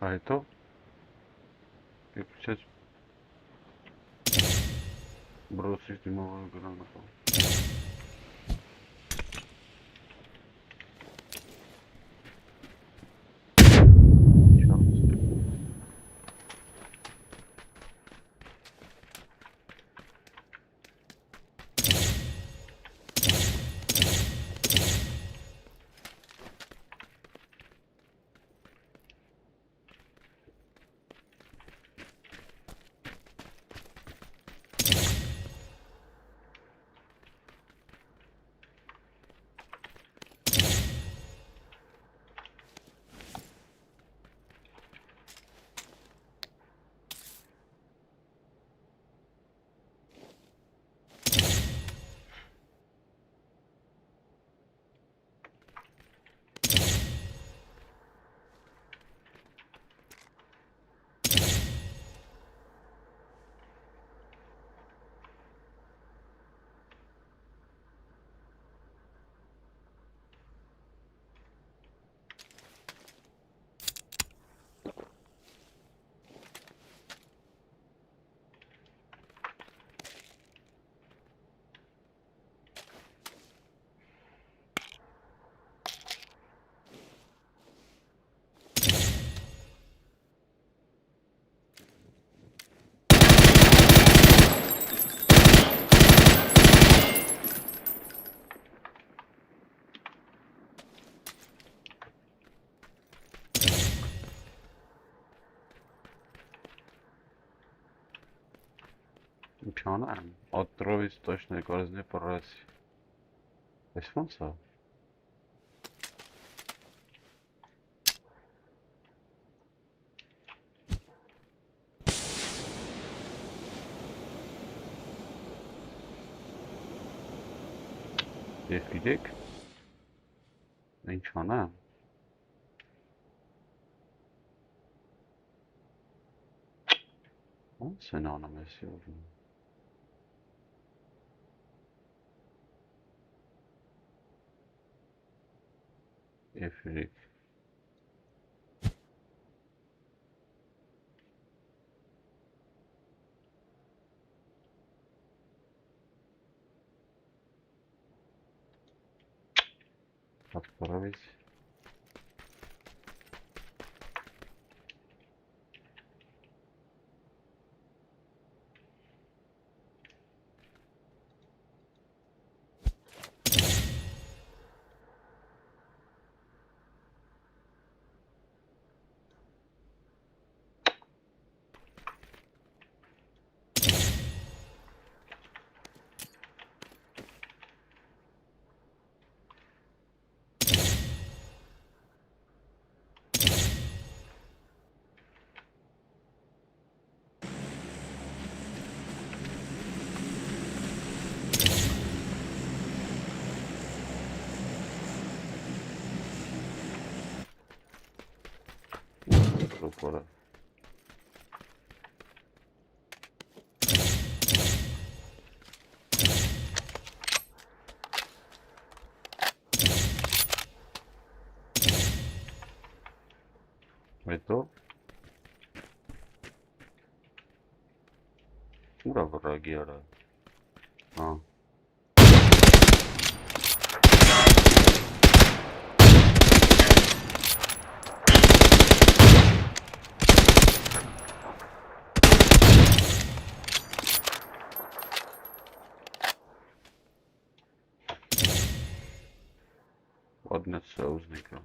A to? Yapacağız. Burası sistemi olarak granatu. Imkanı Отровить точно корзне порasi. Esmonsa. Defilek. İmkanı. Sen anlaması oldun. Efrik. Отправить. Para. Это? Ура, враги, ара. А. Одне союзника.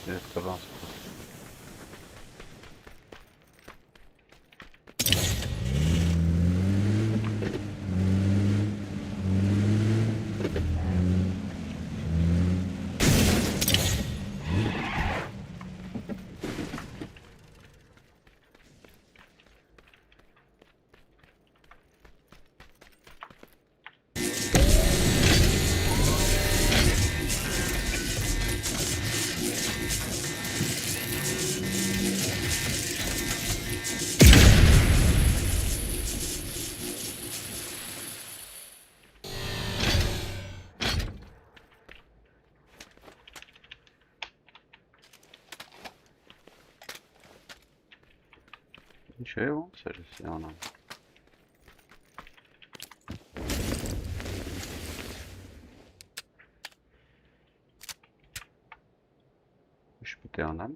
Restoran. Şey o serisi yani. İş bir tane.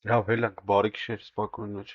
Լավ, հելանք բարի քիշեր, սպակուն նոչ։